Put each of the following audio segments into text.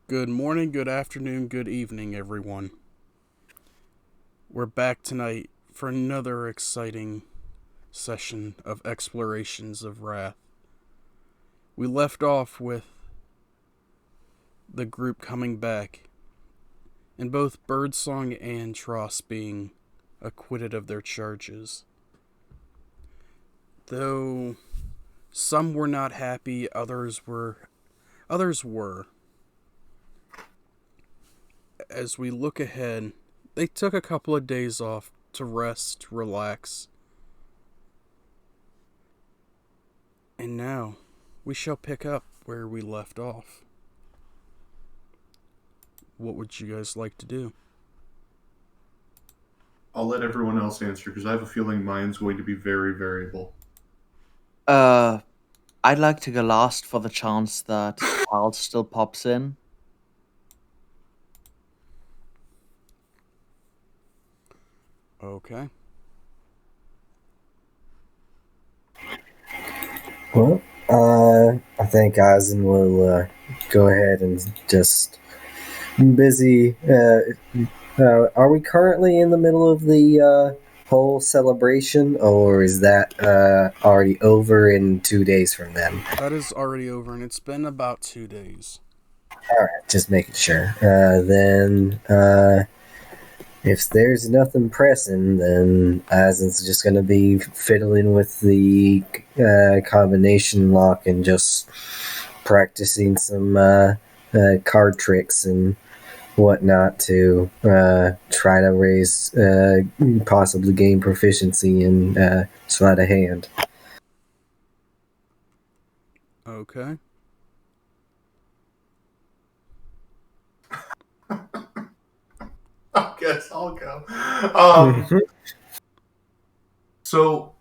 Good morning, good afternoon, good evening, everyone. We're back tonight for another exciting session of Explorations of Wrath. We left off with the group coming back, and both Birdsong and Tross being acquitted of their charges. Though some were not happy, others were. As we look ahead, they took a couple of days off to rest, relax, and now we shall pick up where we left off. What would you guys like to do? I'll let everyone else answer because I have a feeling mine's going to be very variable. Uh, I'd like to go last for the chance that Hal still pops in. Okay. Well, I think Eisen will go ahead and just busy. Are we currently in the middle of the whole celebration, or is that already over in 2 days from then? That is already over, and it's been about 2 days. All right, just making sure. Then, if there's nothing pressing, then Eisen's just going to be fiddling with the combination lock and just practicing some card tricks and whatnot to try to raise possibly gain proficiency in sleight of hand. Okay. I guess I'll go. So,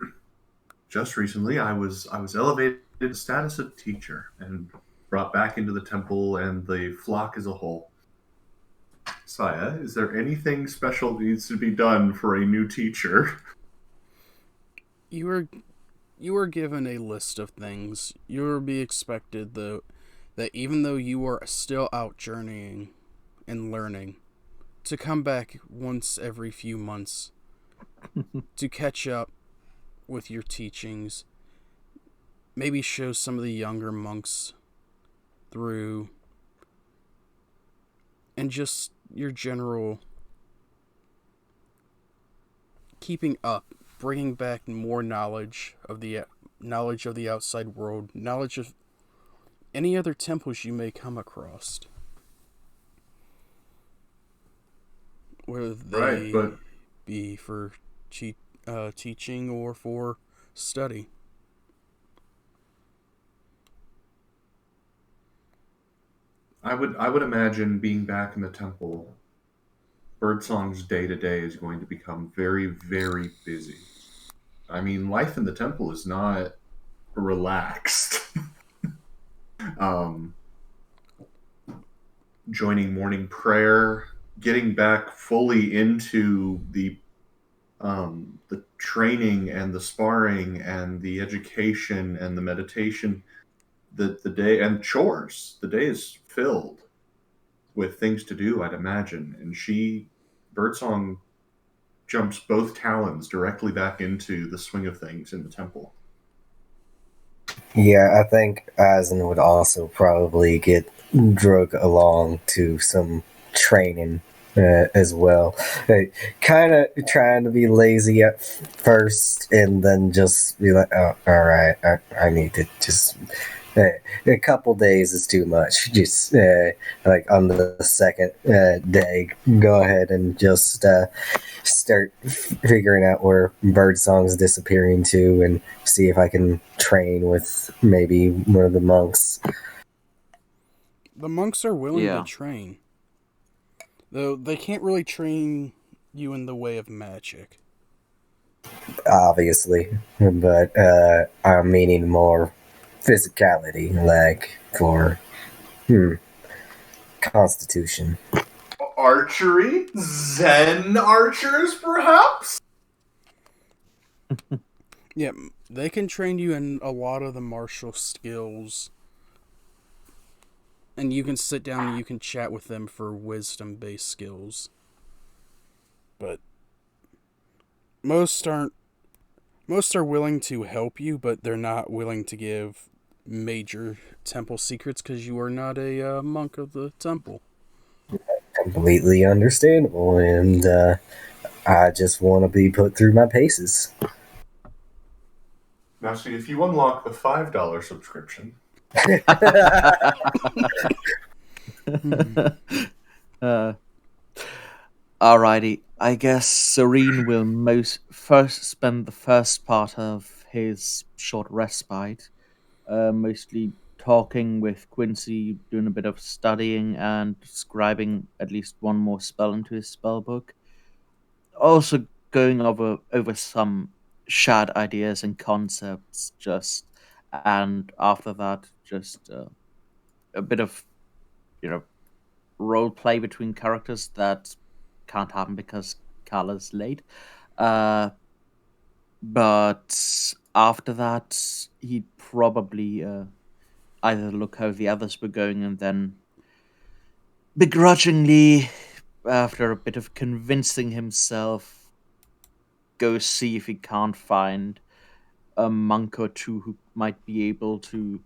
just recently, I was elevated to the status of teacher and brought back into the temple and the flock as a whole. Saya, is there anything special that needs to be done for a new teacher? You were you were given a list of things. You were be expected though that even though you are still out journeying and learning, to come back once every few months to catch up with your teachings, maybe show some of the younger monks through, and just your general keeping up, bringing back more knowledge of the outside world, knowledge of any other temples you may come across, whether Right, they but be for teaching or for study. I would imagine being back in the temple, Birdsong's day to day is going to become very, very busy. I mean, life in the temple is not relaxed. um, Joining morning prayer, getting back fully into the training and the sparring and the education and the meditation. The day and chores. The day is filled with things to do. I'd imagine, and Birdsong, jumps both talons directly back into the swing of things in the temple. Yeah, I think Eisen would also probably get drug along to some training as well. Kind of trying to be lazy at first and then just be like, oh, all right, I need to just. A couple days is too much. Just like on the second day, go ahead and just start figuring out where Birdsong's disappearing to and see if I can train with maybe one of the monks. The monks are willing to Yeah. train, though they can't really train you in the way of magic. Obviously, but I'm meaning more physicality, like for constitution. Archery? Zen archers, perhaps? Yeah, they can train you in a lot of the martial skills and you can sit down and you can chat with them for wisdom-based skills. But most are willing to help you, but they're not willing to give major temple secrets because you are not a monk of the temple. Completely understandable, and I just want to be put through my paces. Now, see, if you unlock the $5 subscription, Alrighty, I guess Serene will first spend the first part of his short respite, mostly talking with Quincy, doing a bit of studying and scribing at least one more spell into his spell book. Also going over some shared ideas and concepts, and after that, just a bit of you know role play between characters that can't happen because Carla's late. But after that, he'd probably either look how the others were going and then begrudgingly, after a bit of convincing himself, go see if he can't find a monk or two who might be able to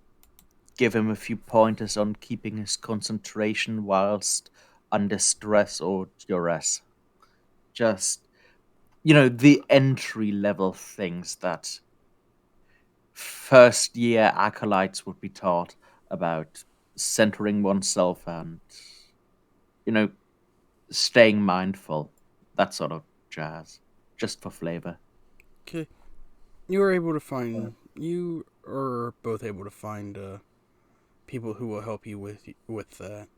give him a few pointers on keeping his concentration whilst under stress or duress. Just, the entry level things that first year acolytes would be taught about centering oneself and, staying mindful, that sort of jazz, just for flavor. Okay. You are both able to find people who will help you with that.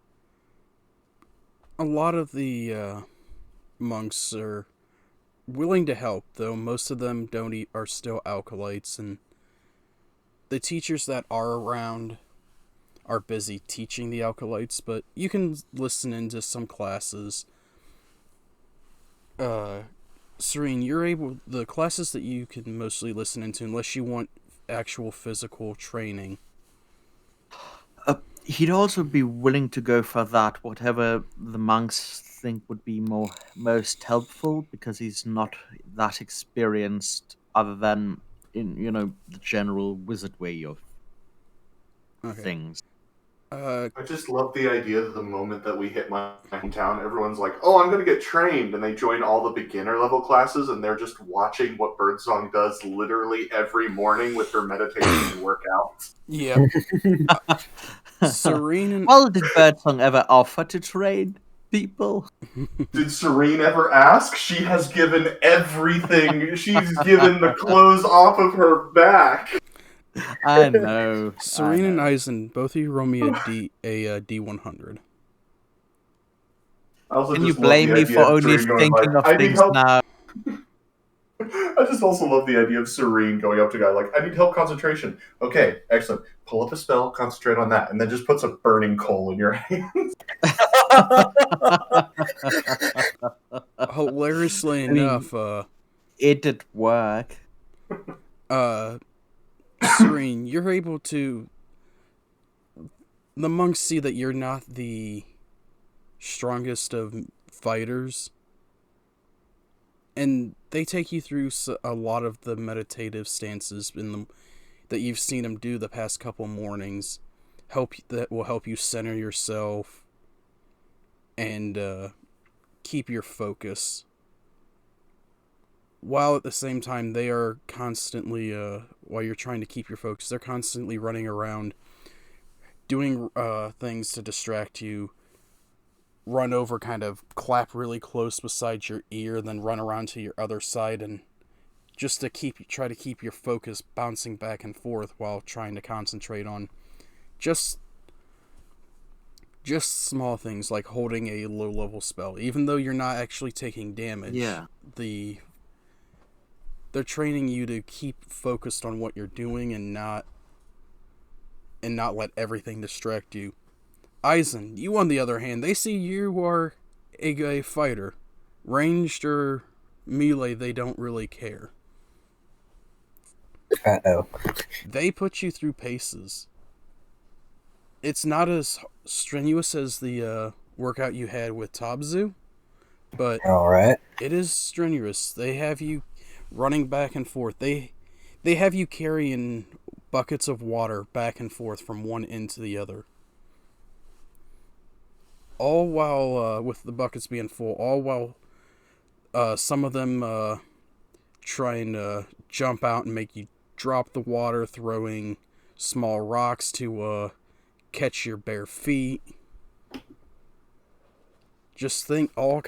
A lot of the monks are willing to help, though most of them are still acolytes, and the teachers that are around are busy teaching the acolytes, but you can listen into some classes. Serene, the classes that you can mostly listen into, unless you want actual physical training. He'd also be willing to go for that, whatever the monks think would be most helpful, because he's not that experienced, other than in the general wizard way of things. I just love the idea that the moment that we hit my hometown, everyone's like, "Oh, I'm going to get trained," and they join all the beginner level classes, and they're just watching what Birdsong does literally every morning with her meditation workouts. Yeah. Serene and... Well, did Birdsong ever offer to train people? Did Serene ever ask? She has given everything. She's given the clothes off of her back. I know. Serene and Eisen, both of you roll me a D100. Can you blame me for only thinking of things now? I just also love the idea of Serene going up to a guy like, "I need help concentration." Okay, excellent. Pull up a spell, concentrate on that, and then just puts a burning coal in your hands. Hilariously enough, it did work. Serene, you're able to... The monks see that you're not the strongest of fighters, and they take you through a lot of the meditative stances that you've seen them do the past couple mornings. That will help you center yourself and keep your focus. While at the same time, they are constantly, while you're trying to keep your focus, they're constantly running around, doing things to distract you, run over, kind of clap really close beside your ear, then run around to your other side, and just to try to keep your focus bouncing back and forth while trying to concentrate on just small things like holding a low-level spell. Even though you're not actually taking damage, they're training you to keep focused on what you're doing and not let everything distract you. Eisen, you on the other hand, they see you are a fighter. Ranged or melee, they don't really care. Uh-oh. They put you through paces. It's not as strenuous as the workout you had with Tabzu, but All right. it is strenuous. They have you running back and forth. They have you carrying buckets of water back and forth from one end to the other. All while with the buckets being full, all while some of them trying to jump out and make you drop the water, throwing small rocks to catch your bare feet. Just think all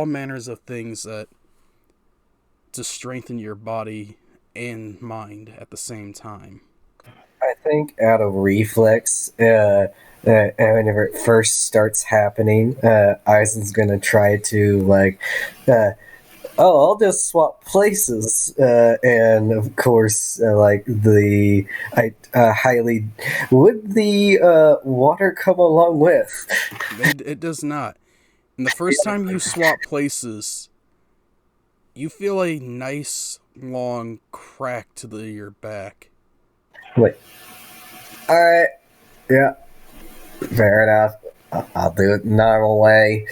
manners of things that to strengthen your body and mind at the same time. I think out of reflex, whenever it first starts happening, Eisen's gonna try to uh, oh, I'll just swap places, and of course, highly would the water come along with? It does not. And the first time you swap places, you feel a nice long crack to your back. Wait, all right, yeah, fair enough. I'll do it the normal way.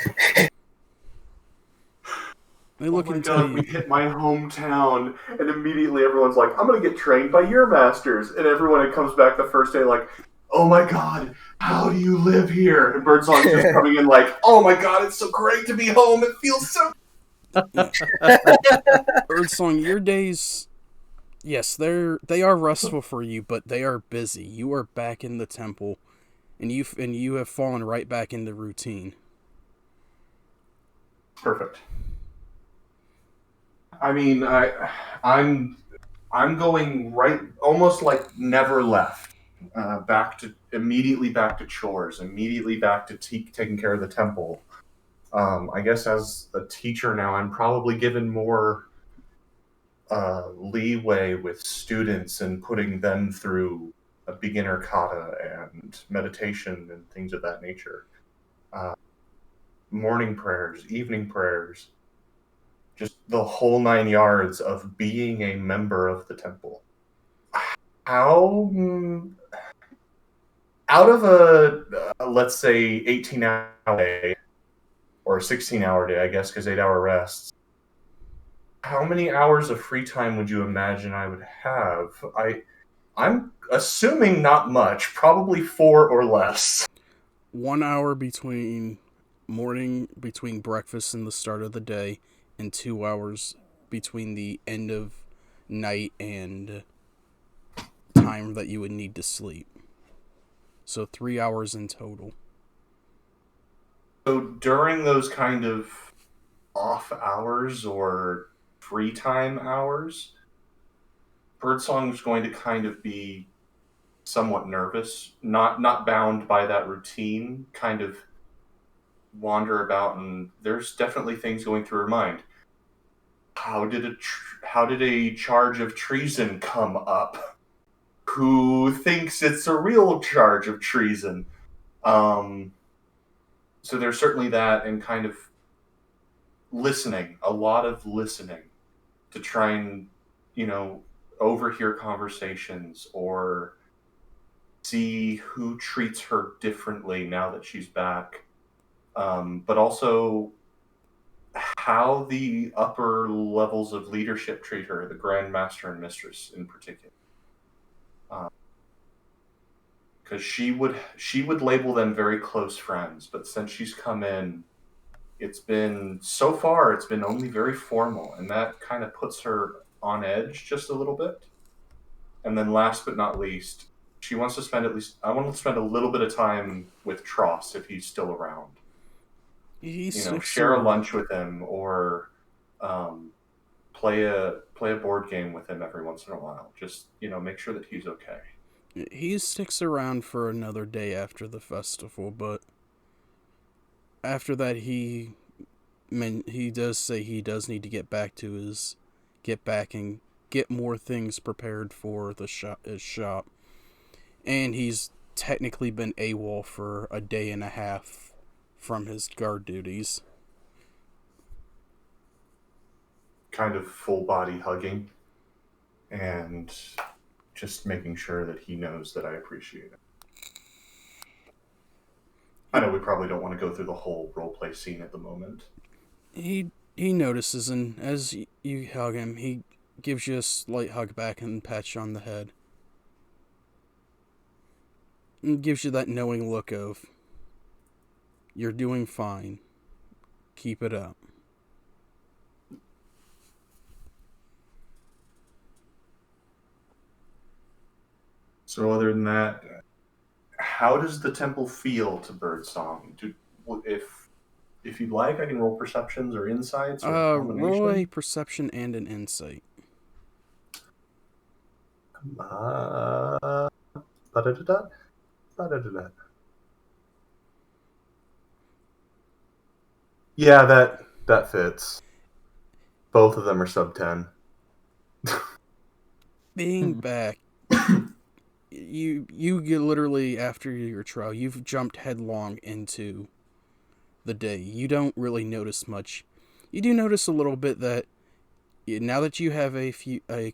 They look Oh my and god, tell we you, hit my hometown, and immediately everyone's like, I'm gonna get trained by your masters. And everyone that comes back the first day, like, oh my god, how do you live here? And Birdsong's just coming in like, oh my god, it's so great to be home. It feels so. Birdsong, your days, yes, they are restful for you, but they are busy. You are back in the temple, and you have fallen right back into routine. Perfect. I mean, I'm going right, almost like never left. Immediately back to chores, immediately back to taking care of the temple. I guess as a teacher now, I'm probably given more leeway with students and putting them through a beginner kata and meditation and things of that nature. Morning prayers, evening prayers, just the whole 9 yards of being a member of the temple. How out of a let's say 18-hour day or a 16-hour day, I guess, because 8-hour rests. How many hours of free time would you imagine I would have? I'm assuming not much, probably 4 or less. 1 hour between breakfast and the start of the day, and 2 hours between the end of night and time that you would need to sleep. So 3 hours in total. So during those kind of off hours or free time hours, Birdsong is going to kind of be somewhat nervous, not bound by that routine, kind of wander about, and there's definitely things going through her mind. How did a charge of treason come up? Who thinks it's a real charge of treason? So there's certainly that, and kind of listening, a lot of listening to try and, overhear conversations or see who treats her differently now that she's back. But also how the upper levels of leadership treat her, the Grand Master and Mistress in particular. Because she would label them very close friends, but since she's come in, it's been only very formal, and that kind of puts her on edge just a little bit. And then last but not least, she wants to spend I want to spend a little bit of time with Tross if he's still around. Share a lunch with him or play a board game with him every once in a while. Just, make sure that he's okay. He sticks around for another day after the festival, but after that he does say he does need to get back and get more things prepared for his shop. And he's technically been AWOL for a day and a half from his guard duties. Kind of full body hugging and just making sure that he knows that I appreciate it. I know we probably don't want to go through the whole roleplay scene at the moment. He notices, and as you hug him, he gives you a slight hug back and pats you on the head. And gives you that knowing look of, you're doing fine. Keep it up. So other than that, how does the temple feel to Birdsong? If you'd like, I can roll perceptions or insights or a combination. Roll a perception and an insight. Ba-da-da-da, ba-da-da-da. Yeah, that fits. Both of them are sub 10. Being back, you get literally, after your trial, you've jumped headlong into the day. You don't really notice much. You do notice a little bit that now that you have a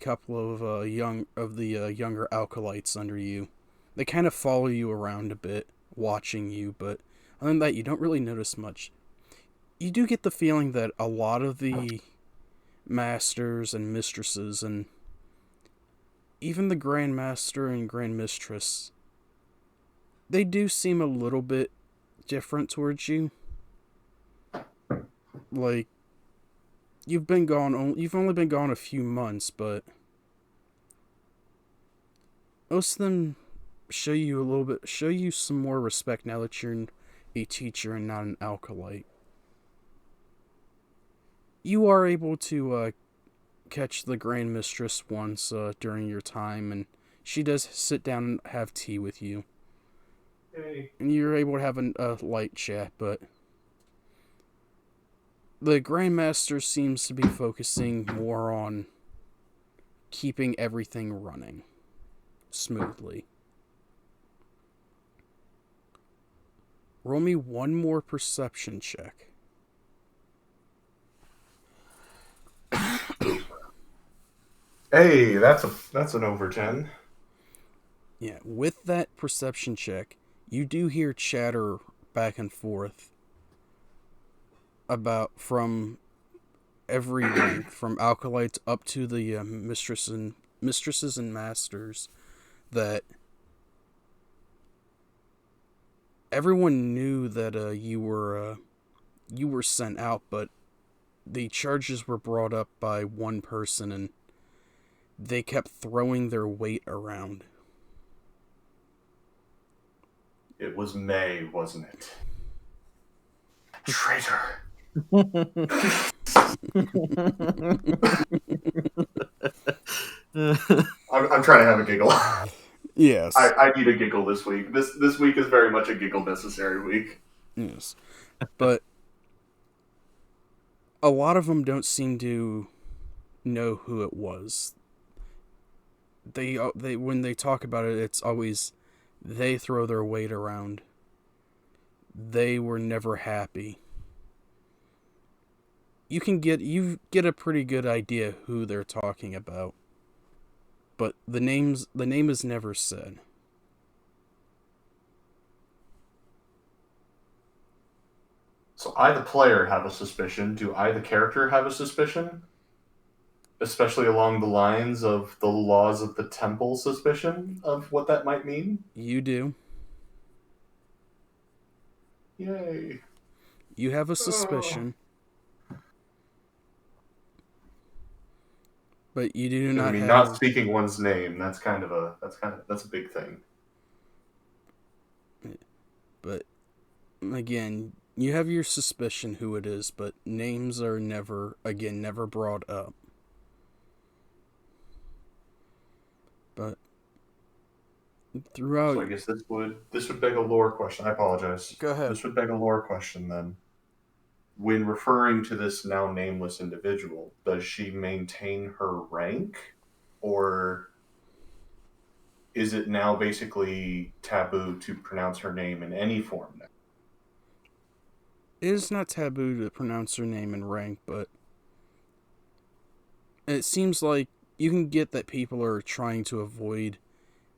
couple of younger alkalites under you, they kind of follow you around a bit, watching you. But other than that, you don't really notice much. You do get the feeling that a lot of the masters and mistresses, and even the Grand Master and Grand Mistress, they do seem a little bit different towards you. Like, you've only been gone a few months, but most of them show you some more respect now that you're a teacher and not an alkalite. You are able to catch the Grand Mistress once during your time, and she does sit down and have tea with you. Hey. And you're able to have a light chat, but the Grand Master seems to be focusing more on keeping everything running smoothly. Roll me one more perception check. Hey, that's an over 10. Yeah, with that perception check, you do hear chatter back and forth from every rank, from alkalites up to the mistresses and masters, that everyone knew that you were sent out, but the charges were brought up by one person, and they kept throwing their weight around. It was May, wasn't it? Traitor. I'm trying to have a giggle. Yes. I need a giggle this week. This week is very much a giggle necessary week. Yes. But a lot of them don't seem to know who it was. They when they talk about it, it's always they throw their weight around. They were never happy. You get a pretty good idea who they're talking about, but the name is never said. So I, the player, have a suspicion. Do I, the character, have a suspicion? Especially along the lines of the laws of the temple suspicion of what that might mean? You do. Yay. You have a suspicion. But you do not have... not speaking one's name, that's a big thing. But again, you have your suspicion who it is, but names are never brought up. But throughout... So I guess this would beg a lore question. I apologize. Go ahead. This would beg a lore question then. When referring to this now nameless individual, does she maintain her rank? Or is it now basically taboo to pronounce her name in any form now? It is not taboo to pronounce her name and rank, but it seems like you can get that people are trying to avoid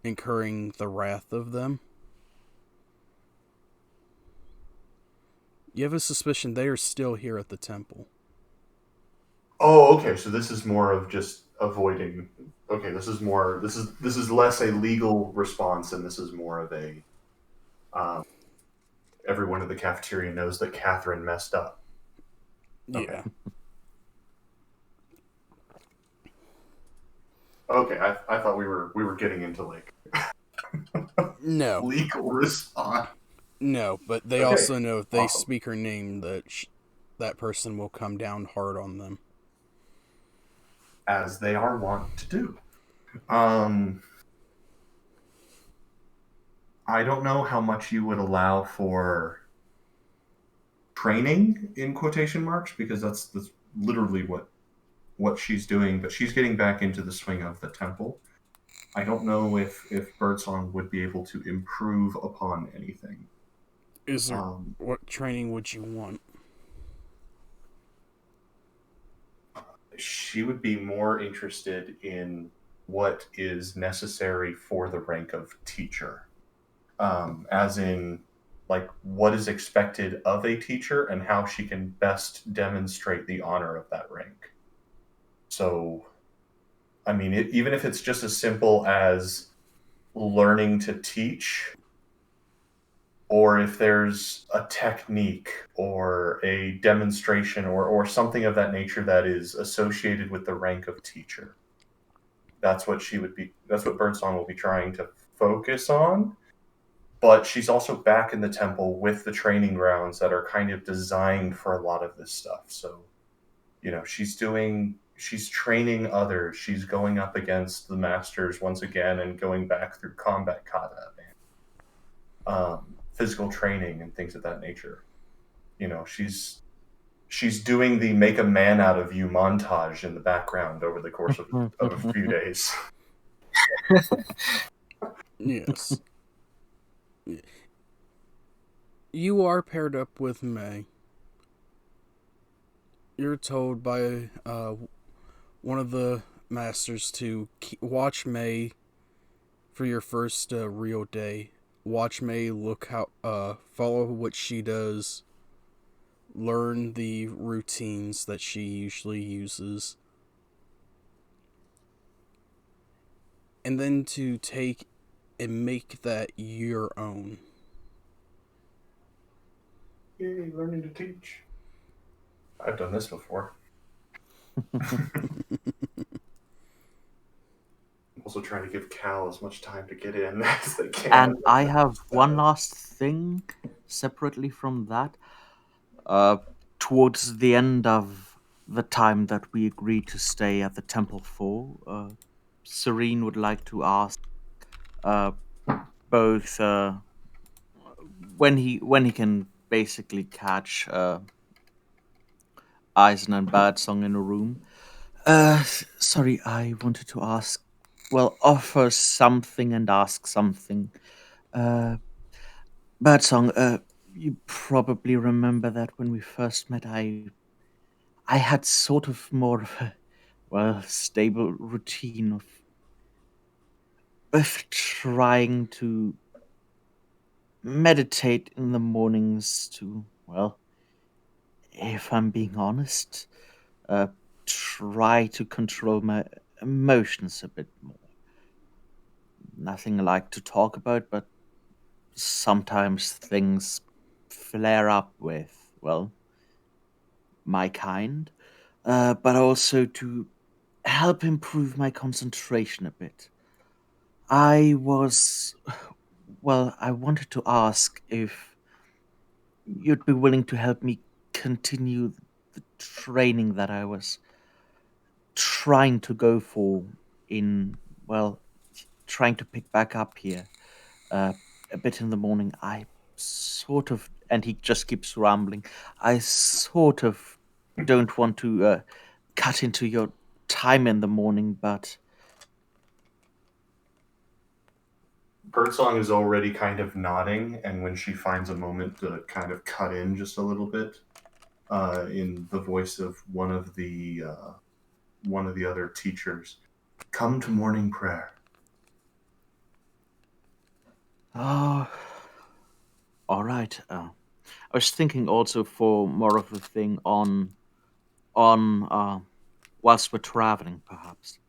incurring the wrath of them. You have a suspicion they are still here at the temple. Oh, okay. So this is more of just avoiding. Okay, this is more. This is less a legal response, and this is more of a. Um, Everyone in the cafeteria knows that Catherine messed up. Okay. Yeah. Okay. I thought we were getting into like No. legal response. No, but they Okay. also know if they Awesome. speak her name that that person will come down hard on them. As they are wont to do. Um, I don't know how much you would allow for training in quotation marks because that's literally what she's doing, but she's getting back into the swing of the temple. I don't know if Birdsong would be able to improve upon anything. Is there Um, what training would you want? she would be more interested in what is necessary for the rank of teacher, as in like what is expected of a teacher and how she can best demonstrate the honor of that rank. So, I mean, even if it's just as simple as learning to teach, or if there's a technique or a demonstration or something of that nature that is associated with the rank of teacher. That's what Birdsong will be trying to focus on. But she's also back in the temple with the training grounds that are kind of designed for a lot of this stuff. So, she's training others. She's going up against the masters once again and going back through combat kata and physical training and things of that nature. She's doing the make a man out of you montage in the background over the course of a few days. Yes. You are paired up with May. You're told by one of the masters to watch May for your first real day. Watch May follow what she does, learn the routines that she usually uses, and then to take and make that your own. Yay, learning to teach. I've done this before. Also trying to give Cal as much time to get in as they can. And I have one last thing separately from that. Towards the end of the time that we agreed to stay at the temple for, Serene would like to ask uh, both when he can basically catch Eisen and Birdsong in a room. Sorry, I wanted to ask. Well, offer something and ask something. Uh, Birdsong, you probably remember that when we first met, I had sort of more of a stable routine of trying to meditate in the mornings to, well, if I'm being honest, uh, try to control my emotions a bit more. Nothing I like to talk about, but sometimes things flare up with, well, my kind, but also to help improve my concentration a bit. I was, well, I wanted to ask if you'd be willing to help me continue the training that I was trying to go for in, well, trying to pick back up here uh, a bit in the morning. I sort of, and he just keeps rambling, I sort of don't want to cut into your time in the morning, but Birdsong is already kind of nodding, and when she finds a moment to kind of cut in just a little bit, in the voice of one of the other teachers, come to morning prayer. oh, all right. I was thinking also for more of a thing on whilst we're traveling, perhaps.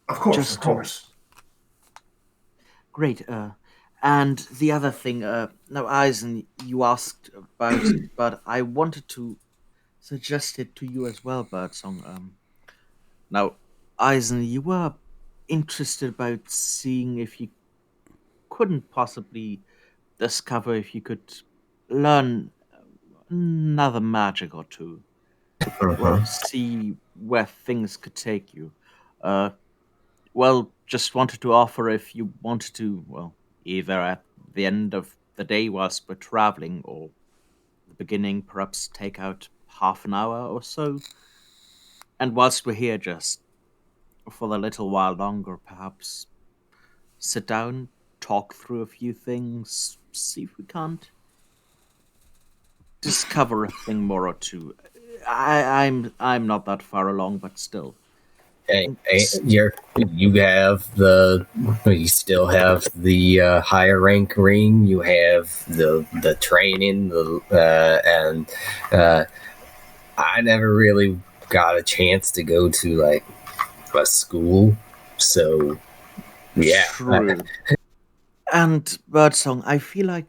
Of course, of Just to course. great. And the other thing, now, Eisen, you asked about it, but I wanted to suggest it to you as well, Birdsong. Now, Eisen, you were interested about seeing if you couldn't possibly discover if you could learn another magic or two to, well, Mhm. see where things could take you. Uh, well, just wanted to offer if you wanted to, well, either at the end of the day whilst we're traveling or the beginning, perhaps take out half an hour or so. And whilst we're here, just for a little while longer, perhaps sit down, talk through a few things, see if we can't discover a thing more or two. I'm not that far along, but still. S- You have you still have the higher rank ring. You have the training, and uh, I never really got a chance to go to like a school, so yeah. True. And Birdsong, I feel like,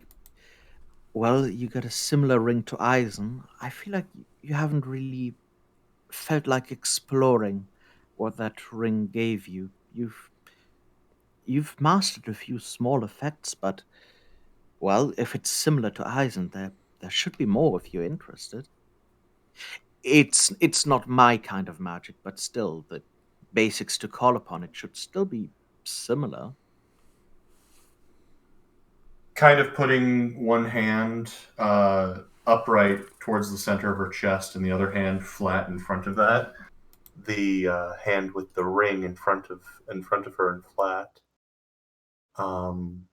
well, you got a similar ring to Eisen. I feel like you haven't really felt like exploring what that ring gave you. You've mastered a few small effects, but well, if it's similar to Eisen, there should be more if you're interested. It's not my kind of magic, but still, the basics to call upon it should still be similar. Kind of putting one hand upright towards the center of her chest and the other hand flat in front of that. The hand with the ring in front of her and flat. Um,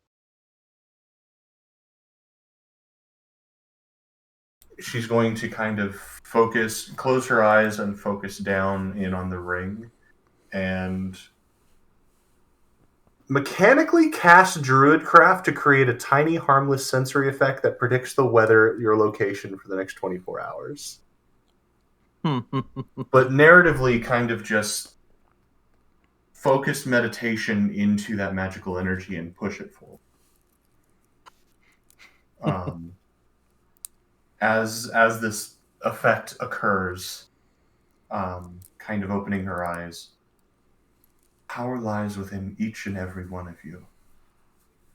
she's going to kind of close her eyes and focus down in on the ring, and mechanically cast Druidcraft to create a tiny, harmless sensory effect that predicts the weather at your location for the next 24 hours. But narratively, kind of just focus meditation into that magical energy and push it forward. As this effect occurs, kind of opening her eyes, power lies within each and every one of you.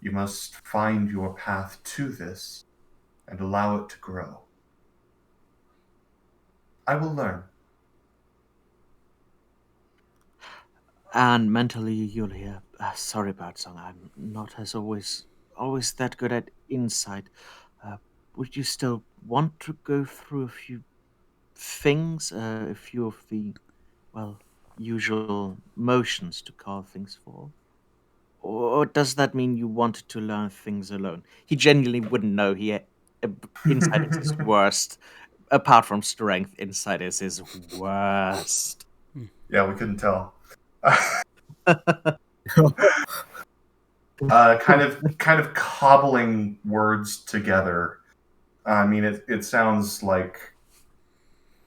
You must find your path to this and allow it to grow. I will learn. And mentally, you'll hear, "Sorry, Birdsong, I'm not as always that good at insight. Would you still want to go through a few things, a few of the, well, usual motions to call things for? Or does that mean you wanted to learn things alone?" He genuinely wouldn't know. Insight is his worst. Apart from strength, insight is his worst. Yeah, we couldn't tell. Kind of cobbling words together. I mean, it sounds like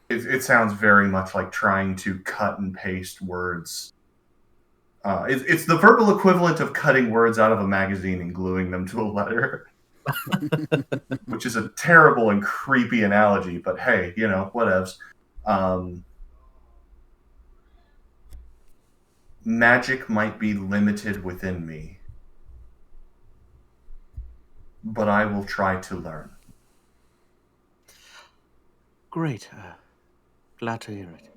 it sounds very much like trying to cut and paste words. It's the verbal equivalent of cutting words out of a magazine and gluing them to a letter, which is a terrible and creepy analogy. But hey, whatevs. Um, Magic might be limited within me, but I will try to learn. Great. Glad to hear it.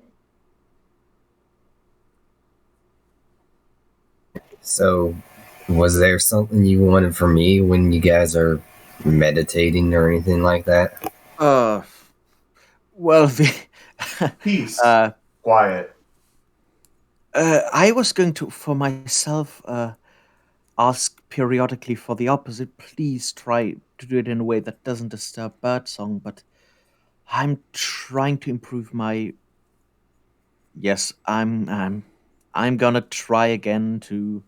So, was there something you wanted from me when you guys are meditating or anything like that? Uh, well, Peace, uh, quiet. I was going to, for myself, ask periodically for the opposite. Please try to do it in a way that doesn't disturb Birdsong, but I'm trying to improve my. Yes, I'm gonna try again to,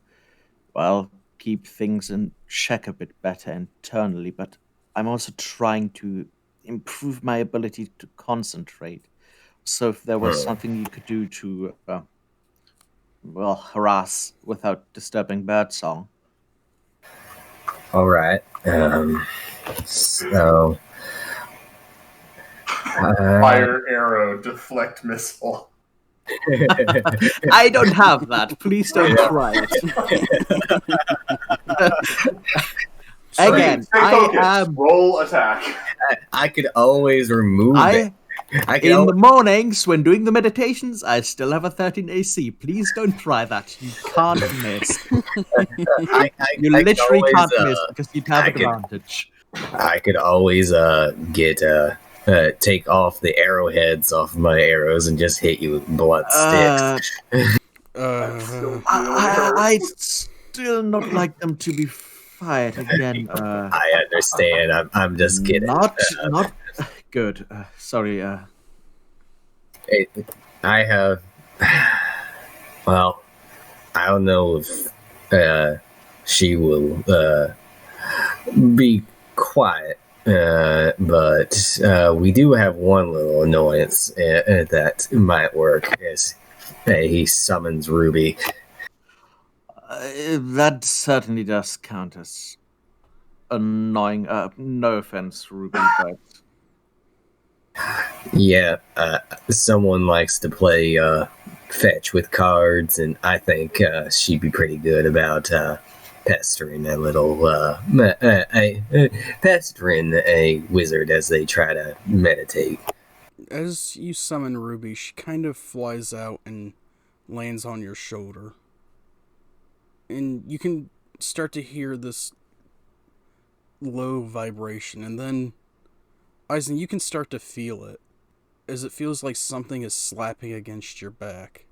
well, keep things in check a bit better internally, but I'm also trying to improve my ability to concentrate. So if there was something you could do to, harass without disturbing birdsong. All right. So. Fire arrow, deflect missile. I don't have that. Please don't try it. Again, Stay focused. Roll attack. I could always remove it. In the mornings, when doing the meditations, I still have a 13 AC. Please don't try that. You can't miss. You literally can't miss because you'd have advantage. I could always take off the arrowheads off my arrows and just hit you with blunt sticks. I'd still not like them to be fired again. I understand. I'm just kidding. Not good. Sorry. I have. Well, I don't know if she will be quiet. But we do have one little annoyance that might work as he summons Ruby. That certainly does count as annoying. No offense, Ruby, but yeah, someone likes to play fetch with cards, and I think she'd be pretty good about pestering a little pestering a wizard as they try to meditate. As you summon Ruby, she kind of flies out and lands on your shoulder. And you can start to hear this low vibration, and then Eisen, you can start to feel it, as it feels like something is slapping against your back.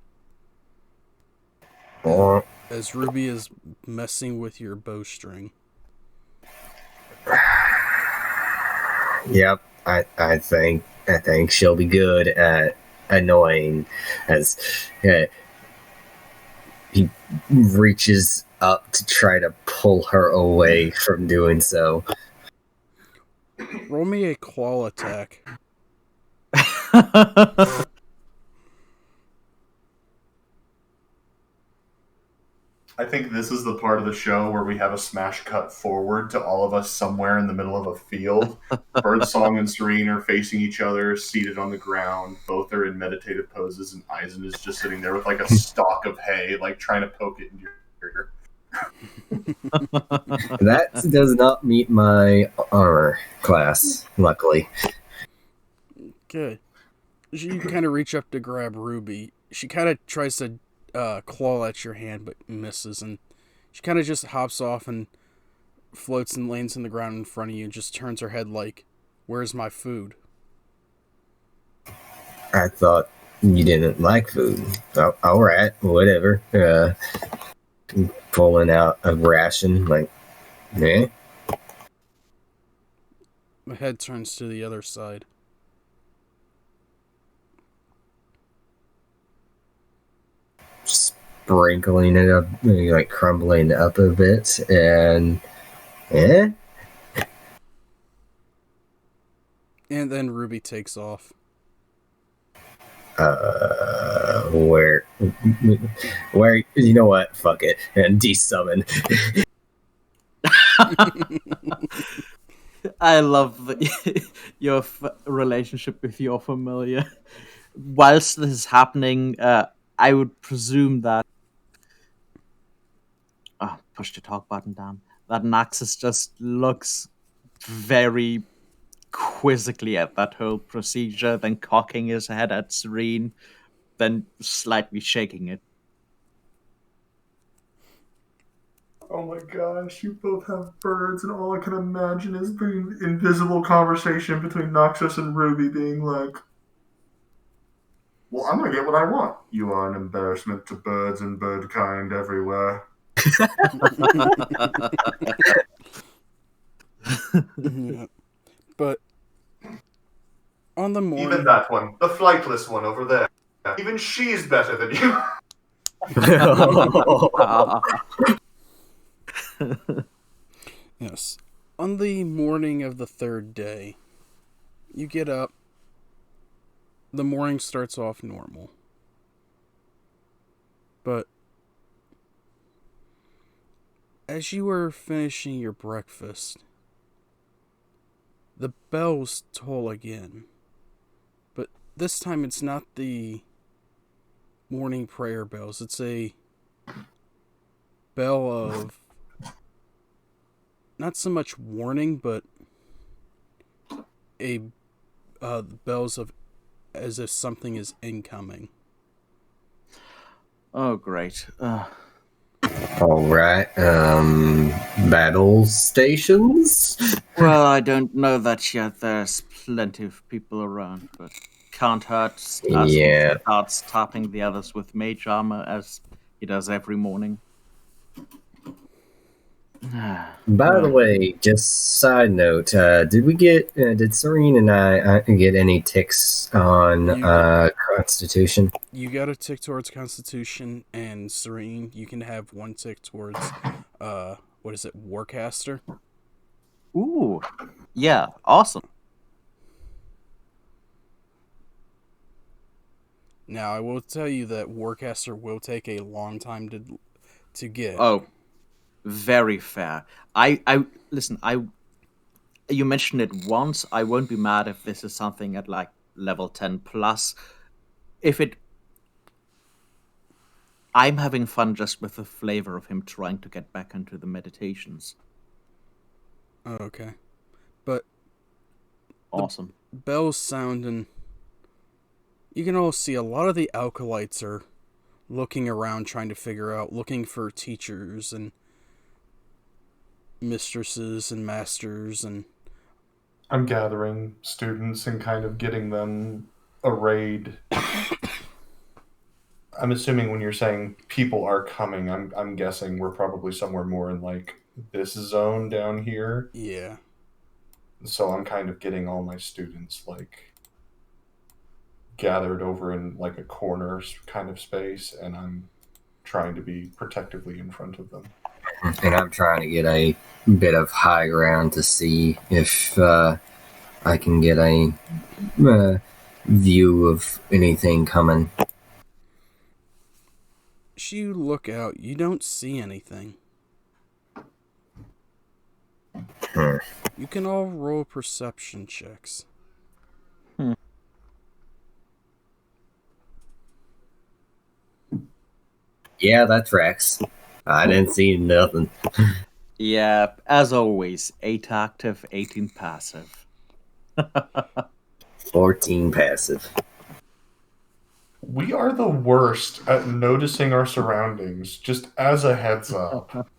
As Ruby is messing with your bowstring. Yep, I think she'll be good at annoying as he reaches up to try to pull her away from doing so. Roll me a claw attack. I think this is the part of the show where we have a smash cut forward to all of us somewhere in the middle of a field. Birdsong and Serene are facing each other, seated on the ground. Both are in meditative poses, and Eisen is just sitting there with like a stalk of hay, like trying to poke it into your ear. That does not meet my armor class, luckily. Good. You kind of reach up to grab Ruby. She kind of tries to claw at your hand, but misses, and she kind of just hops off and floats and lands in the ground in front of you and just turns her head like, "Where's my food?" I thought you didn't like food. Oh, all right, whatever. Pulling out a ration, like, eh? The head turns to the other side. Sprinkling it up, like crumbling up a bit, and And then Ruby takes off. Where, you know what? Fuck it, and desummon. I love your relationship with your familiar. Whilst this is happening, I would presume that push the talk button down. That Naxus just looks very quizzically at that whole procedure, then cocking his head at Serene, then slightly shaking it. Oh my gosh, you both have birds, and all I can imagine is the invisible conversation between Noxus and Ruby being like, "Well, I'm gonna get what I want. You are an embarrassment to birds and bird kind everywhere." Yeah. But on the morning... Even that one, the flightless one over there, even she's better than you. Yes. On the morning of the third day, you get up. The morning starts off normal. But as you were finishing your breakfast, the bells toll again. But this time it's not the morning prayer bells. It's a bell of not so much warning, but a bells of as if something is incoming. Oh, great. All right. Battle stations. Well, I don't know that yet. There's plenty of people around, but can't hurt as he Yeah. starts tapping the others with mage armor as he does every morning. By the way, just side note, did Serene and I get any ticks on Constitution? You got a tick towards Constitution, and Serene, you can have one tick towards what is it, Warcaster? Ooh, yeah, awesome. Now I will tell you that Warcaster will take a long time to get. Oh, very fair. I listen. You mentioned it once. I won't be mad if this is something at like level 10 plus. If it, I'm having fun just with the flavor of him trying to get back into the meditations. Okay, but Awesome. bells sound, and you can all see a lot of the acolytes are looking around, trying to figure out, looking for teachers and mistresses and masters, and I'm gathering students and kind of getting them arrayed. I'm assuming when you're saying people are coming, I'm guessing we're probably somewhere more in like this zone down here. yeah. So I'm kind of getting all my students like gathered over in like a corner kind of space, and I'm trying to be protectively in front of them. And I'm trying to get a bit of high ground to see if I can get a view of anything coming. As you look out, you don't see anything. You can all roll perception checks. Yeah, that tracks. I didn't see nothing. Yeah, as always, 8 active, 18 passive. 14 passive. We are the worst at noticing our surroundings, just as a heads up.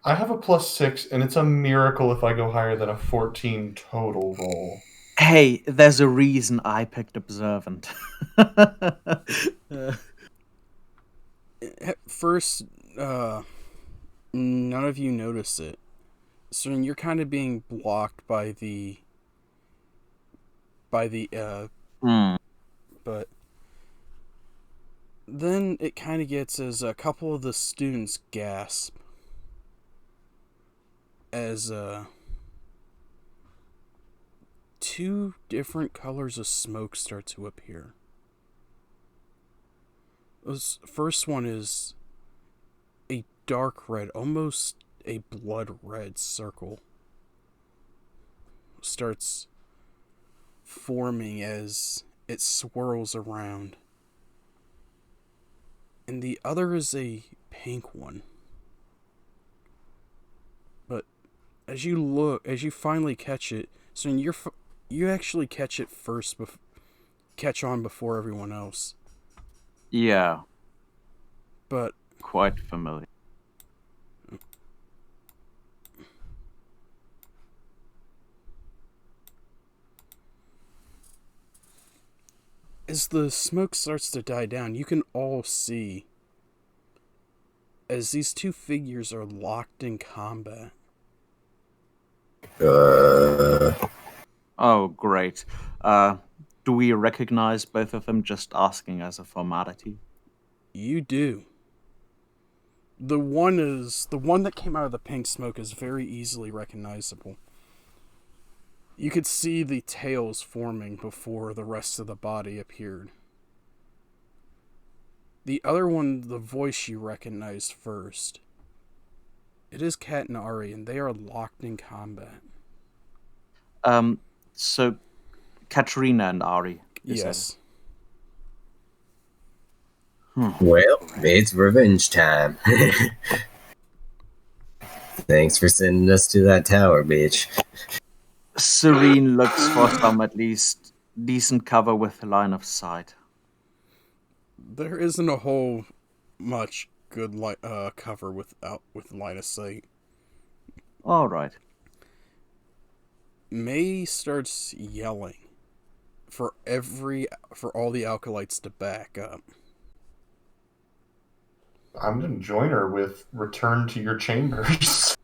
I have a +6, and it's a miracle if I go higher than a 14 total roll. Hey, there's a reason I picked Observant. At first, none of you notice it. So you're kind of being blocked by the but then it kind of gets as a couple of the students gasp as two different colors of smoke start to appear. This first one is a dark red, almost a blood red circle. Starts forming as it swirls around. And the other is a pink one. But as you finally catch it, so you actually catch it first, catch on before everyone else. Yeah. But quite familiar. As the smoke starts to die down, you can all see as these two figures are locked in combat. Oh, great. Do we recognize both of them, just asking as a formality? You do. The one that came out of the pink smoke is very easily recognizable. You could see the tails forming before the rest of the body appeared. The other one, the voice you recognized first. It is Kat and Ari, and they are locked in combat. So Katerina and Ari. Yes. Well, it's revenge time. Thanks for sending us to that tower, bitch. Serene looks for some at least decent cover with a line of sight. There isn't a whole much good cover with line of sight. All right. May starts yelling for all the alkalites to back up. I'm going to join her with return to your chambers.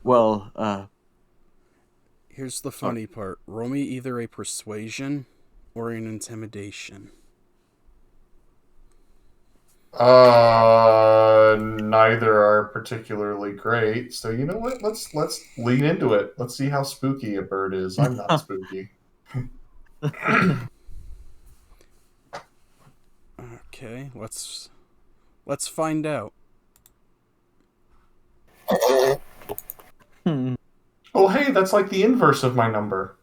Well, Here's the funny part. Roll me either a persuasion or an intimidation. Neither are particularly great. So you know what? Let's lean into it. Let's see how spooky a bird is. I'm not spooky. Okay, let's find out. Oh, hey, that's like the inverse of my number.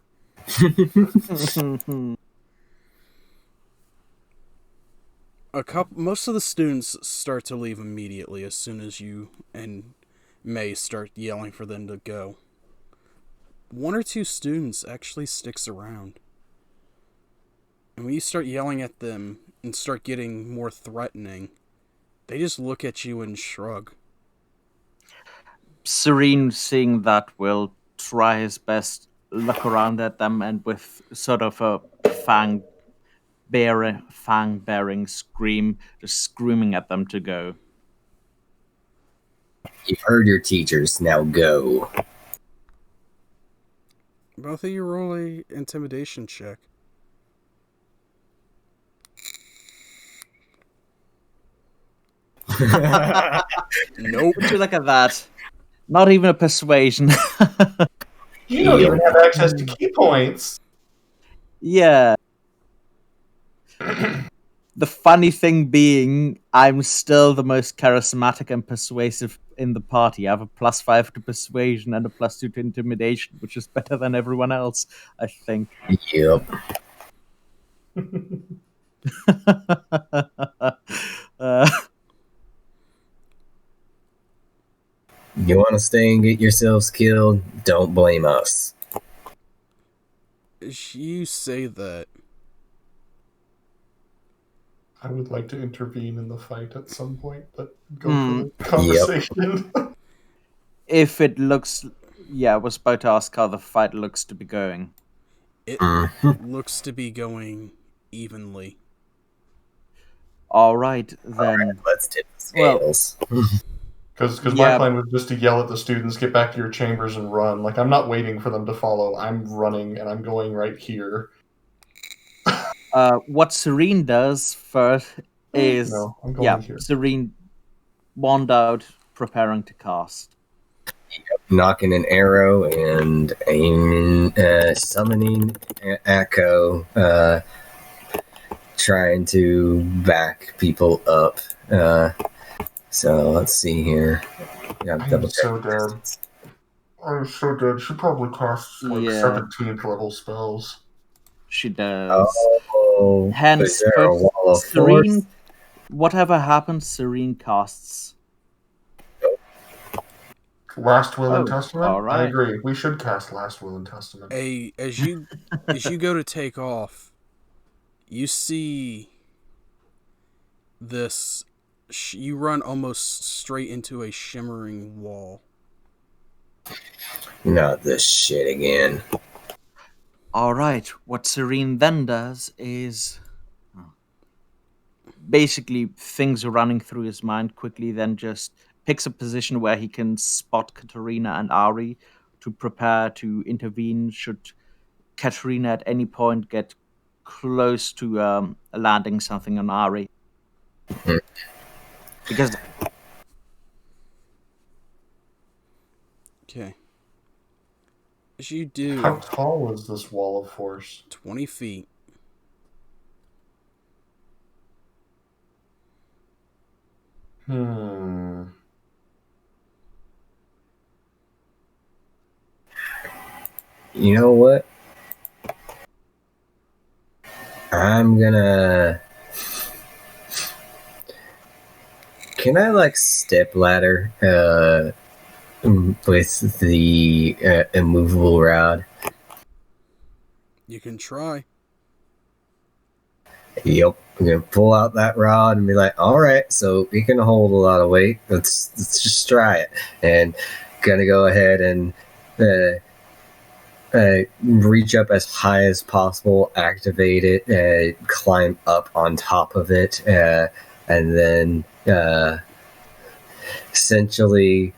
Most of the students start to leave immediately as soon as you and May start yelling for them to go. One or two students actually sticks around. And when you start yelling at them and start getting more threatening, they just look at you and shrug. Serene, seeing that, will try his best, look around at them, and with sort of a fang-bearing scream, just screaming at them to go. You've heard your teachers, now go. Both of you roll a intimidation check. Nope. Would you look at that? Not even a persuasion. You don't even have access to key points. Yeah. The funny thing being, I'm still the most charismatic and persuasive in the party. I have a +5 to persuasion and a +2 to intimidation, which is better than everyone else, I think. Yep. You want to stay and get yourselves killed? Don't blame us. You say that. I would like to intervene in the fight at some point, but go for the conversation. If it looks... Yeah, I was about to ask how the fight looks to be going. It looks to be going evenly. All right, then. All right, let's tip the scales. Because my plan was just to yell at the students, get back to your chambers and run. Like, I'm not waiting for them to follow. I'm running, and I'm going right here. What Serene does first is... No, I'm going here. Serene wand out, preparing to cast. Knocking an arrow and summoning Echo, trying to back people up. So let's see here. I'm so dead. I'm so dead. She probably casts 17th level spells. She does. Oh, Hence, is there a wall of Serene, force? whatever happens, Serene casts. Last Will and Testament? All right. I agree. We should cast Last Will and Testament. As you go to take off, you see this. You run almost straight into a shimmering wall. Not this shit again. All right. What Serene then does is basically things are running through his mind quickly, then just picks a position where he can spot Katerina and Ari to prepare to intervene should Katerina at any point get close to landing something on Ari. Because Okay. As you do, How tall is this wall of force? 20 feet. Hmm. You know what? I'm gonna. Can I like step ladder with the immovable rod? You can try. Yep. I'm gonna pull out that rod and be like, all right, so we can hold a lot of weight. Let's just try it. And gonna go ahead and reach up as high as possible, activate it, climb up on top of it, and then essentially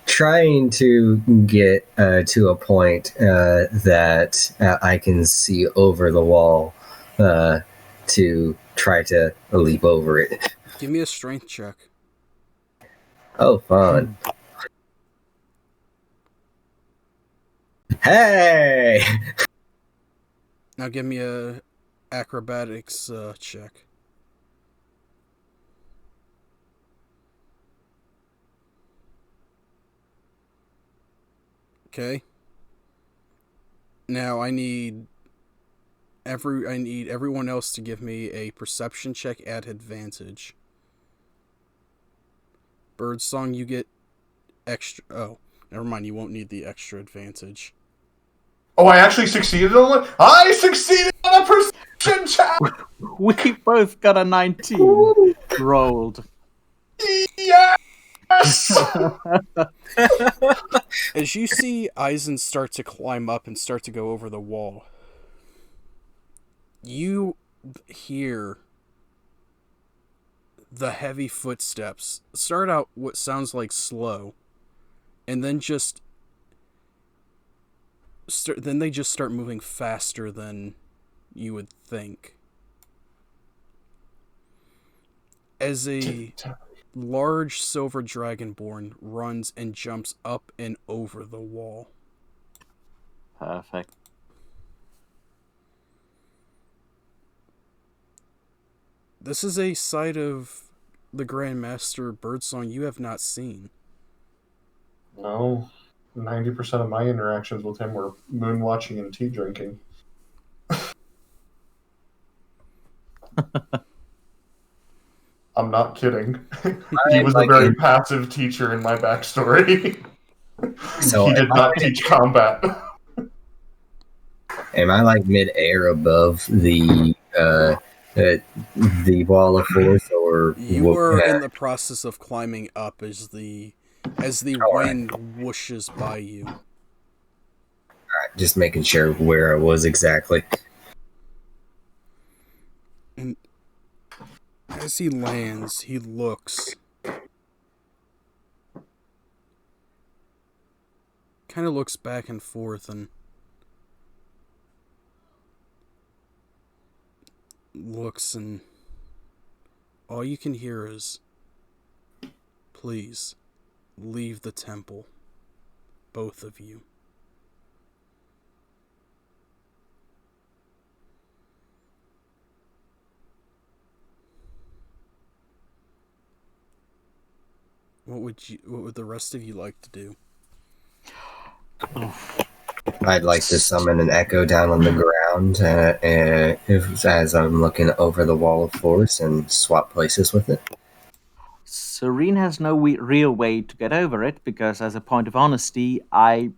trying to get to a point that I can see over the wall to try to leap over it. Give me a strength check. Oh, fun. Hey! Now give me a acrobatics check. Okay. Now I need everyone else to give me a perception check at advantage. Birdsong, you get extra. Oh, never mind. You won't need the extra advantage. Oh, I actually succeeded on it. I succeeded on a perception check. we both got a 19 rolled. Yes. As you see Eisen start to climb up and start to go over the wall, you hear the heavy footsteps start out what sounds like slow, and then they just start moving faster than you would think. As a large silver dragonborn runs and jumps up and over the wall. Perfect. This is a sight of the Grandmaster Birdsong you have not seen. No, 90% of my interactions with him were moon watching and tea drinking. I'm not kidding. He was a very passive teacher in my backstory. So he did not teach combat. Am I like mid-air above the wall of force, or you were in the process of climbing up as the wind whooshes by you. Alright, just making sure where I was exactly. And as he lands, he looks. Kind of looks back and forth and looks, and all you can hear is, "Please, leave the temple. Both of you." What would the rest of you like to do? I'd like to summon an echo down on the ground as I'm looking over the wall of force and swap places with it. Serene has no real way to get over it because, as a point of honesty, I,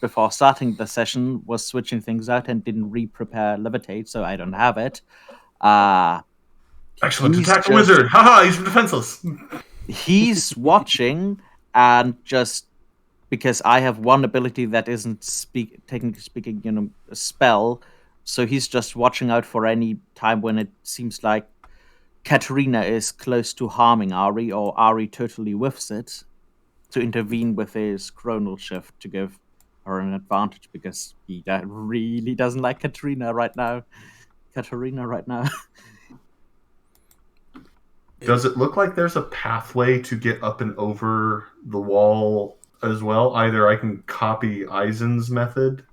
before starting the session, was switching things out and didn't re-prepare Levitate, so I don't have it. Excellent attack, wizard! Haha, he's defenseless. He's watching, and just because I have one ability that isn't technically speaking, a spell, so he's just watching out for any time when it seems like Katerina is close to harming Ari, or Ari totally whiffs it, to intervene with his chronal shift to give her an advantage because he really doesn't like Katarina right now. Does it look like there's a pathway to get up and over the wall as well? Either I can copy Eisen's method,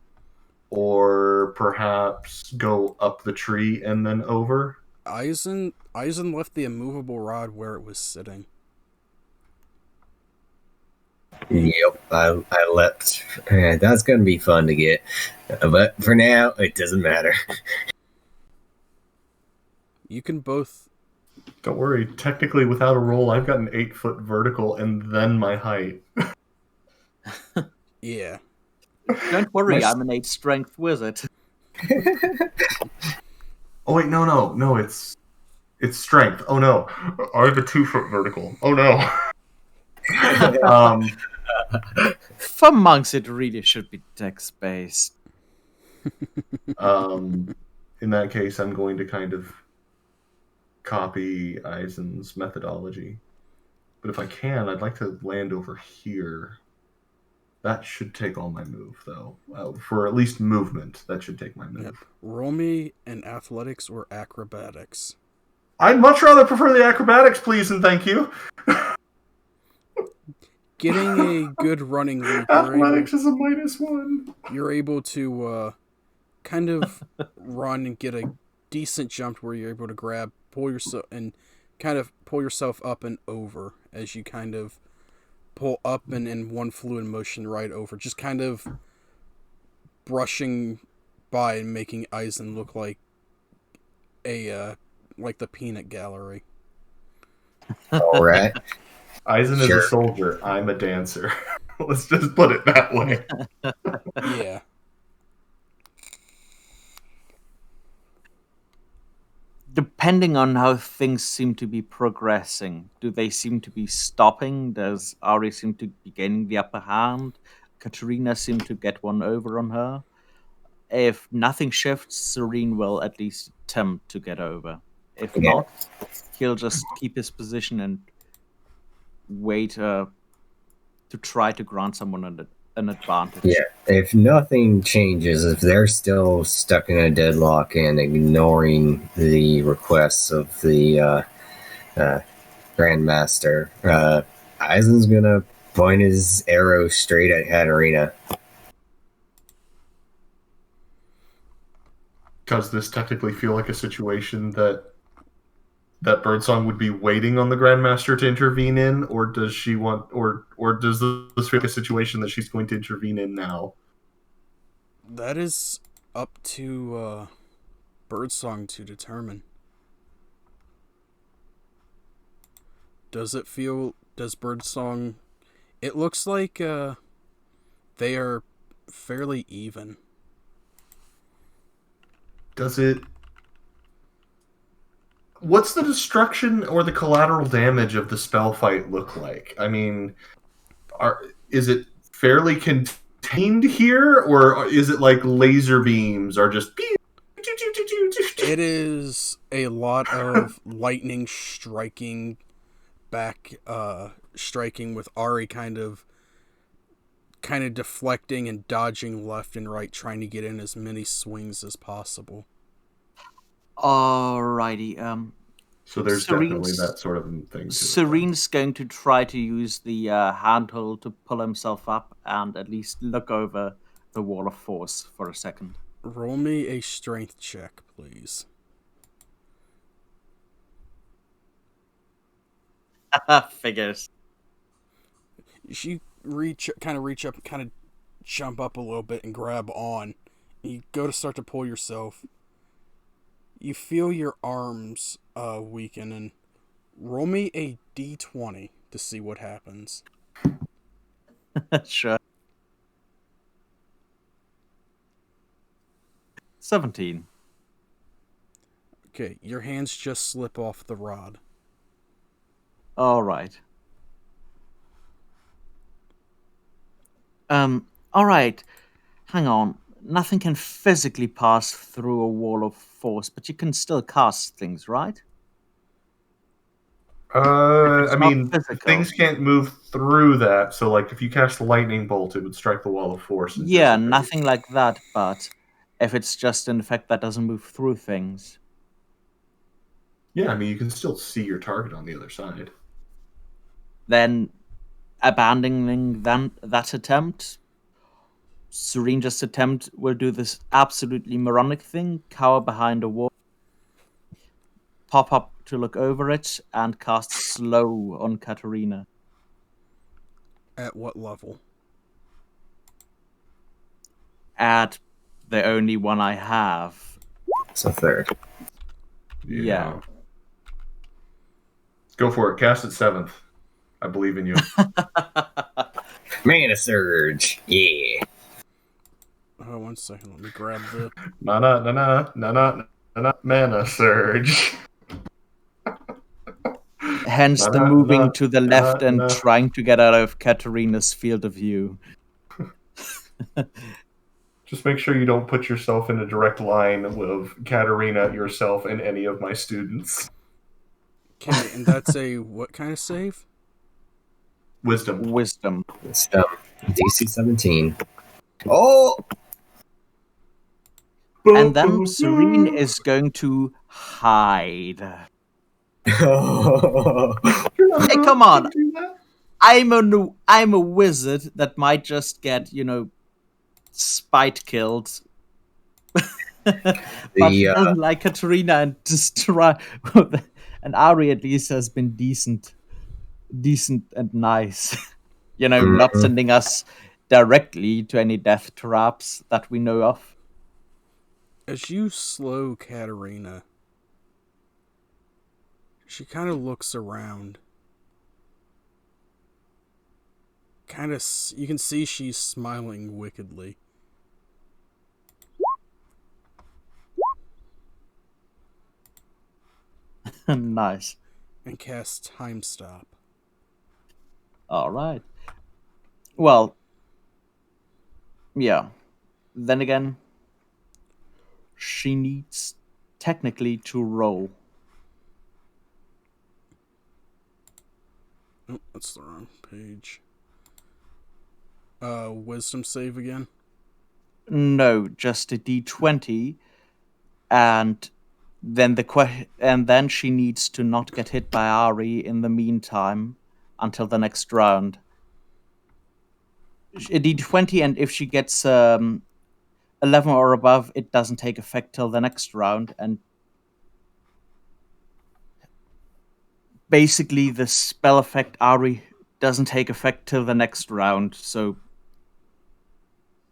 or perhaps go up the tree and then over. Eisen left the immovable rod where it was sitting. Yep, I leapt. That's going to be fun to get. But for now, it doesn't matter. You can both. Don't worry, technically without a roll, I've got an 8-foot vertical and then my height. Yeah. Don't worry, My- I'm an 8 strength wizard. Oh wait, no, it's strength. Oh no, I have a 2-foot vertical. Oh no. For monks, it really should be text-based. In that case, I'm going to kind of copy Eisen's methodology. But if I can, I'd like to land over here. That should take all my move, though. For at least movement, that should take my move. Yep. Roll me in athletics or acrobatics. I'd much rather prefer the acrobatics, please, and thank you. Getting a good running leap, Athletics is a -1. you're able to kind of run and get a decent jump where you're able to pull yourself up and over as you kind of pull up and in one fluid motion right over, just kind of brushing by and making Eisen look like like the peanut gallery. All right. Eisen is a soldier. I'm a dancer. Let's just put it that way. Yeah. Depending on how things seem to be progressing, do they seem to be stopping? Does Ari seem to be gaining the upper hand? Katarina seem to get one over on her? If nothing shifts, Serene will at least attempt to get over. If not, he'll just keep his position and wait to try to grant someone an advantage. Yeah, if nothing changes, if they're still stuck in a deadlock and ignoring the requests of the Grandmaster, Eisen's gonna point his arrow straight at Katarina. Does this technically feel like a situation that Birdsong would be waiting on the Grandmaster to intervene in, or does she want, or does this feel like a situation that she's going to intervene in now? That is up to Birdsong to determine. Does Birdsong... It looks like they are fairly even. Does it... What's the destruction or the collateral damage of the spell fight look like? I mean, is it fairly contained here, or is it like laser beams are just... It is a lot of lightning striking with Ari kind of deflecting and dodging left and right, trying to get in as many swings as possible. Alrighty. So there's definitely that sort of thing. Serene's going to try to use the handhold to pull himself up and at least look over the wall of force for a second. Roll me a strength check, please. Figures. You reach up, kind of jump up a little bit and grab on. You go to start to pull yourself. You feel your arms weaken, and roll me a d20 to see what happens. Sure. 17. Okay, your hands just slip off the rod. All right. All right. Hang on. Nothing can physically pass through a wall of force, but you can still cast things, right? It's I not mean, physical. things can't move through that. So, like, if you cast a lightning bolt, it would strike the wall of force. And Yeah, dissipate. nothing like that, but if it's just an effect that doesn't move through things. Yeah, I mean, you can still see your target on the other side. Then abandoning that attempt, Serene just attempt will do this absolutely moronic thing, cower behind a wall, pop up to look over it, and cast slow on Katarina. At what level? At the only one I have. So third. Yeah. Go for it. Cast it 7th. I believe in you. Mana Surge. Yeah. Oh, 1 second. Let me grab the. Mana surge. Hence the moving to the left and trying to get out of Katarina's field of view. Just make sure you don't put yourself in a direct line with Katarina, yourself, and any of my students. Okay, and that's a what kind of save? Wisdom. DC 17. Oh! And then Serene is going to hide. Hey, come on! I'm a wizard that might just get, spite killed. But doesn't like Katarina and just try. And Ari at least has been decent and nice. Not sending us directly to any death traps that we know of. As you slow Katarina, she kind of looks around. You can see she's smiling wickedly. Nice. And casts Time Stop. All right. Well, yeah. Then again, she needs technically to roll. Oh, that's the wrong page. Wisdom save again? No, just a D20, and then she needs to not get hit by Ari in the meantime until the next round. A D20, and if she gets 11 or above, it doesn't take effect till the next round, and basically the spell effect Ari doesn't take effect till the next round, so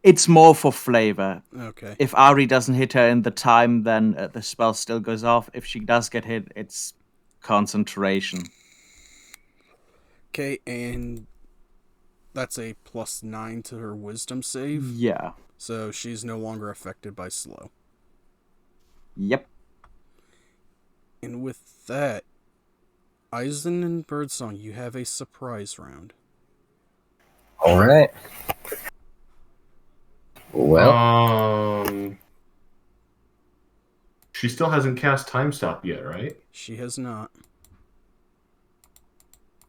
it's more for flavor. Okay. If Ari doesn't hit her in the time, then the spell still goes off. If she does get hit, it's concentration. Okay, and that's a +9 to her wisdom save. Yeah. So she's no longer affected by slow. Yep. And with that, Eisen and Birdsong, you have a surprise round. All right. Well, she still hasn't cast Time Stop yet, right? She has not.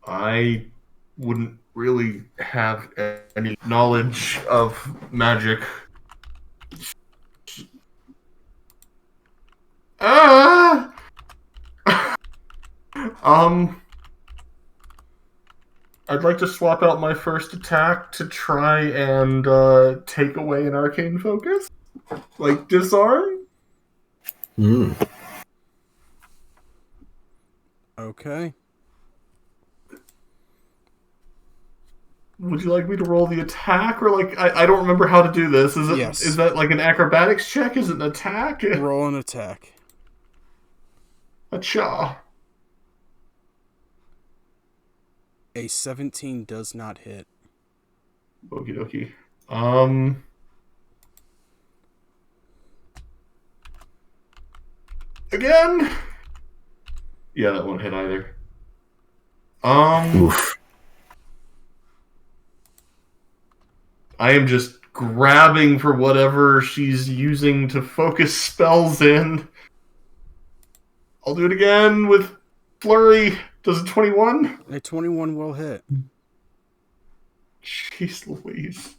I wouldn't really have any knowledge of magic. I'd like to swap out my first attack to try and take away an arcane focus, like disarm. Okay. Would you like me to roll the attack, or like I don't remember how to do this? Is it Yes. Is that like an acrobatics check? Is it an attack? Roll an attack. Acha. A 17 does not hit. Okie dokie. Again? Yeah, that won't hit either. oof. I am just grabbing for whatever she's using to focus spells in. I'll do it again with Flurry Does a 21? A 21 will hit. Jeez Louise.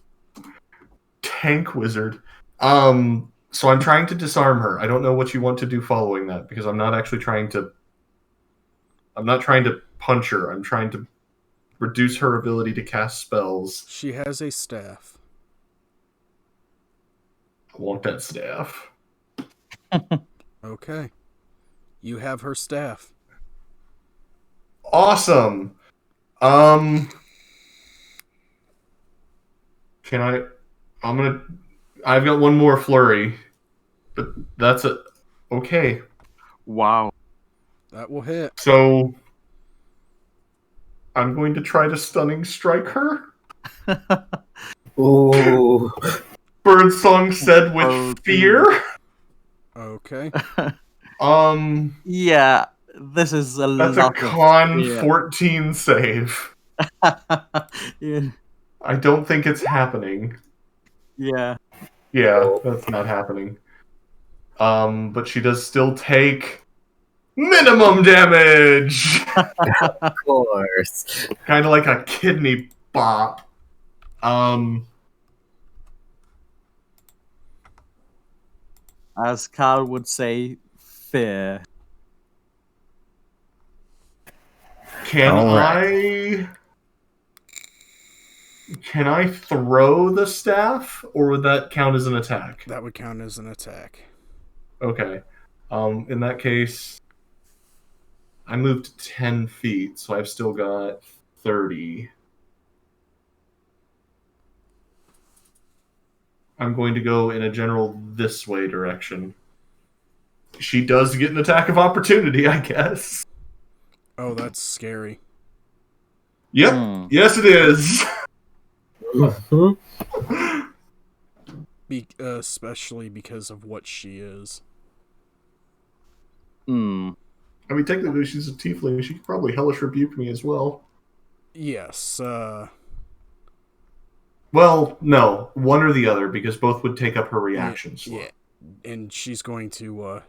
Tank wizard. So I'm trying to disarm her. I don't know what you want to do following that, because I'm not trying to punch her. I'm trying to reduce her ability to cast spells. She has a staff. I want that staff. Okay. You have her staff. Awesome. I've got one more flurry, but that's it. Okay. Wow. That will hit. So I'm going to try to stunning strike her. Ooh. Birdsong said with fear. Okay. Yeah, this is That's a lot con of fear. 14 save. Yeah. I don't think it's happening. Yeah. Yeah, that's not happening. But she does still take minimum damage. Of course. Kind of like a kidney bop. As Carl would say, fear. Can Alright. I throw the staff, or would that count as an attack? That would count as an attack. Okay. In that case, I moved 10 feet, so I've still got 30. I'm going to go in a general this way direction. She does get an attack of opportunity, I guess. Oh, that's scary. Yep. Yes, it is. Especially because of what she is. I mean, technically, she's a tiefling. She could probably hellish rebuke me as well. Yes. Well, no. One or the other, because both would take up her reactions. Yeah. And she's going to,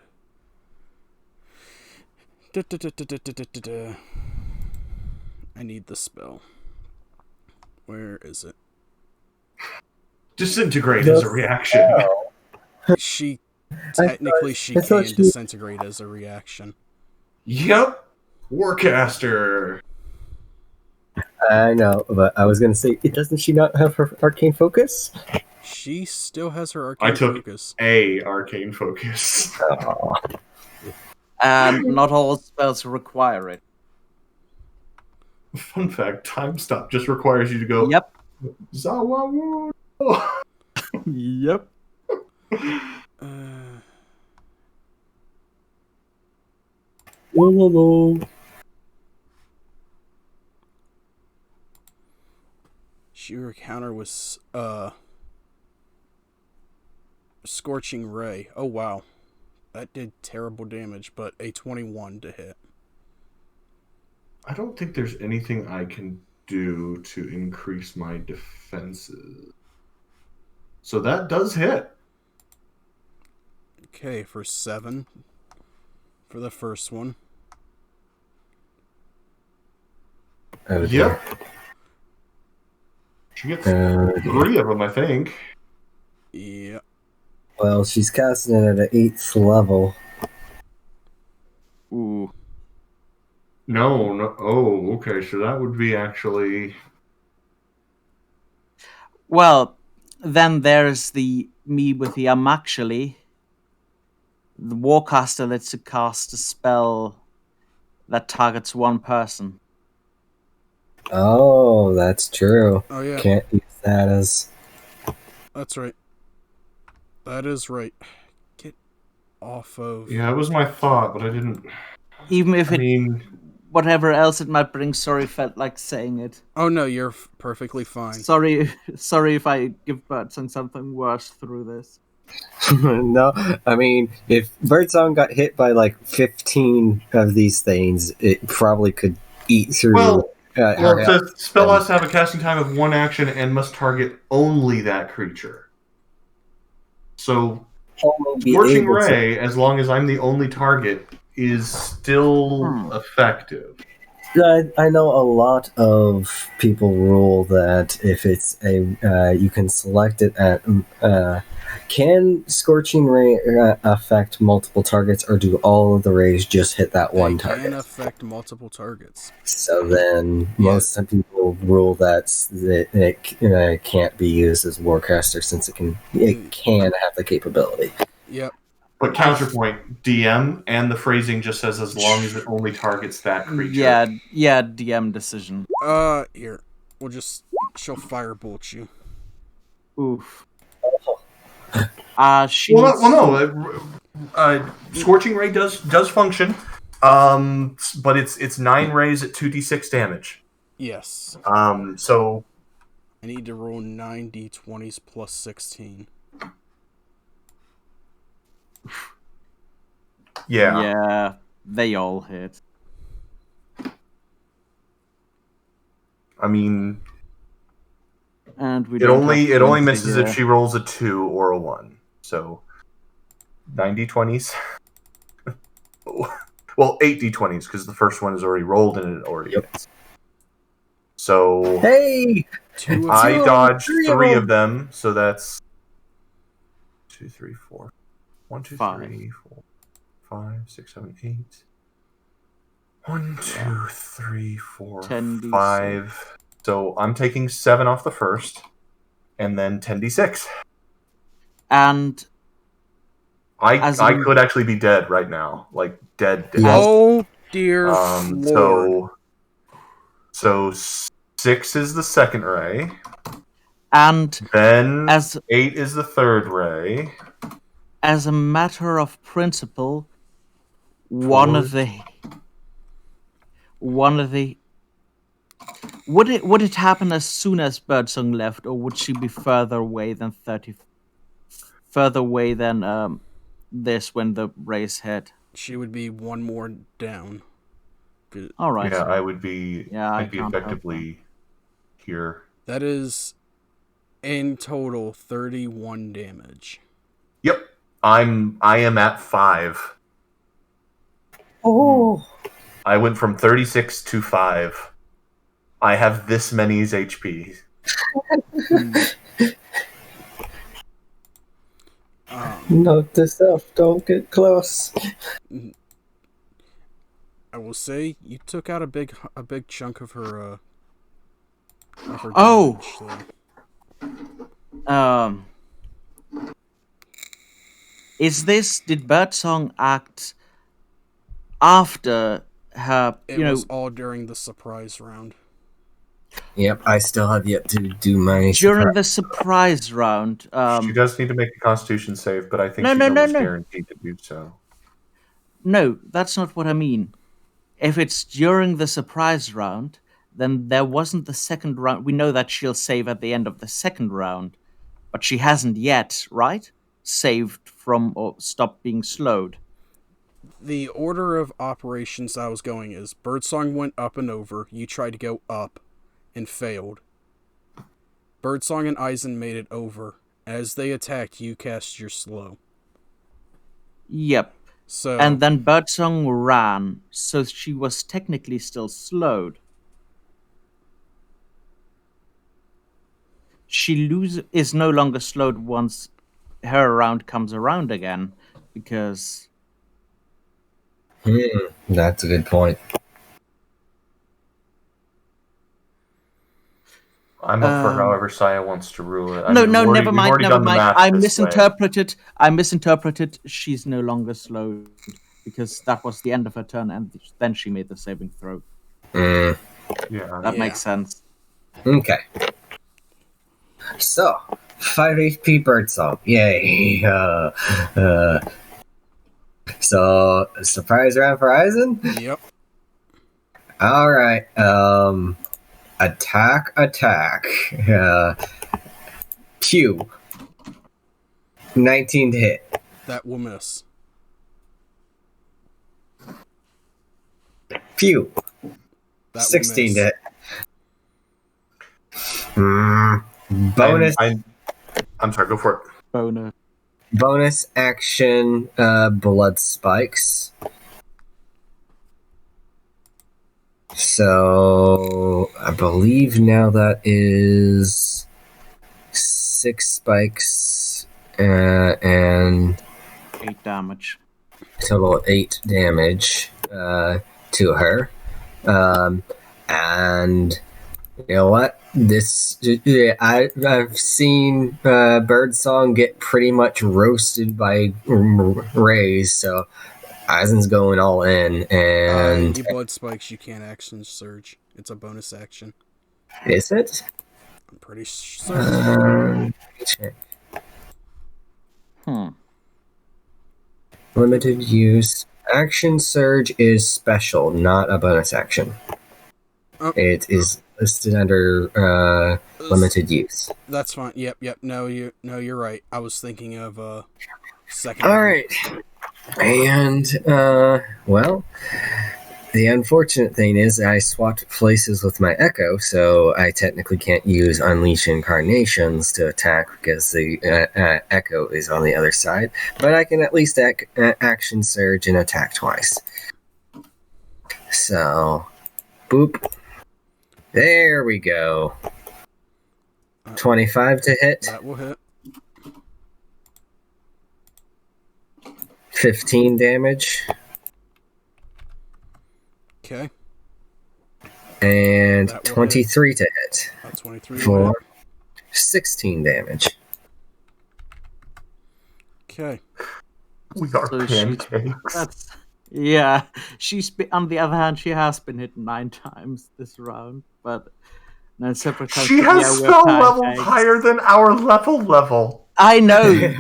I need the spell. Where is it? Disintegrate as a reaction. She technically can disintegrate as a reaction. Yep. Warcaster. I know, but I was going to say, doesn't she not have her arcane focus? She still has her arcane focus. A arcane focus. Oh. And not all spells require it. Fun fact, time stop just requires you to go, Yep. Zawawu. Yep. Your counter was Scorching Ray. Oh wow. That did terrible damage, but a 21 to hit. I don't think there's anything I can do to increase my defenses. So that does hit. Okay, for 7 for the first one. Oh, yep. She gets 3 of them, I think. Yeah. Well, she's casting it at an 8th level. Ooh. No. Oh, okay. So that would be actually. Well, then there's me with the actually. The Warcaster lets you cast a spell that targets one person. Oh, that's true. Oh yeah. Can't use that as. That's right. That is right. Get off of. Yeah, it was my thought, but I didn't. Even if whatever else it might bring, sorry, felt like saying it. Oh no, you're perfectly fine. Sorry if I give Birdsong something worse through this. No, I mean, if Birdsong got hit by like 15 of these things, it probably could eat through. Well, it says spell has to have a casting time of 1 action and must target only that creature. So, Scorching Ray, as long as I'm the only target, is still effective. I know a lot of people rule that if it's you can select it at. Can Scorching Ray affect multiple targets, or do all of the rays just hit that They one can target? affect multiple targets. So then, most people rule that it can't be used as Warcaster since it can have the capability. Yep. But counterpoint, DM and the phrasing just says as long as it only targets that creature. Yeah, DM decision. Here. She'll firebolt you. Oof. Scorching Ray does function, but it's 9 rays at 2d6 damage. Yes. So I need to roll 9 d20s plus 16. Yeah, they all hit. I mean, and we it don't only have misses if she rolls a 2 or a 1. So 9 d20s. Well, 8 d20s because the first one is already rolled and it already hits. So hey, I dodged 3 of them, so that's 2, 3, 4. 1, 2, 3, 4, 5, 6, 7, 8. 1, 2, 3, 4, 5. So I'm taking 7 off the first, and then 10d6. And I could actually be dead right now, like dead. Oh dear Lord! So 6 is the second ray, and then 8 is the third ray. As a matter of principle, one of the would it happen as soon as Birdsong left, or would she be further away than this when the race hit? She would be one more down. All right. Yeah, I would be. Yeah, I'd be effectively here. That is, in total, 31 damage. Yep, I am at 5. Oh, I went from 36 to 5. I have this many's HP. Note to self: don't get close. I will say you took out a big chunk of her. Damage, did Birdsong act after her? It was all during the surprise round. Yep, I still have yet to do my during the surprise round. She does need to make a Constitution save, but I think she's almost guaranteed to do so. No, that's not what I mean. If it's during the surprise round, then there wasn't the second round. We know that she'll save at the end of the second round, but she hasn't yet, right? Saved from or stopped being slowed. The order of operations I was going is Birdsong went up and over. You tried to go up and failed. Birdsong and Eisen made it over. As they attacked, you cast your slow. Yep. And then Birdsong ran, so she was technically still slowed. She is no longer slowed once her round comes around again, because... That's a good point. I'm up for however Saya wants to rule it. Never mind. I misinterpreted. She's no longer slowed because that was the end of her turn, and then she made the saving throw. Yeah, that makes sense. Okay. So, 5 HP Birdsong. Yay. So, surprise round for Eisen? Yep. Alright. Attack. Pew. 19 to hit. That will miss. Pew. 16 to hit. Bonus. I'm sorry, go for it. Bonus action, blood spikes. So I believe now that is 6 spikes and 8 damage. total of 8 damage to her. And you know what? I've seen Birdsong get pretty much roasted by Rays, so Eisen's going all in, and You blood spikes, you can't action surge. It's a bonus action. is it? I'm pretty certain. Check. Hmm. Limited use. Action surge is special, not a bonus action. Oh. It is listed under limited use. That's fine. Yep. No, you're right. I was thinking of second. All right, and well, the unfortunate thing is I swapped places with my Echo, so I technically can't use Unleash Incarnations to attack because the Echo is on the other side. But I can at least action surge and attack twice. So, boop. There we go. 25 to hit. That will hit. 15 damage. Okay. And That will 23 to hit. 23 For 16 damage. Okay. We are So pancakes. Yeah, on the other hand, she has been hit 9 times this round, but no separate times. She has spell levels higher than our level. I know.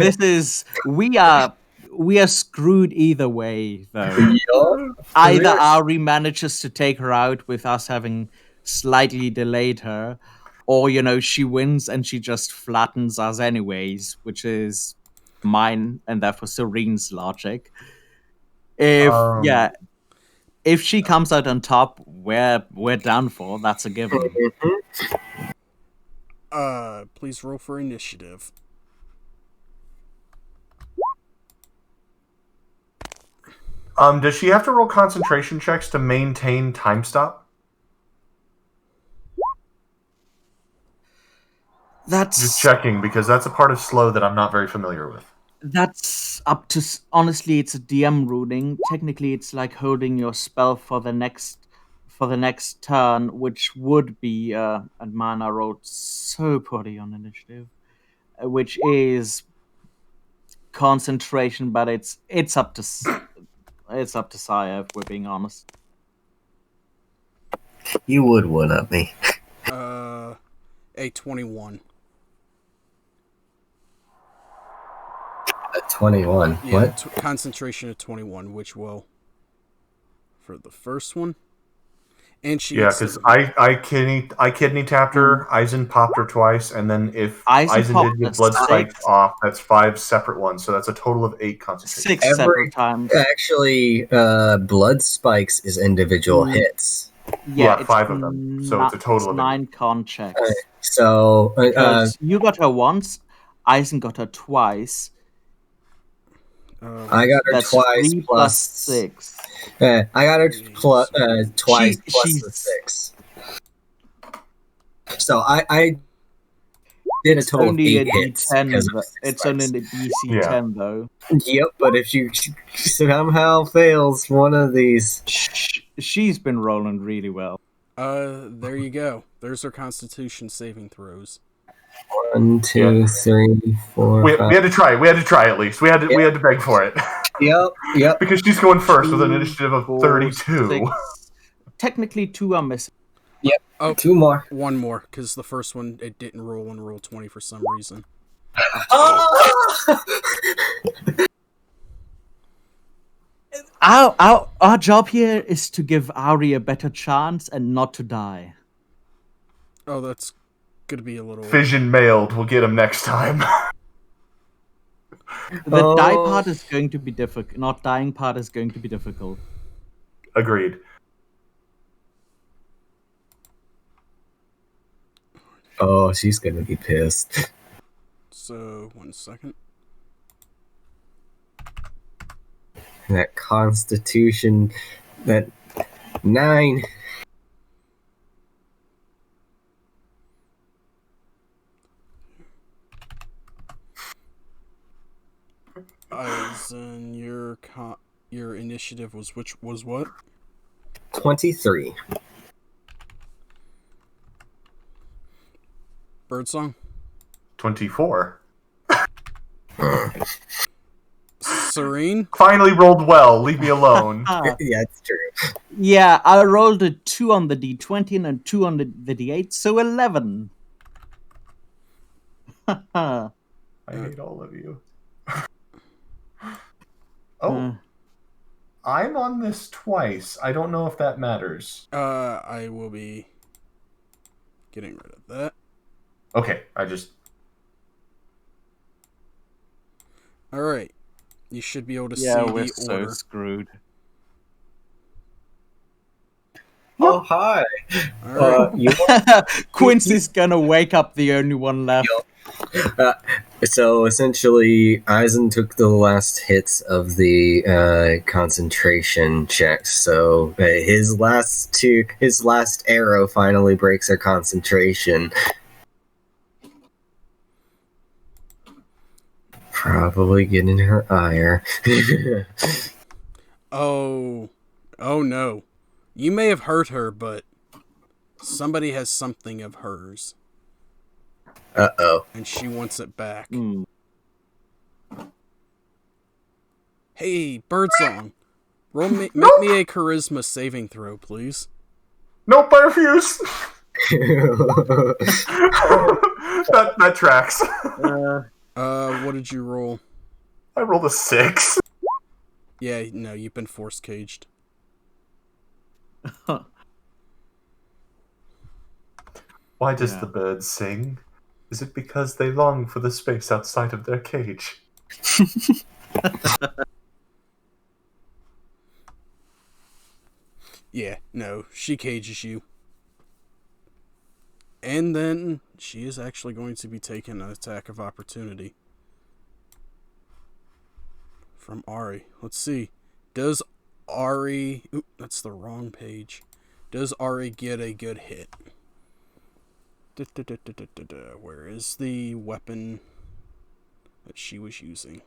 We are screwed either way, though. Either Ari manages to take her out with us having slightly delayed her, or she wins and she just flattens us anyways, which is mine and therefore Serene's logic. If she comes out on top, we're done for. That's a given. Please roll for initiative. Does she have to roll concentration checks to maintain time stop? That's just checking because that's a part of slow that I'm not very familiar with. That's up to honestly, it's a DM ruling. Technically, it's like holding your spell for the next turn, which would be and man, I rolled so poorly on initiative, which is concentration, but it's up to Saya if we're being honest. You would one-up me. A 21. A 21. Yeah, What? Concentration of 21, which will for the first one. And she because I kidney tapped her. Eisen popped her twice, and then if Eisen did get blood spikes off, that's 5 separate ones. So that's a total of 8 concentration. 6 separate times. Actually, blood spikes is individual hits. Yeah, 5 of them. So it's a total of 9 con checks. So you got her once, Eisen got her twice. I got her that's twice 3 plus 6. I got her twice plus the 6. So I did a total of 8 hits. It's only the DC 10 though. Yep, but if you somehow fails one of these, she's been rolling really well. There you go. There's her Constitution saving throws. 1, 2, 3, 4. We had to try. We had to try at least. We had to beg for it. Yep. Because she's going first with an initiative of 32. 6. Technically, 2 are missing. Yep. Oh, 2 more. 1 more, because the first one it didn't roll and roll 20 for some reason. Our job here is to give Ari a better chance and not to die. Oh, that's gonna be a little fission mailed. We'll get him next time. The die part is going to be difficult. Not dying part is going to be difficult. Agreed. Oh, she's gonna be pissed. So 1 second. That Constitution, that 9. initiative was what? 23. Birdsong? 24. Serene? Finally rolled well. Leave me alone. Yeah, it's true. Yeah, I rolled a 2 on the d20 and a 2 on the d8, so 11. I hate all of you. Oh, I'm on this twice. I don't know if that matters. I will be getting rid of that. Okay, I just... Alright. You should be able to Yeah, see we're the so order. screwed. Oh, hi. Alright. You Quincy's gonna wake up the only one left. So essentially, Eisen took the last hits of the concentration checks. So his last arrow finally breaks her concentration. Probably getting her ire. Oh no. You may have hurt her, but somebody has something of hers. Uh-oh. And she wants it back. Hmm. Hey, Birdsong. Make me a charisma saving throw, please. Nope, I refuse. that tracks. What did you roll? I rolled a 6. Yeah, no, you've been force caged. Why does the bird sing? Is it because they long for the space outside of their cage? Yeah, no, she cages you. And then she is actually going to be taking an attack of opportunity from Ari. Let's see. Does Ari... Oop, that's the wrong page. Does Ari get a good hit? Where is the weapon that she was using?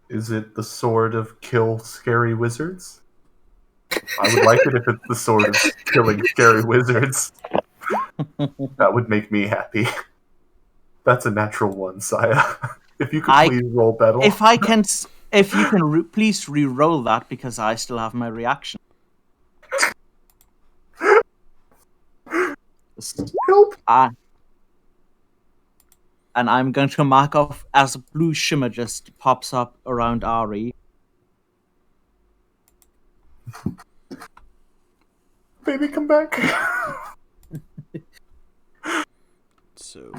Is it the sword of kill scary wizards? I would like it if it's the sword of killing scary wizards. That would make me happy. That's a natural 1, Saya. If you could please roll better. If you can please re-roll that, because I still have my reaction. Help! And I'm going to mark off as a blue shimmer just pops up around Ari. Baby, come back. So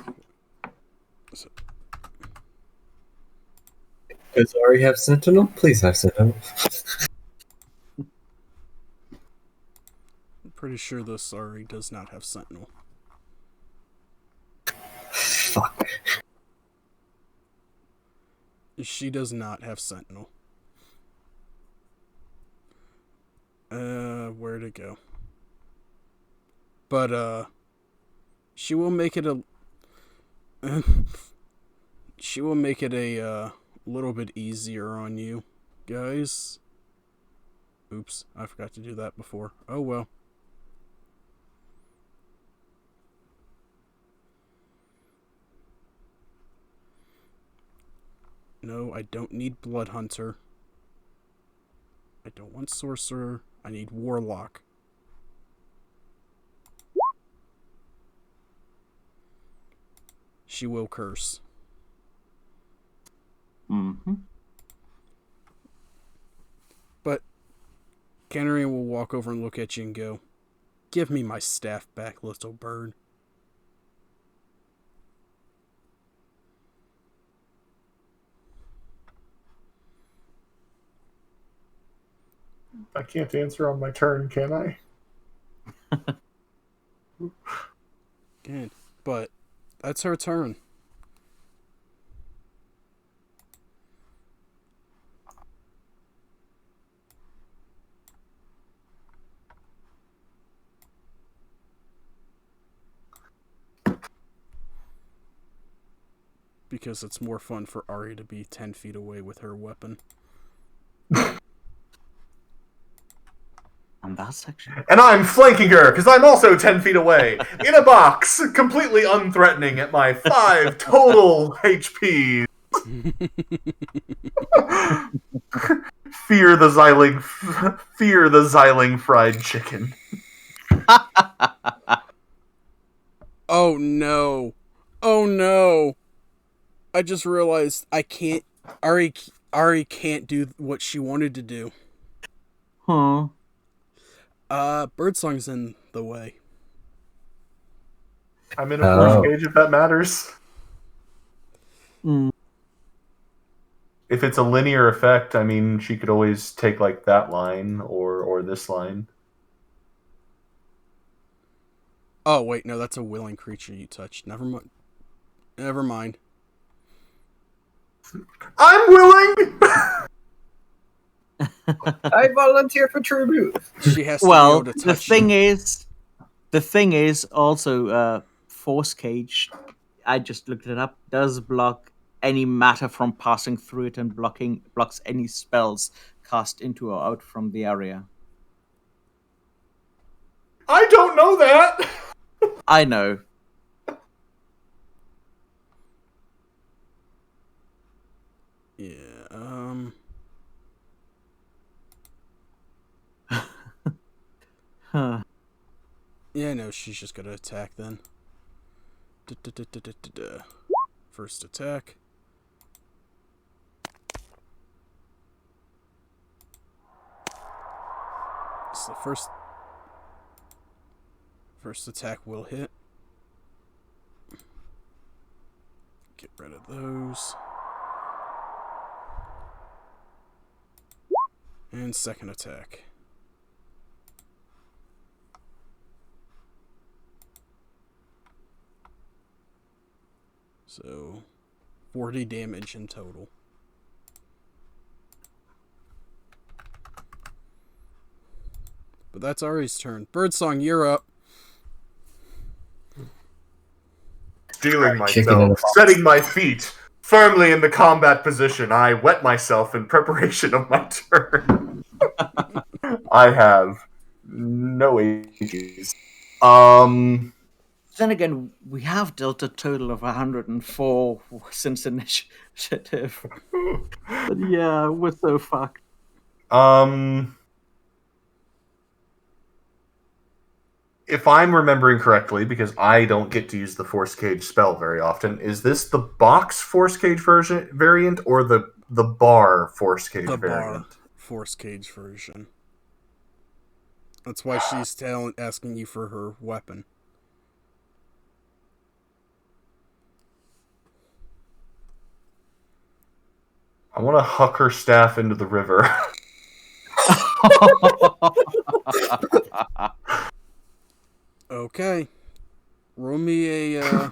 Does Ari have Sentinel? Please have Sentinel. I'm pretty sure this Ari does not have Sentinel. Fuck. She does not have Sentinel. Where'd it go? But, she will make it a... she will make it a, little bit easier on you, guys. Oops, I forgot to do that before. Oh well. No, I don't need Blood Hunter. I don't want Sorcerer. I need Warlock. She will curse. Mm-hmm. But Canary will walk over and look at you and go, "Give me my staff back, little bird." I can't answer on my turn, can I? Good. But that's her turn. because it's more fun for Ari to be 10 feet away with her weapon. And that's actually... And I'm flanking her, because I'm also 10 feet away, in a box, completely unthreatening at my 5 total HP. Fear the Xiling fried chicken. Oh no. Oh no. I just realized I can't... Ari can't do what she wanted to do. Huh. Birdsong's in the way. I'm in a force cage if that matters. Mm. If it's a linear effect, I mean, she could always take like that line or this line. Oh wait, no, that's a willing creature you touched. Never mind. Never mind. I'm willing. I volunteer for tribute. She has to Well, be able to the touch thing is also force cage. I just looked it up. Does block any matter from passing through it and blocks any spells cast into or out from the area. I don't know that. I know. Yeah, Huh. Yeah, no, she's just gonna attack then. First attack. So the first attack will hit. Get rid of those. And second attack. So 40 damage in total. But that's Ari's turn. Birdsong, you're up. Stealing Chicken in a myself, box. setting my feet firmly in the combat position, I wet myself in preparation of my turn. I have no AGs. Then again, we have dealt a total of 104 since initiative. But yeah, we're so fucked. If I'm remembering correctly, because I don't get to use the Force Cage spell very often, is this the box Force Cage variant or the bar Force Cage The variant? bar force cage version. That's why she's asking you for her weapon. I want to huck her staff into the river. Okay. Roll me a,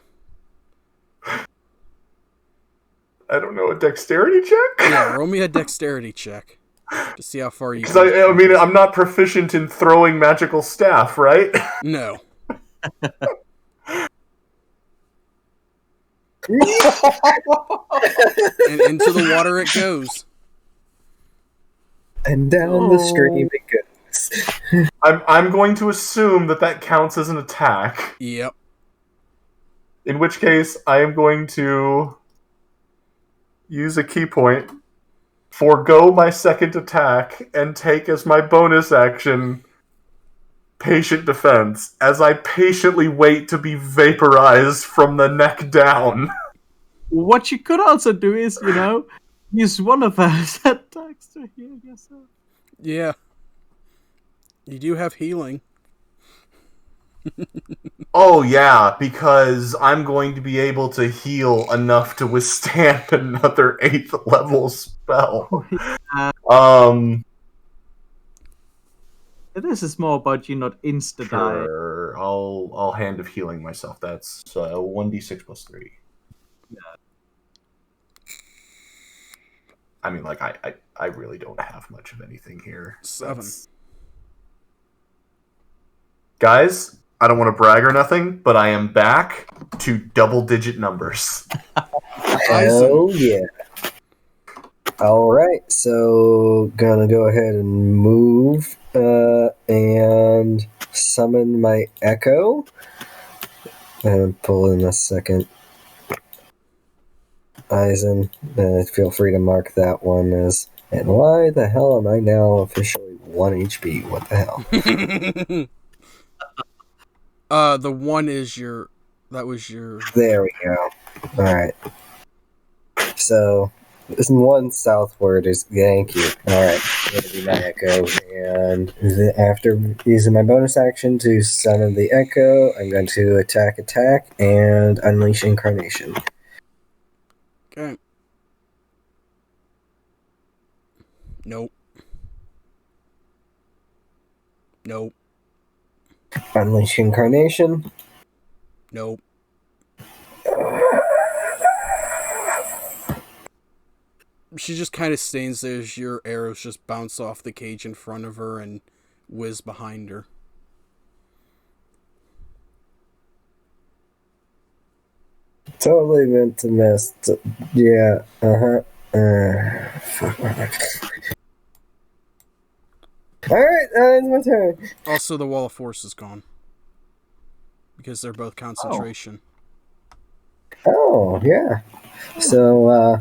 I don't know, a dexterity check? yeah, roll me a dexterity check. To see how far you Because can. I mean, I'm not proficient in throwing magical staff, right? No. And into the water it goes. And down the stream it goes. I'm going to assume that counts as an attack. Yep. In which case, I am going to use a key point, forego my second attack, and take as my bonus action patient defense as I patiently wait to be vaporized from the neck down. What you could also do is, use one of those attacks to heal yourself. Yeah. You do have healing. Oh yeah, because I'm going to be able to heal enough to withstand another 8th level spell. This is more about you not insta-dying. Sure. I'll hand of healing myself. That's 1d6 plus 3. Yeah. I mean, like, I really don't have much of anything here. 7. Guys, I don't want to brag or nothing, but I am back to double-digit numbers. Hell yeah. Alright, so gonna go ahead and move and summon my Echo. And pull in a second. Eisen, feel free to mark that one as. And why the hell am I now officially 1 HP? What the hell? The one is your. That was your. There we go. Alright. So, this one southward is. Thank you. Alright. Gonna be my Echo. And after using my bonus action to summon the Echo, I'm going to attack, and unleash Incarnation. Okay. Nope. Nope. Unleash Incarnation. Nope. She just kind of stands there as your arrows just bounce off the cage in front of her and whiz behind her. Totally meant to miss. Yeah, Alright, it's my turn. Also, the wall of force is gone. Because they're both concentration. Oh, yeah. So,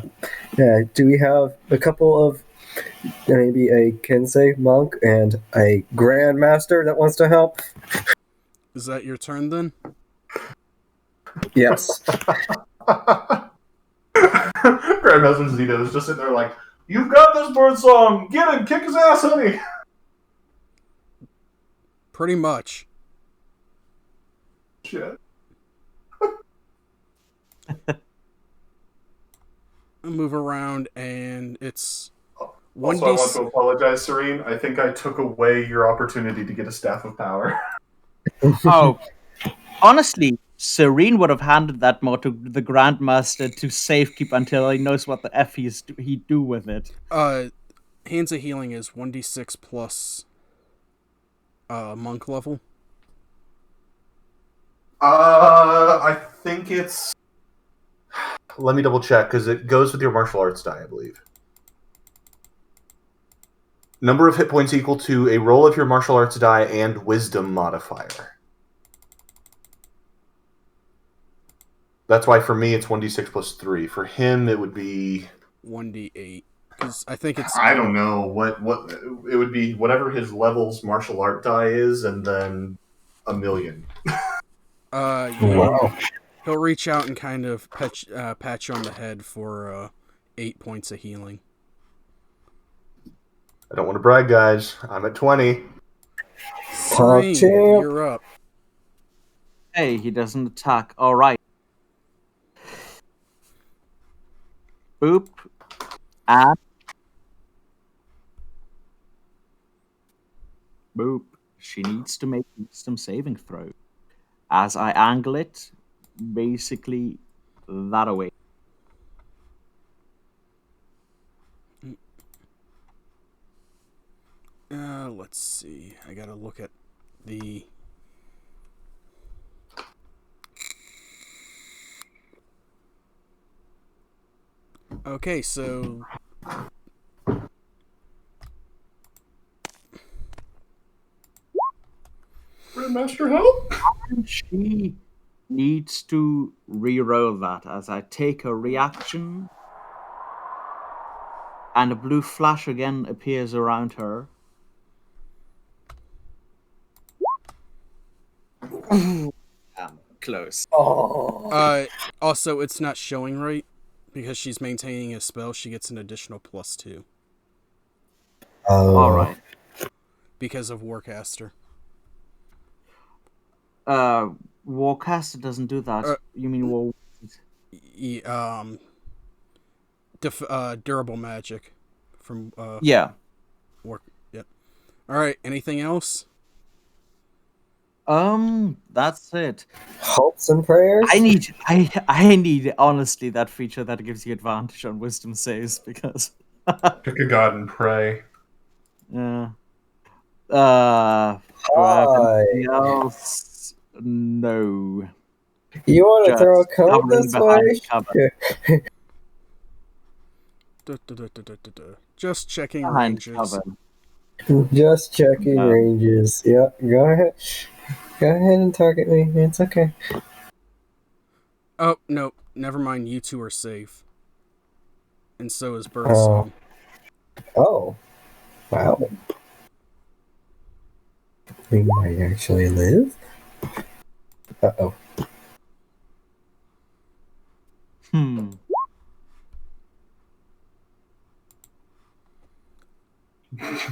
yeah, do we have a couple of maybe a Kensei monk and a Grandmaster that wants to help? Is that your turn then? Yes. Grandmaster Zito is just sitting there like, "You've got this, Birdsong! Get him! Kick his ass, honey!" Pretty much. Shit. Move around and it's Also, I want to apologize, Serene. I think I took away your opportunity to get a Staff of Power. Oh, honestly, Serene would have handed that more to the Grandmaster to safekeep until he knows what the F he'd do with it. Hands of Healing is 1d6 plus monk level. I think it's... Let me double check, because it goes with your martial arts die, I believe. Number of hit points equal to a roll of your martial arts die and wisdom modifier. That's why for me it's 1d6 plus 3. For him it would be 1d8. Because I think it's... I don't know what it would be, whatever his level's martial art die is, and then a million. Wow. He'll reach out and kind of pat you on the head for 8 points of healing. I don't want to brag, guys. I'm at 20. Serene, you're up. Hey, he doesn't attack. All right. Boop. And boop. She needs to make some saving throw. As I angle it, basically that away. Let's see. I gotta look at the... Okay, so... Grandmaster, help! She needs to re-roll that as I take a reaction, and a blue flash again appears around her. Close. Oh. Also, it's not showing right because she's maintaining a spell. She gets an additional +2 All right. because of Warcaster. Warcaster doesn't do that. You mean War? Durable magic from Yeah. War. Yep. All right. Anything else? That's it. Hopes and prayers? I need honestly that feature that gives you advantage on wisdom saves because Pick a god and pray. yeah. Hi. Anything else? No. You want to Just throw a cone covering this behind way? cover. Just checking Behind ranges. cover. Just checking ranges. Yeah, go ahead. Go ahead and target me. It's okay. Oh, no. Never mind. You two are safe. And so is Oh. Birdsong. Oh. Wow. We might actually live? Uh-oh.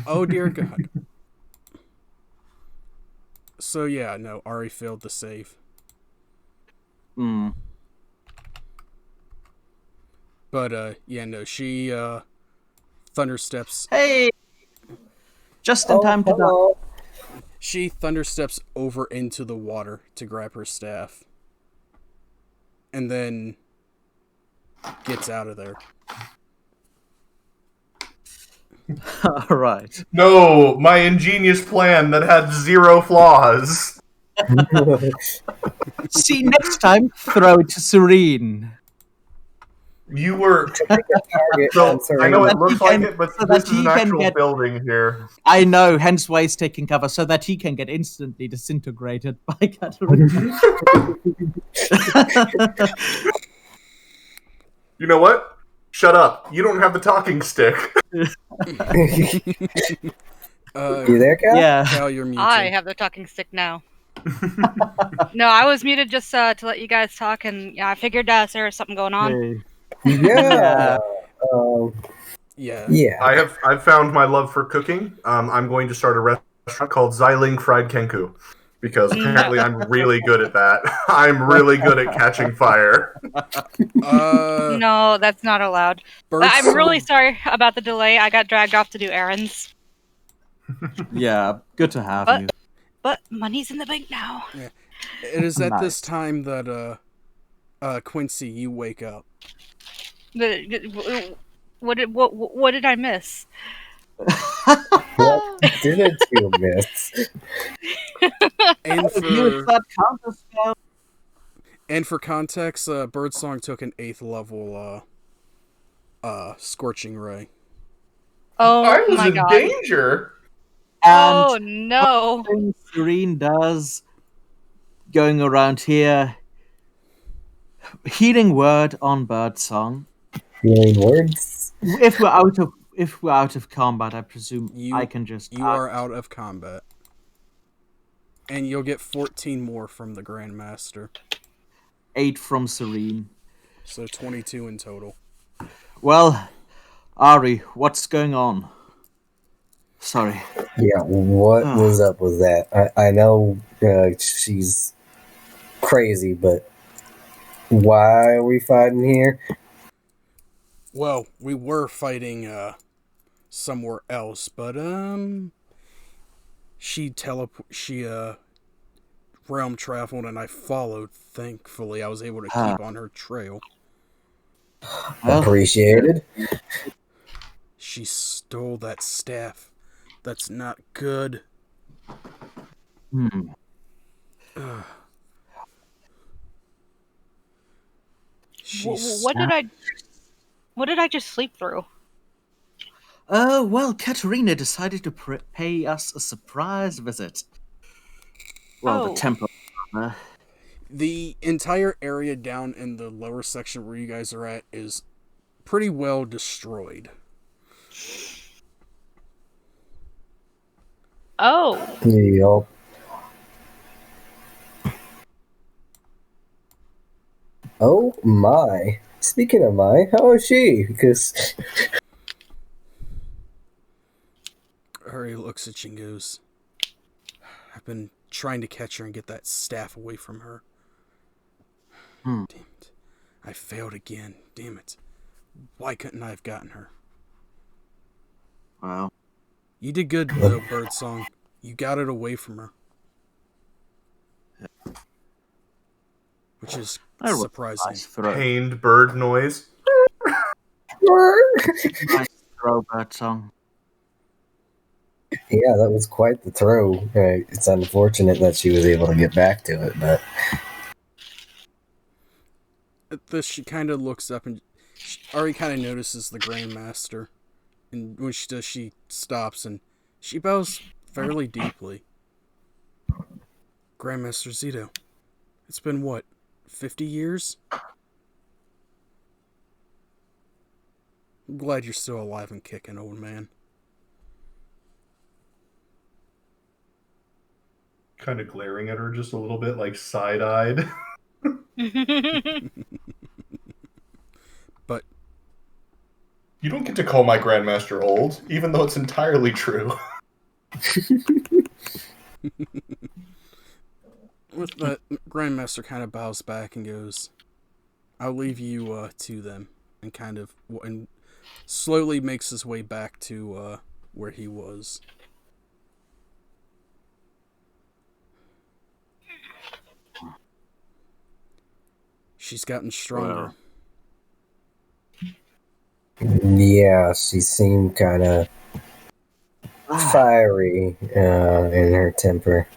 Oh, dear God. So, yeah, no. Ari failed the save. But, yeah, no. She, thundersteps. Hey! Just in time to die. She thundersteps over into the water to grab her staff. And then gets out of there. All right. No, my ingenious plan that had 0 flaws. See, next time, throw it to Serene. You were. Target So on Serene. I know that it looks he like can- it, but so this that is he an can actual get- building here. I know, hence why he's taking cover, so that he can get instantly disintegrated by Katarina. You know what? Shut up. You don't have the talking stick. You there, Cal? Yeah. Cal, you're muted. I have the talking stick now. No, I was muted just to let you guys talk, and yeah, I figured there was something going on. Yeah. Yeah. Yeah. I've found my love for cooking. I'm going to start a restaurant called Xiling Fried Kenku. Because apparently I'm really good at that. I'm really good at catching fire. No, that's not allowed. I'm Birdsong- really sorry about the delay. I got dragged off to do errands. Yeah, good to have But- you. But money's in the bank now. It is at this Nice. time that Quincy, you wake up. What did I miss? What didn't you miss? And Use for that counter spell. context, Birdsong took an 8th level Scorching Ray. Oh I was my in god. danger. Oh And no. thing Serene does, going around here, healing word on Birdsong. Healing words? If we're out of combat, I presume I can just. You are out of combat. And you'll get 14 more from the Grandmaster. 8 from Serene. So 22 in total. Well, Ari, what's going on? Sorry. Yeah, what was up with that? I know she's crazy, but why are we fighting here? Well, we were fighting somewhere else, but she realm traveled and I followed. Thankfully, I was able to keep on her trail. Well, Appreciated. She stole that staff. That's not good. Ugh. What did I just sleep through? well, Katerina decided to pay us a surprise visit. Well, Oh. the temple. The entire area down in the lower section where you guys are at is pretty well destroyed. Oh. Yup. Oh my. Speaking of my, how is she? Because Ari looks at you and goes, I've been trying to catch her and get that staff away from her. Damn it. I failed again. Damn it. Why couldn't I have gotten her? Wow. You did good, though, Birdsong. You got it away from her. Which is surprising. Nice throw. Pained bird noise. Nice throw, Birdsong. yeah, that was quite the throw. It's unfortunate that she was able to get back to it, but At this, she kind of looks up and Ari kind of notices the Grandmaster, and when she does, she stops and she bows fairly deeply. Grandmaster Zito, it's been what, 50 years? I'm glad you're still alive and kicking, old man. Kind of glaring at her just a little bit, like side-eyed. But you don't get to call my Grandmaster old, even though it's entirely true. with that, Grandmaster kind of bows back and goes, I'll leave you to them, and and slowly makes his way back to where he was. She's gotten stronger. Yeah, she seemed kind of fiery in her temper.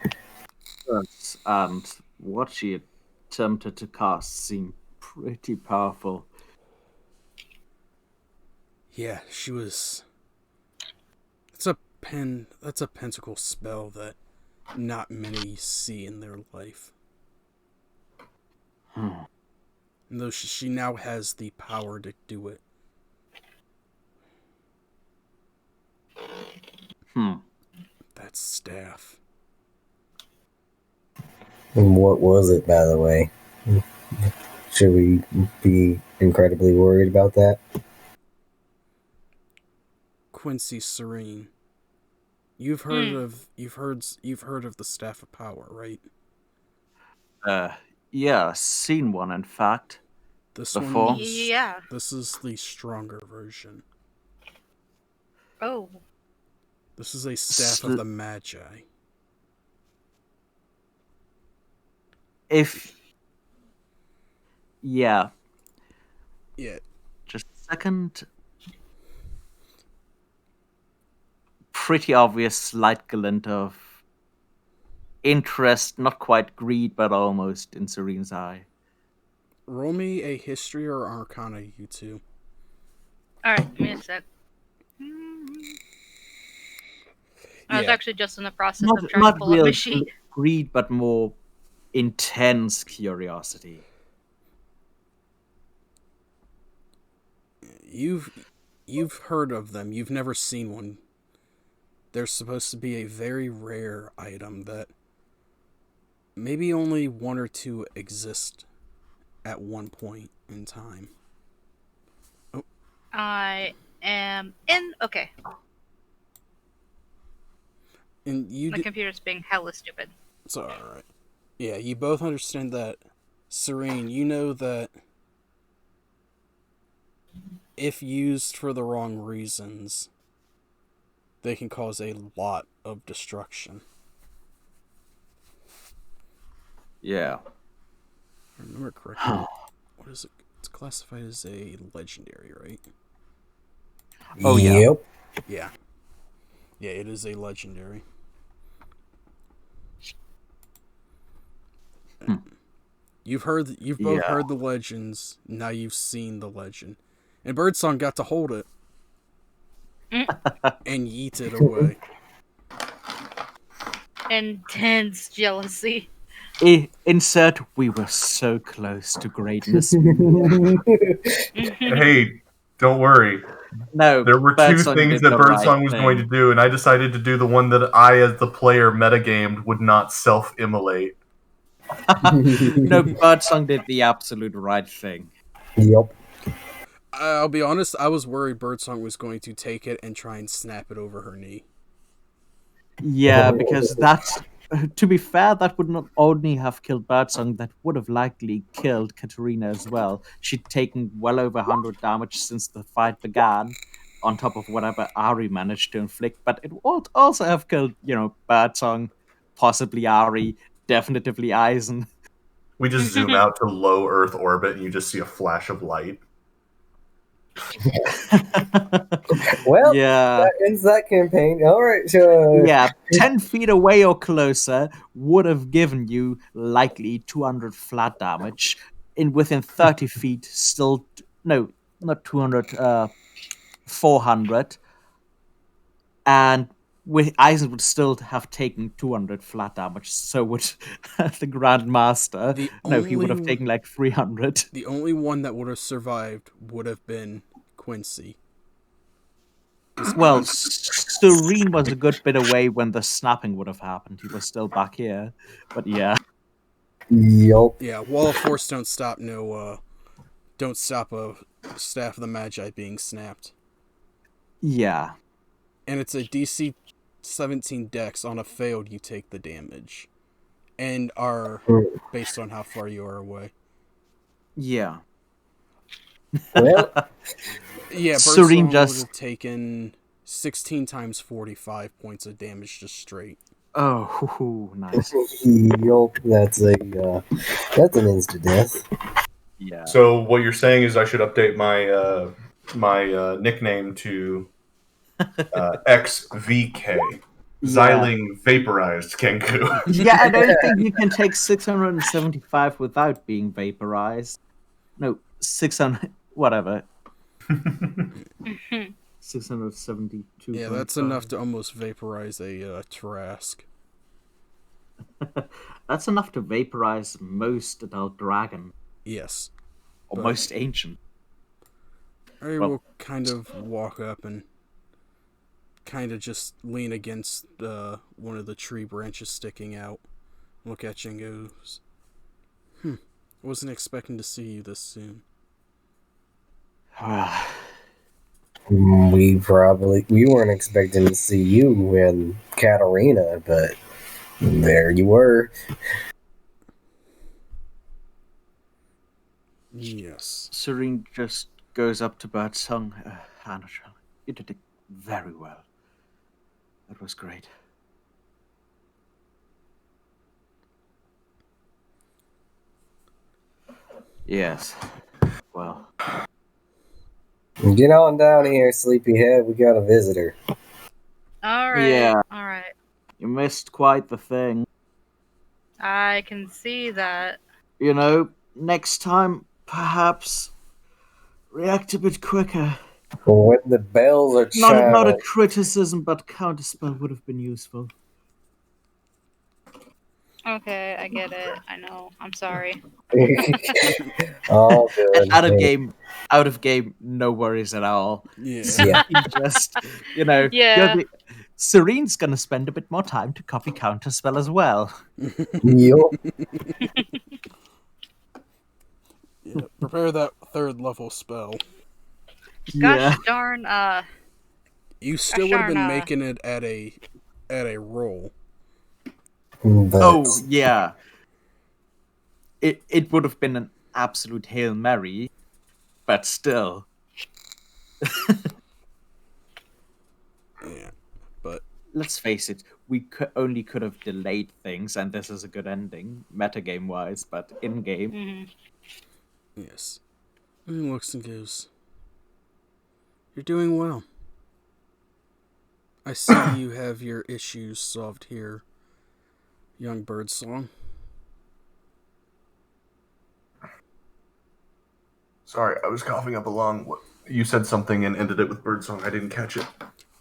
Yes, and what she attempted to cast seemed pretty powerful. Yeah, she was. That's a pentacle spell that not many see in their life. And though she now has the power to do it. That staff. And what was it, by the way? Should we be incredibly worried about that? Quincy Serene. You've heard of the Staff of Power, right? Yeah, seen one in fact. This Before? one is, Yeah. This is the stronger version. Oh. This is a Staff of the Magi. Yeah. Yeah. Just a second. Pretty obvious slight glint of interest, not quite greed, but almost in Serene's eye. Roll me a history or arcana, you two. Alright, give me a sec. I was actually just in the process of trying to pull up my sheet. Greed, but more intense curiosity. You've heard of them. You've never seen one. They're supposed to be a very rare item that maybe only one or two exist at one point in time. Oh. I am in. Okay. And my computer's being hella stupid. It's alright. Yeah, you both understand that. Serene, you know that if used for the wrong reasons, they can cause a lot of destruction. Yeah. If I remember correctly, what is it? It's classified as a legendary, right? Oh, yeah. Yeah. Yeah, it is a legendary. You've both heard the legends. Now you've seen the legend, and Birdsong got to hold it and yeet it away. Intense jealousy. Insert, we were so close to greatness. Hey, don't worry. No, there were two things that Birdsong was going to do, and I decided to do the one that I, as the player metagamed, would not self-immolate. No, Birdsong did the absolute right thing. Yep. I'll be honest, I was worried Birdsong was going to take it and try and snap it over her knee. Yeah, because that's, to be fair, that would not only have killed Birdsong, that would have likely killed Katarina as well. She'd taken well over 100 damage since the fight began, on top of whatever Ari managed to inflict, but it would also have killed, Birdsong, possibly Ari, definitively Eisen. We just zoom out to low Earth orbit and you just see a flash of light. Well, yeah, that ends that campaign. All right. Yeah, 10 feet away or closer would have given you likely 200 flat damage. Within 30 feet, still... No, not 200, 400, and Eisen would still have taken 200 flat damage. So would the Grandmaster. He would have taken like 300. The only one that would have survived would have been Quincy. Well, Serene was a good bit away when the snapping would have happened. He was still back here, but yeah. Yup. Yeah, Wall of Force don't stop a Staff of the Magi being snapped. Yeah. And it's a DC 17 dex. On a failed, you take the damage. And are based on how far you are away. Yeah. Well, yeah, Serene would have taken 16 times 45 points of damage just straight. Oh, nice. yup, that's an instant death. Yeah. So what you're saying is I should update my nickname to XVK. Xiling Vaporized Kenku. Yeah, I don't think you can take 675 without being vaporized. No, 600, whatever. 672. Yeah, that's enough to almost vaporize a Trask. That's enough to vaporize most adult dragon. Yes. Or most ancient. I will kind of walk up and kind of just lean against one of the tree branches sticking out. Look at you and goes, wasn't expecting to see you this soon. We weren't expecting to see you in Katarina, but there you were. Yes. Serene just goes up to Birdsong. Anatral, you did it very well. That was great. Yes. Well. Get on down here, sleepyhead. We got a visitor. Alright. Yeah. Alright. You missed quite the thing. I can see that. You know, next time, perhaps react a bit quicker. When the bells are chiming. Not a criticism, but counterspell would have been useful. Okay, I get it. I know. I'm sorry. All good. Out of game, no worries at all. Yeah. Just, yeah. Serene's gonna spend a bit more time to copy counterspell as well. Yup. Yeah, prepare that 3rd level spell. Gosh darn, you still would have been making it at a roll. Oh yeah. It would have been an absolute Hail Mary, but still. Yeah, but let's face it, we could have delayed things, and this is a good ending, metagame wise, but in game. Mm-hmm. Yes. And he looks and goes, "You're doing well. I see you have your issues solved here, young Birdsong." Sorry, I was coughing up a lung. You said something and ended it with Birdsong. I didn't catch it.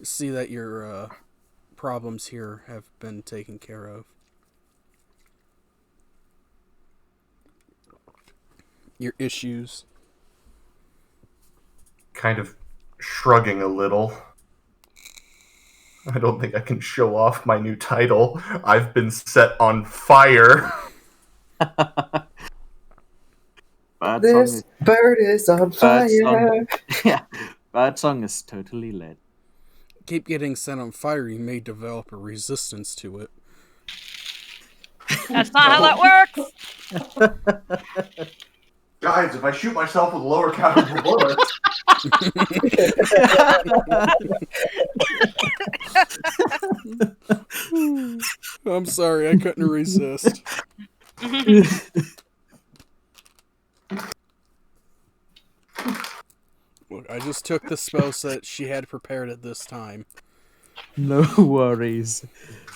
See that your problems here have been taken care of. Your issues. Kind of shrugging a little. I don't think I can show off my new title. I've been set on fire. This bird is on fire. Yeah, Birdsong is totally lit. Keep getting set on fire, you may develop a resistance to it. That's not how that works! Guys, if I shoot myself with a lower caliber bullet... I'm sorry, I couldn't resist. Look, I just took the spell set she had prepared at this time. No worries.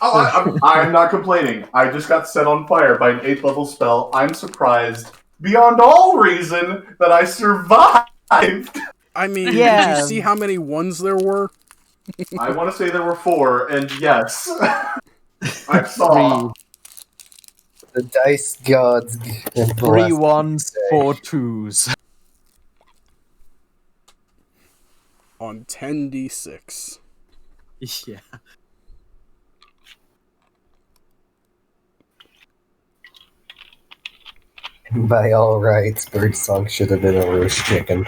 Oh, I'm not complaining. I just got set on fire by an 8th level spell. I'm surprised, beyond all reason, that I survived. I mean, did Yeah. you see how many ones there were? I want to say there were 4, and yes, I saw. 3. The dice gods. 3 ones, 4 twos. On 10d6. Yeah. By all rights, Birdsong should have been a roast chicken.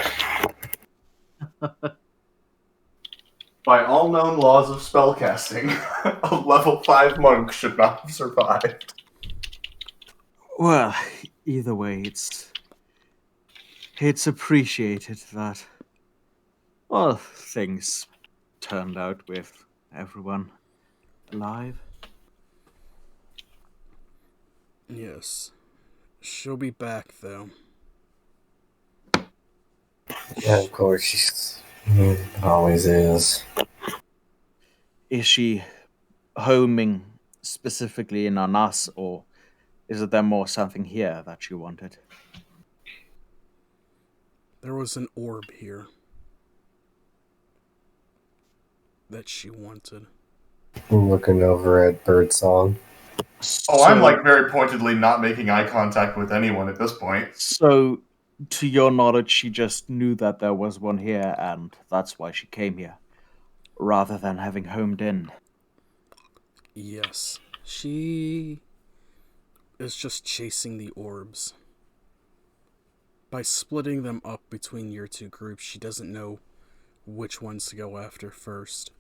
By all known laws of spellcasting, a level 5 monk should not have survived. Well, either way, it's appreciated that, well, things turned out with everyone alive. Yes. She'll be back, though. Yeah, of course, she's always is. Is she homing specifically in on us, or is there more something here that she wanted? There was an orb here that she wanted. I'm looking over at Birdsong. Oh, I'm like very pointedly not making eye contact with anyone at this point. So, to your knowledge, she just knew that there was one here, and that's why she came here, rather than having homed in. Yes. She is just chasing the orbs. By splitting them up between your two groups, she doesn't know which ones to go after first.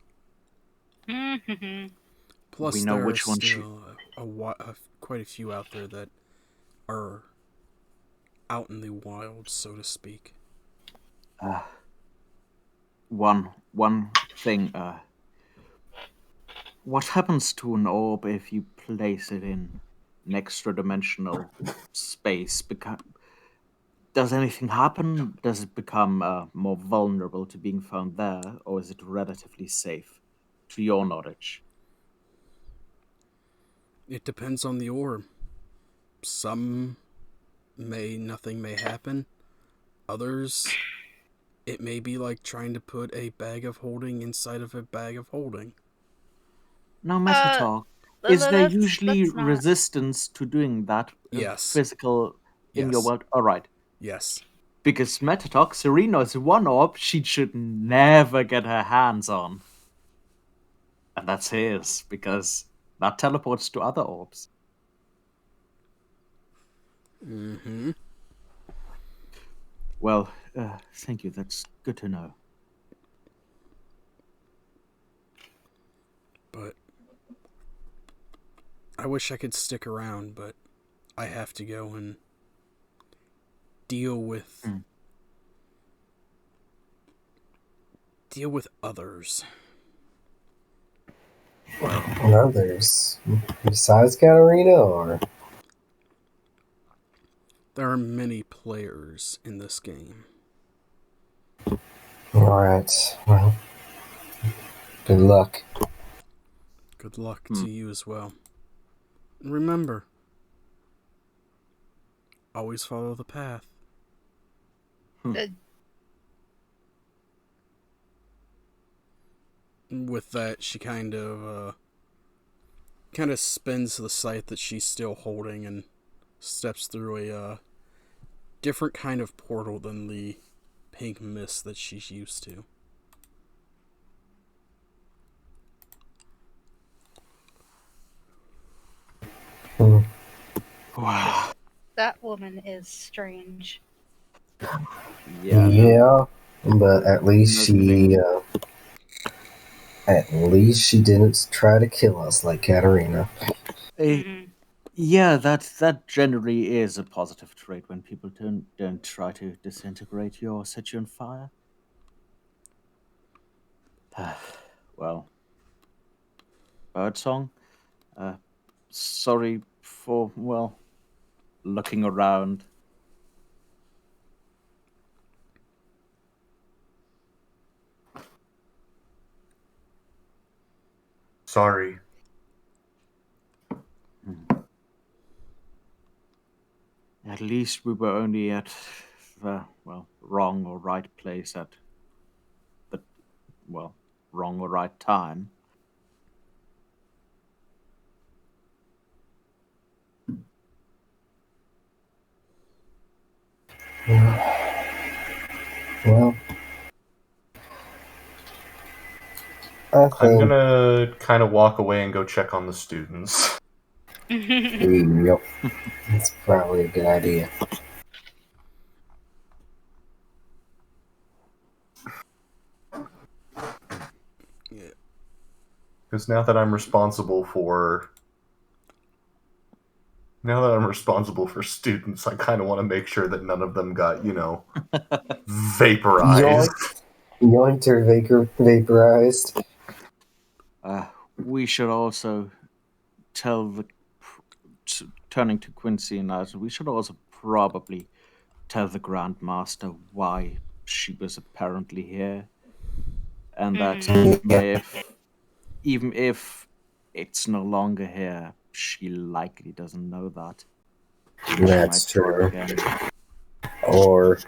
Plus, We know there which are one still quite a few out there that are out in the wild, so to speak. One thing. What happens to an orb if you place it in an extra-dimensional space? Does anything happen? Does it become more vulnerable to being found there, or is it relatively safe, to your knowledge? It depends on the orb. Some nothing may happen. Others, it may be like trying to put a bag of holding inside of a bag of holding. Now, Meta Talk, is there usually resistance to doing that? Yes. Physical in your Yes. world? Alright. Yes. Because Meta Talk, Serena's one orb she should never get her hands on. And that's his, because that teleports to other orbs. Mm-hmm. Well, thank you. That's good to know. But I wish I could stick around, but I have to go and deal with others. Others besides Katarina, or There are many players in this game. alright, well, good luck. Good luck to you as well. And remember, always follow the path. With that, she kind of spins the sight that she's still holding and steps through a different kind of portal than the pink mist that she's used to. Wow. That woman is strange. Yeah, but at least she didn't try to kill us like Katarina. Yeah, that generally is a positive trait when people don't try to disintegrate you or set you on fire. Well, Birdsong, sorry for, well, looking around. Sorry. At least we were only at the, well, wrong or right place at wrong or right time. Well, I I'm think gonna kind of walk away and go check on the students. yep, that's probably a good idea. Yeah. Because now that I'm responsible for students, I kind of want to make sure that none of them got, vaporized. Yoinked or vaporized. We should also turning to Quincy and us, we should also probably tell the Grand Master why she was apparently here, and that even if it's no longer here, she likely doesn't know that. That's true. Or if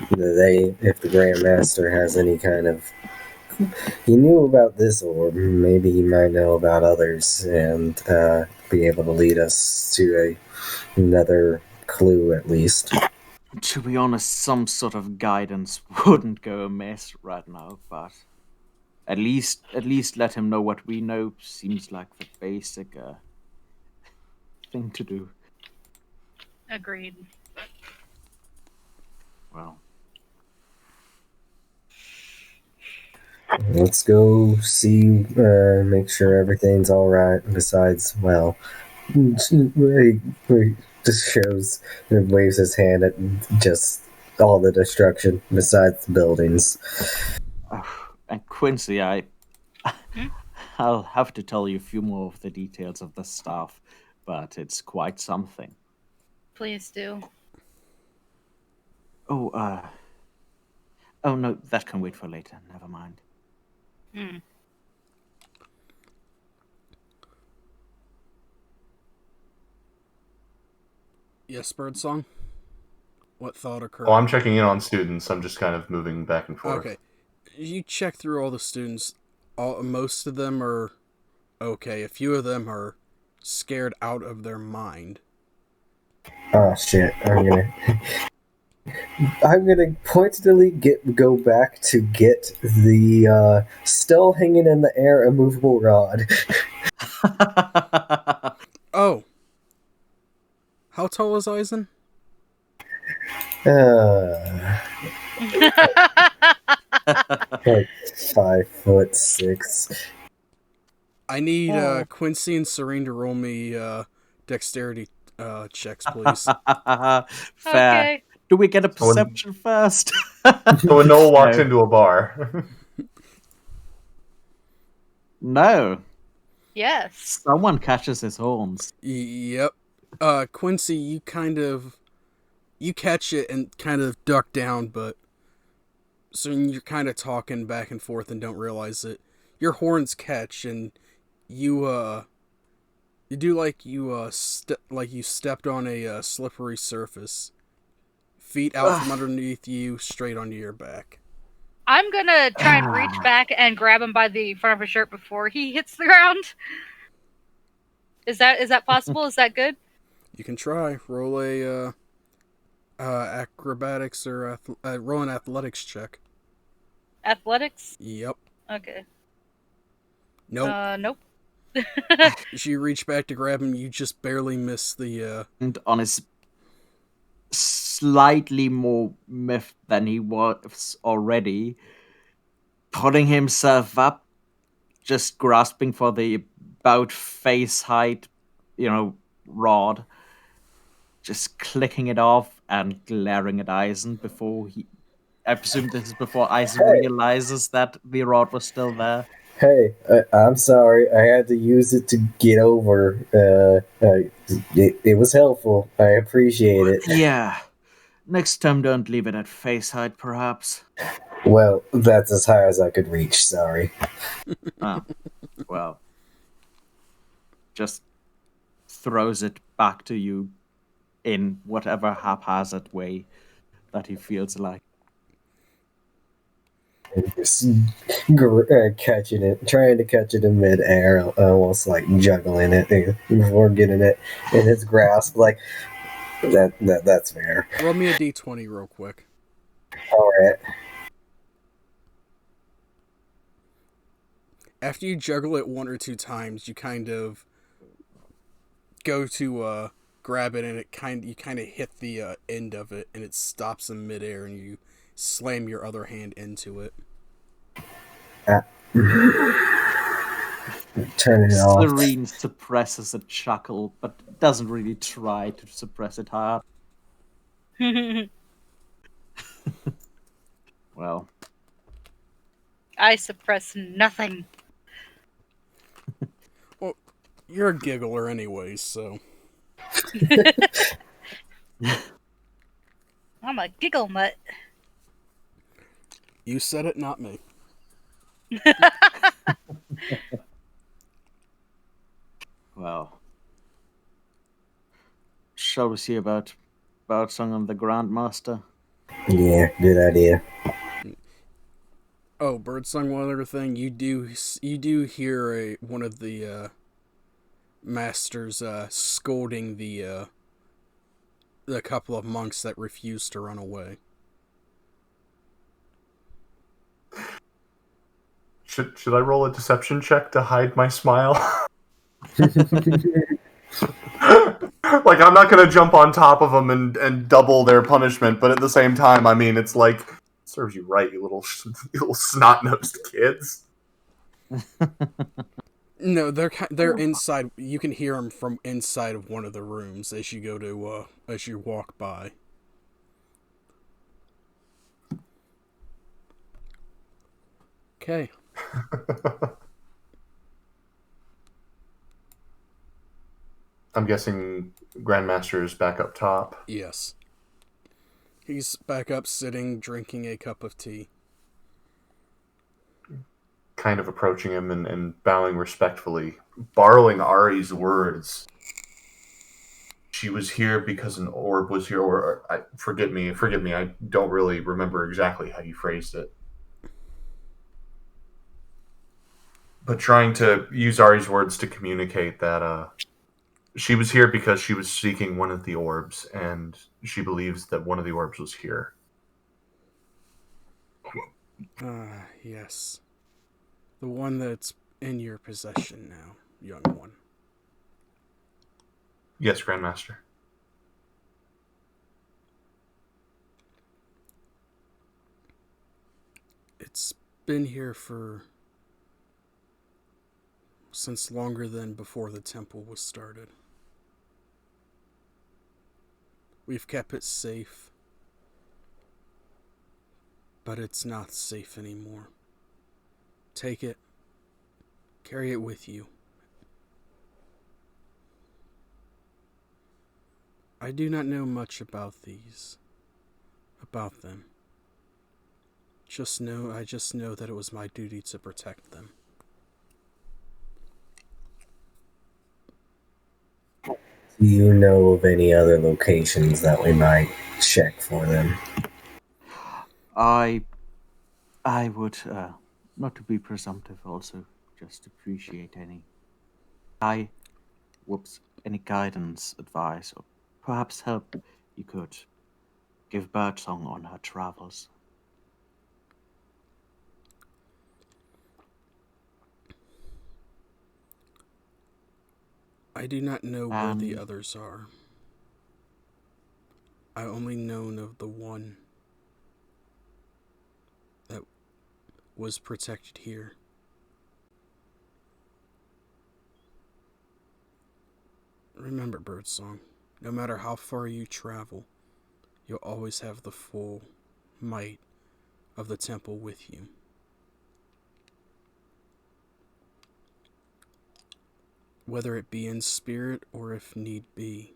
the Grandmaster has any kind of, he knew about this orb, maybe he might know about others and be able to lead us to another clue at least. To be honest, some sort of guidance wouldn't go amiss right now, but at least let him know what we know seems like the basic thing to do. Agreed. Well, Let's go see, make sure everything's all right. Besides, well, he just shows and waves his hand at just all the destruction besides the buildings. and Quincy, I'll have to tell you a few more of the details of the stuff, but it's quite something. Please do. Oh, oh no, that can wait for later. Never mind. Yes, Birdsong? What thought occurred? Oh, I'm checking in on students. I'm just kind of moving back and forth. Okay. You check through all the students. Most of them are okay. A few of them are scared out of their mind. Oh shit! I'm gonna pointedly go back to get the still hanging in the air immovable rod. Oh. How tall is Eisen? Like 5'6". I need Quincy and Serene to roll me dexterity checks, please. Fair. Okay. Do we get a perception first? So when Noel walks No. into a bar. No. Yes. Someone catches his horns. Yep. Quincy, you catch it and kind of duck down, but so you're kind of talking back and forth and don't realize it. Your horns catch and you do like you stepped on a slippery surface. Feet out from underneath you, straight onto your back. I'm gonna try and reach back and grab him by the front of his shirt before he hits the ground. Is that possible? Is that good? You can try. Roll a acrobatics or roll an athletics check. Athletics? Yep. Okay. Nope. Nope. As you reach back to grab him, you just barely miss the. And on his slightly more miffed than he was already, putting himself up, just grasping for the about face height, rod, just clicking it off and glaring at Eisen before he. I presume this is before Eisen realizes that the rod was still there. Hey, I'm sorry. I had to use it to get over. It was helpful. I appreciate it. Yeah. Next time, don't leave it at face height, perhaps. Well, that's as high as I could reach. Sorry. Well, just throws it back to you in whatever haphazard way that he feels like. and just catching it, trying to catch it in midair, almost like juggling it before getting it in his grasp. Like that's fair. Roll me a d20 real quick. All right. After you juggle it one or two times, you kind of go to grab it, and you kind of hit the end of it, and it stops in midair, and you slam your other hand into it. Turning it off. Serene suppresses a chuckle, but doesn't really try to suppress it hard. Well, I suppress nothing. Well, you're a giggler anyways, so. I'm a giggle mutt. You said it, not me. well. Shall we see about Song of the Grandmaster? Yeah, good idea. Oh, Birdsong, one other thing. You do hear one of the masters scolding the couple of monks that refused to run away. Should I roll a deception check to hide my smile? Like, I'm not gonna jump on top of them and double their punishment, but at the same time, I mean, it's like, it serves you right, you little snot-nosed kids. No, they're inside. You can hear them from inside of one of the rooms as you go to as you walk by. Okay. I'm guessing Grandmaster is back up top. Yes. He's back up, sitting, drinking a cup of tea. Kind of approaching him and bowing respectfully, borrowing Ari's words. She was here because an orb was here, or forgive me, I don't really remember exactly how you phrased it. But trying to use Ari's words to communicate that she was here because she was seeking one of the orbs, and she believes that one of the orbs was here. Yes. The one that's in your possession now, young one. Yes, Grandmaster. It's been here since longer than before the temple was started. We've kept it safe, but it's not safe anymore. Take it, carry it with you. I do not know much about them. I just know that it was my duty to protect them. Do you know of any other locations that we might check for them? I would, not to be presumptive, also just appreciate any guidance, advice, or perhaps help you could give Birdsong on her travels. I do not know where the others are. I only know of the one that was protected here. Remember, Birdsong, no matter how far you travel, you'll always have the full might of the temple with you. Whether it be in spirit or, if need be,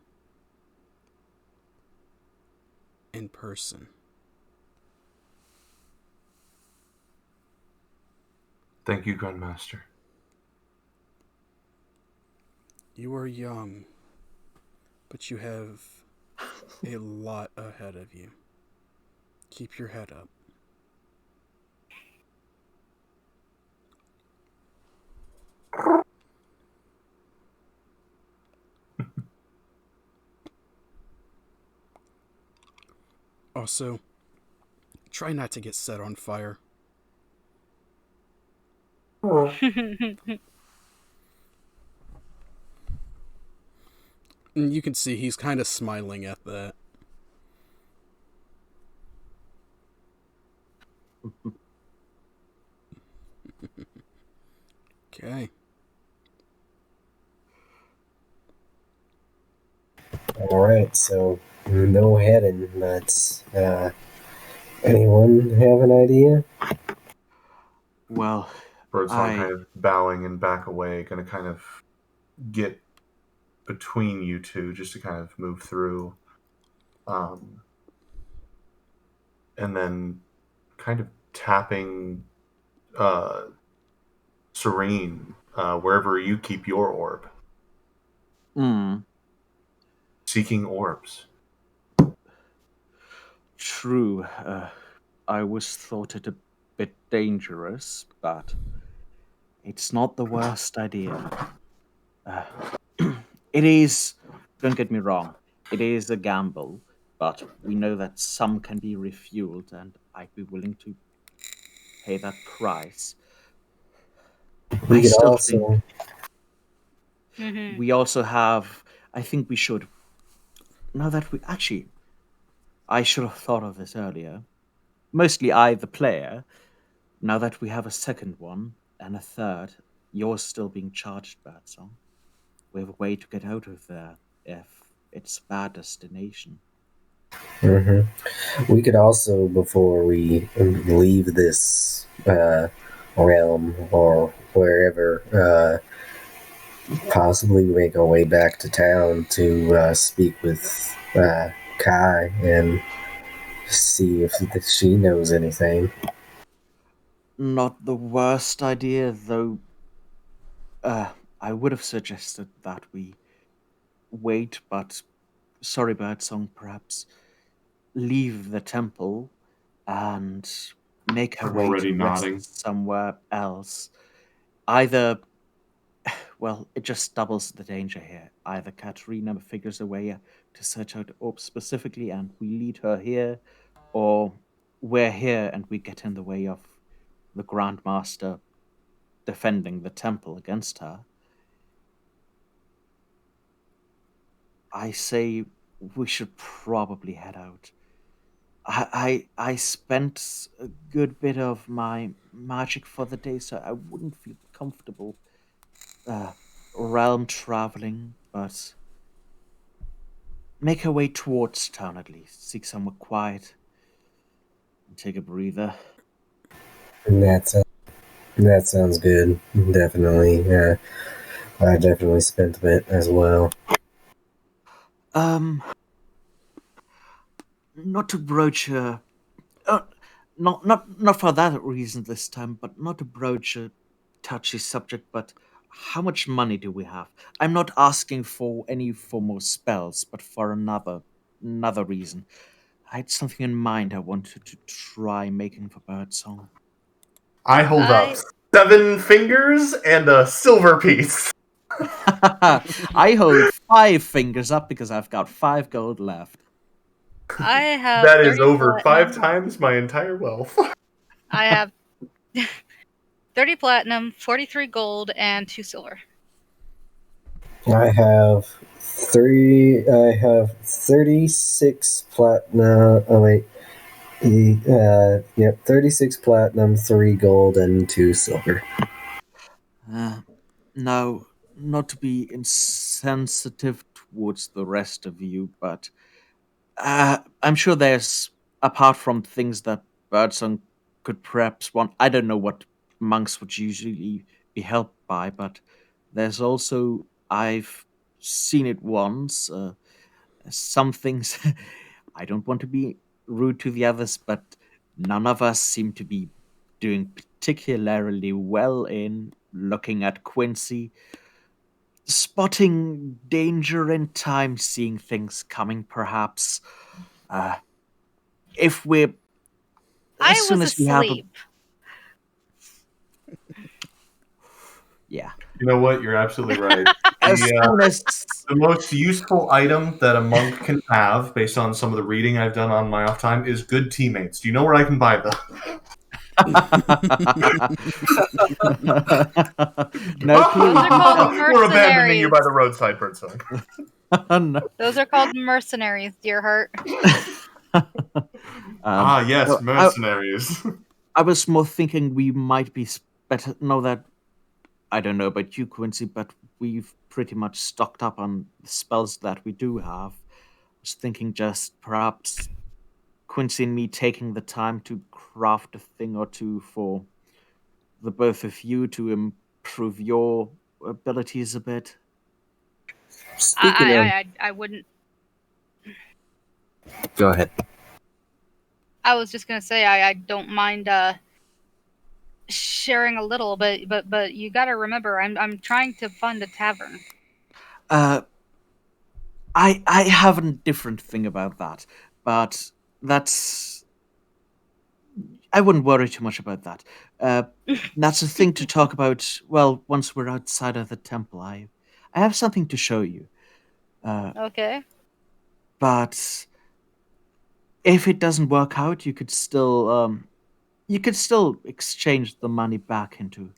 in person. Thank you, Grandmaster. You are young, but you have a lot ahead of you. Keep your head up. Also, try not to get set on fire. And you can see he's kind of smiling at that. Okay. All right, so no heading, but anyone have an idea? Well, Birdsong kind I of bowing and back away, going to kind of get between you two just to kind of move through. And then kind of tapping Serene wherever you keep your orb, mm, seeking orbs. true. I was thought it a bit dangerous, but it's not the worst idea. Uh, it is. Don't get me wrong. It is a gamble, but we know that some can be refueled, and I'd be willing to pay that price. We I could still think also we also have. I think we should. Now that we actually, I should have thought of this earlier. Mostly I, the player. Now that we have a second one and a third, you're still being charged, Birdsong. We have a way to get out of there if it's a bad destination. hmm we could also, before we leave this realm or wherever, possibly make our way back to town to speak with Kai and see if she knows anything. Not the worst idea, though. I would have suggested that we wait, but sorry, Birdsong, perhaps leave the temple and make her I'm way already to nodding. rest somewhere else. Either, well, it just doubles the danger here. Either Katerina figures a way to search out the orb specifically and we lead her here, or we're here and we get in the way of the Grand Master defending the temple against her. I say we should probably head out. I spent a good bit of my magic for the day, so I wouldn't feel comfortable uh, realm traveling, but make our way towards town at least. Seek somewhere quiet and take a breather. And that sounds good. Definitely. I definitely spent a bit as well. Um, not to broach a, uh, not for that reason this time, but not to broach a touchy subject. But how much money do we have? I'm not asking for any for more spells, but for another reason. I had something in mind I wanted to try making for Birdsong. I hold up I 7 fingers and a silver piece. I hold 5 fingers up because I've got 5 gold left. I have That is 30 over 5 platinum. times my entire wealth. I have 30 platinum, 43 gold, and 2 silver. I have 36 platinum. Oh wait. Yep, 36 platinum, 3 gold, and 2 silver. Now, not to be insensitive towards the rest of you, but I'm sure there's, apart from things that Birdsong could perhaps want, I don't know what monks would usually be helped by, but there's also, I've seen it once, some things, I don't want to be rude to the others, but none of us seem to be doing particularly well in looking at Quincy, spotting danger in time, seeing things coming, perhaps. Uh, if we're as I soon was as we have a asleep. yeah, You know what? You're absolutely right. as The, soon as the most useful item that a monk can have, based on some of the reading I've done on my off time, is good teammates. Do you know where I can buy them? no clue. Those are called We're abandoning you mercenaries. by the roadside, Birdsong. No. Those are called mercenaries, dear heart. Yes, no, mercenaries. I was more thinking we might be better. No, that I don't know about you, Quincy, but we've pretty much stocked up on the spells that we do have. I was thinking just perhaps Quincy and me taking the time to craft a thing or two for the both of you to improve your abilities a bit. Speaking of, I wouldn't. go ahead. I was just gonna say I don't mind sharing a little, but you got to remember I'm trying to fund a tavern. I have a different thing about that, but that's I wouldn't worry too much about that. That's a thing to talk about. Well, once we're outside of the temple, I have something to show you. Okay. But if it doesn't work out, you could still exchange the money back into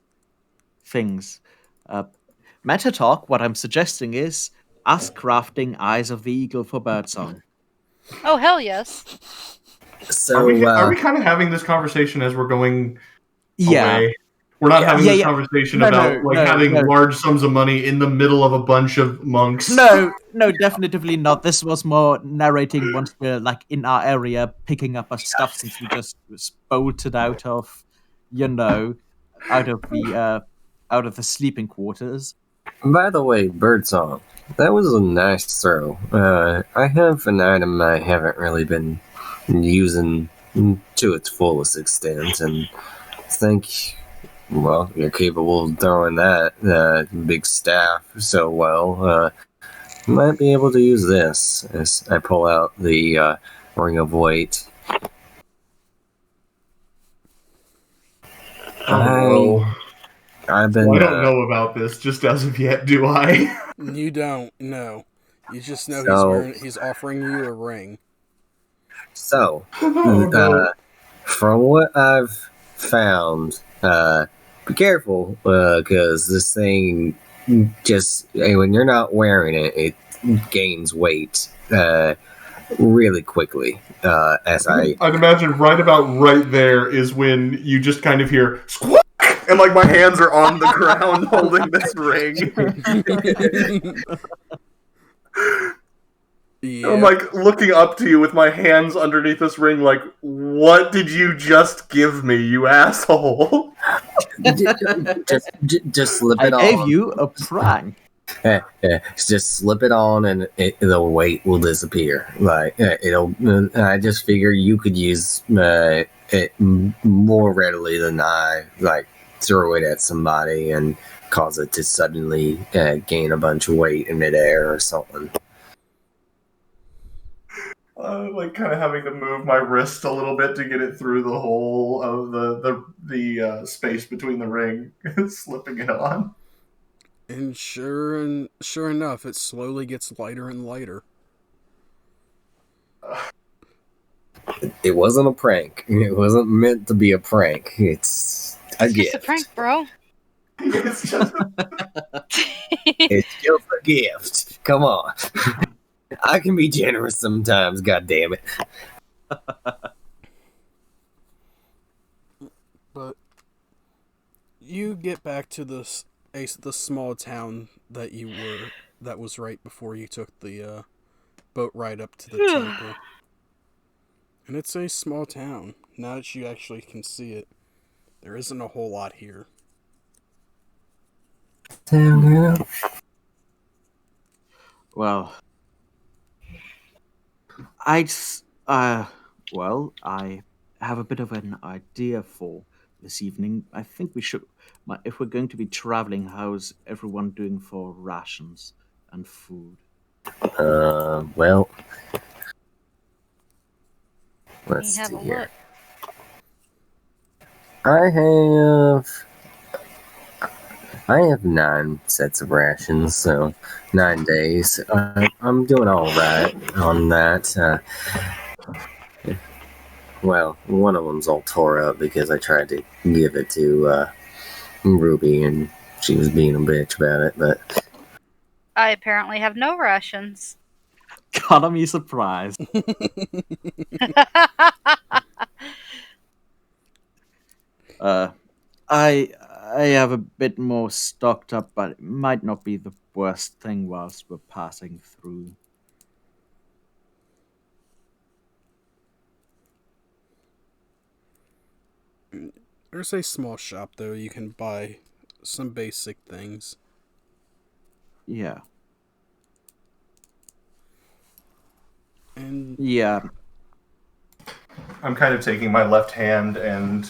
things. Meta talk. What I'm suggesting is us crafting Eyes of the Eagle for Birdsong. Oh hell yes. So, Are we kind of having this conversation as we're going Yeah. away? We're not having Yeah, this yeah. conversation No, about no, having no. large sums of money in the middle of a bunch of monks. No, definitively not. This was more narrating once we're like in our area, picking up our stuff since we just bolted out of, out of the sleeping quarters. by the way, Birdsong, that was a nice throw. I have an item I haven't really been using to its fullest extent, and think, well, you're capable of throwing that big staff so well. Might be able to use this as I pull out the ring of weight. I've been. I don't know about this just as of yet, do I? You don't know. You just know So- he's offering you a ring. So, Oh, no. from what I've found, be careful because this thing just when you're not wearing it, it gains weight really quickly. I'd imagine right there is when you just kind of hear squawk, and like my hands are on the ground holding this ring. Yeah. I'm like looking up to you with my hands underneath this ring, like, what did you just give me, you asshole? just slip I it gave on. you a prank. Just slip it on, and the weight will disappear. Like it'll. I just figure you could use it more readily than I like throw it at somebody and cause it to suddenly gain a bunch of weight in midair or something. Like kind of having to move my wrist a little bit to get it through the hole of the space between the ring, slipping it on. And sure enough, it slowly gets lighter and lighter. It wasn't a prank. It wasn't meant to be a prank. It's a It's gift. just a prank, bro. It's just It's just a gift. Come on. I can be generous sometimes, god damn it. But you get back to the small town that was right before you took the boat ride up to the temple. And it's a small town. Now that you actually can see it, there isn't a whole lot here. Well, I have a bit of an idea for this evening. I think we should, if we're going to be traveling, how's everyone doing for rations and food? Well, let's have see a here. look. I have 9 sets of rations, so 9 days. I'm doing all right on that. Well, one of them's all tore up because I tried to give it to Ruby, and she was being a bitch about it. But I apparently have no rations. Gotta be surprised. I have a bit more stocked up, but it might not be the worst thing whilst we're passing through. There's a small shop though. You can buy some basic things. Yeah. And Yeah. I'm kind of taking my left hand and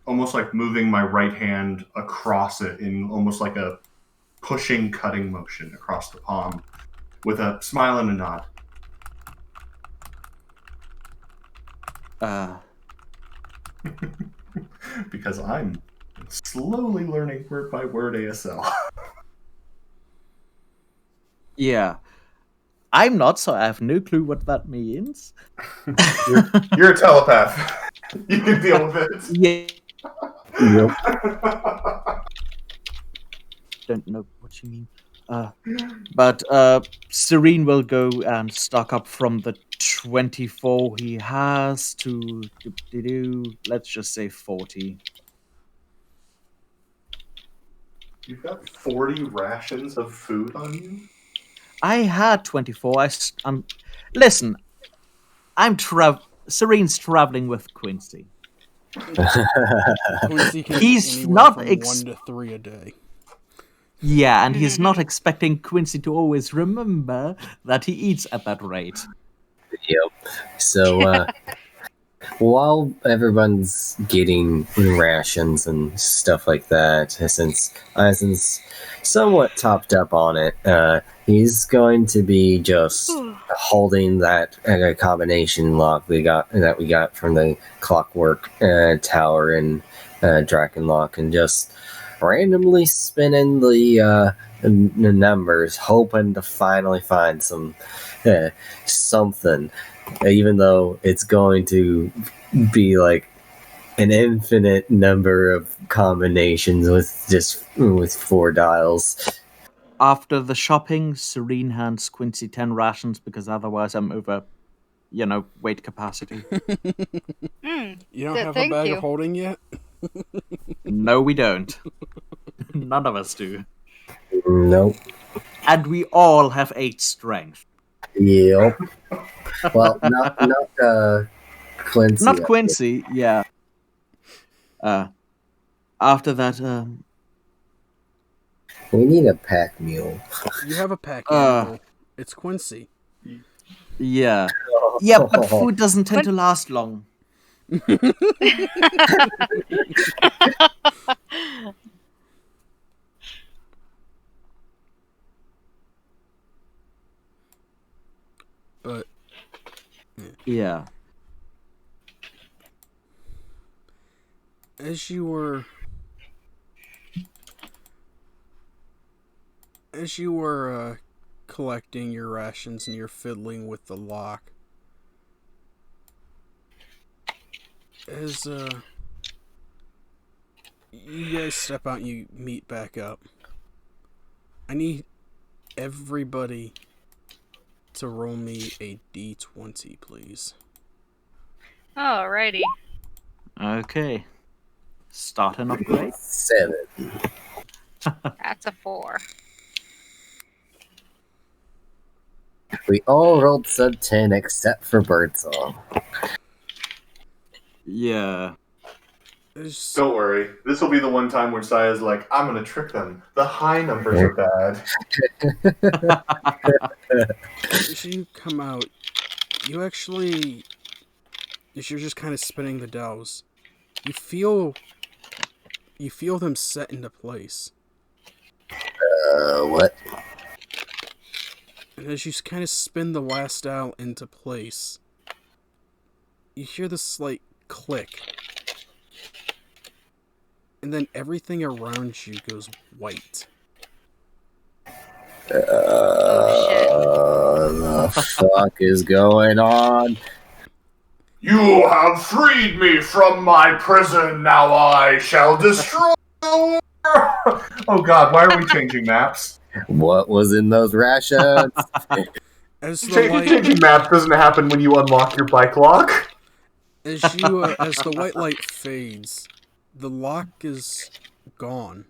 almost like moving my right hand across it in almost like a pushing, cutting motion across the palm with a smile and a nod. Because I'm slowly learning word by word ASL. Yeah. I'm not, so I have no clue what that means. You're a telepath. You can deal with it. Yeah. yep. Don't know what you mean. But Serene will go and stock up from the 24 he has to, let's just say 40. You've got 40 rations of food on you? I had 24. Listen, Serene's traveling with Quincy. Quincy can He's eat anywhere not from 1 to 3 a day. Yeah, and he's not expecting Quincy to always remember that he eats at that rate. Yep. So while everyone's getting rations and stuff like that, since Eisen's somewhat topped up on it, he's going to be just holding that combination lock we got from the Clockwork Tower and Drakenlock, and just randomly spinning the numbers, hoping to finally find something, even though it's going to be like an infinite number of combinations with 4 dials. After the shopping, Serene hands Quincy 10 rations because otherwise I'm over, weight capacity. You don't have a bag of holding yet? No, we don't. None of us do. Nope. And we all have 8 strength. Yep. Well, not Quincy. Not Quincy, yeah. After that, we need a pack mule. You have a pack animal. It's Quincy. Yeah. Yeah, but food doesn't tend to last long. But yeah. As you were collecting your rations and you're fiddling with the lock, as you guys step out and you meet back up, I need everybody to roll me a d20, please. Alrighty. Okay. Start an upgrade. 7. That's a 4. We all rolled sub 10 except for Birdsong. Yeah. Don't worry. This will be the one time where Saya's like, I'm going to trick them. The high numbers are bad. As you come out, as you're just kind of spinning the dials, you feel them set into place. What? And as you kind of spin the last dial into place, you hear this slight click. and then everything around you goes white. The fuck is going on? You have freed me from my prison. Now I shall destroy the world. Oh God, why are we changing maps? What was in those rations? As the light, Changing maps doesn't happen when you unlock your bike lock. as the white light fades, the lock is gone.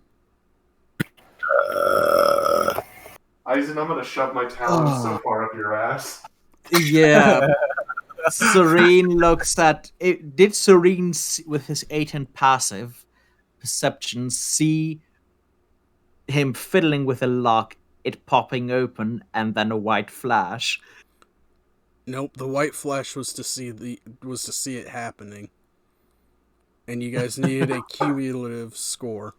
Eisen, I'm gonna shove my talons so far up your ass. Yeah. Serene looks at it. Did Serene, with his 18 passive perception, see him fiddling with a lock, it popping open, and then a white flash? Nope, the white flash was to see it happening, and you guys needed a cumulative score.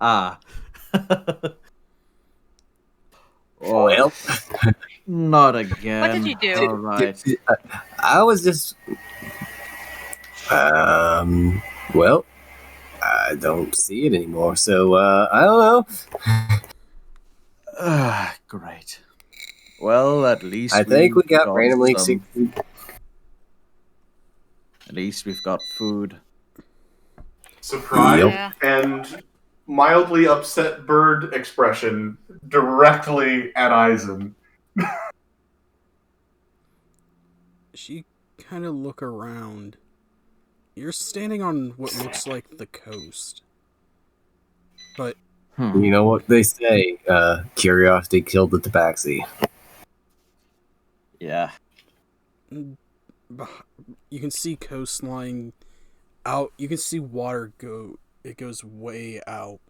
Ah. Oh, Well, not again. What did you do? All right. I was just. Well, I don't see it anymore, so I don't know. Great. Well, at least I think we we've got randomly. At least we've got food. Surprise Yeah. and mildly upset bird expression directly at Eisen. She kind of look around. You're standing on what looks like the coast, but You know what they say? Curiosity killed the tabaxi. Yeah. you can see coastline out. You can see water go. It goes way out.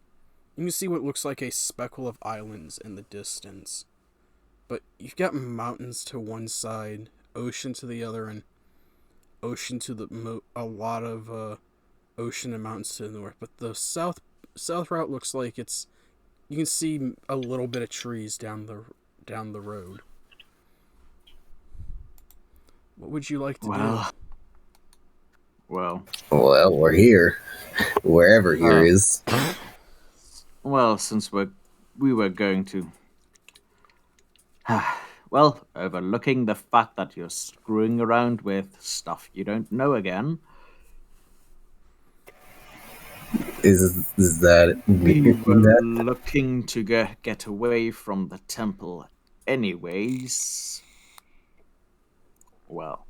You can see what looks like a speckle of islands in the distance. But you've got mountains to one side, ocean to the other, and ocean to a lot of ocean and mountains to the north. But the south route looks like it's. You can see a little bit of trees down the road. What would you like to do? Well, Well, we're here. Wherever here is. well, since we were going to, well, overlooking the fact that you're screwing around with stuff you don't know again, Is that we were that? looking to get away from the temple, anyways. Well,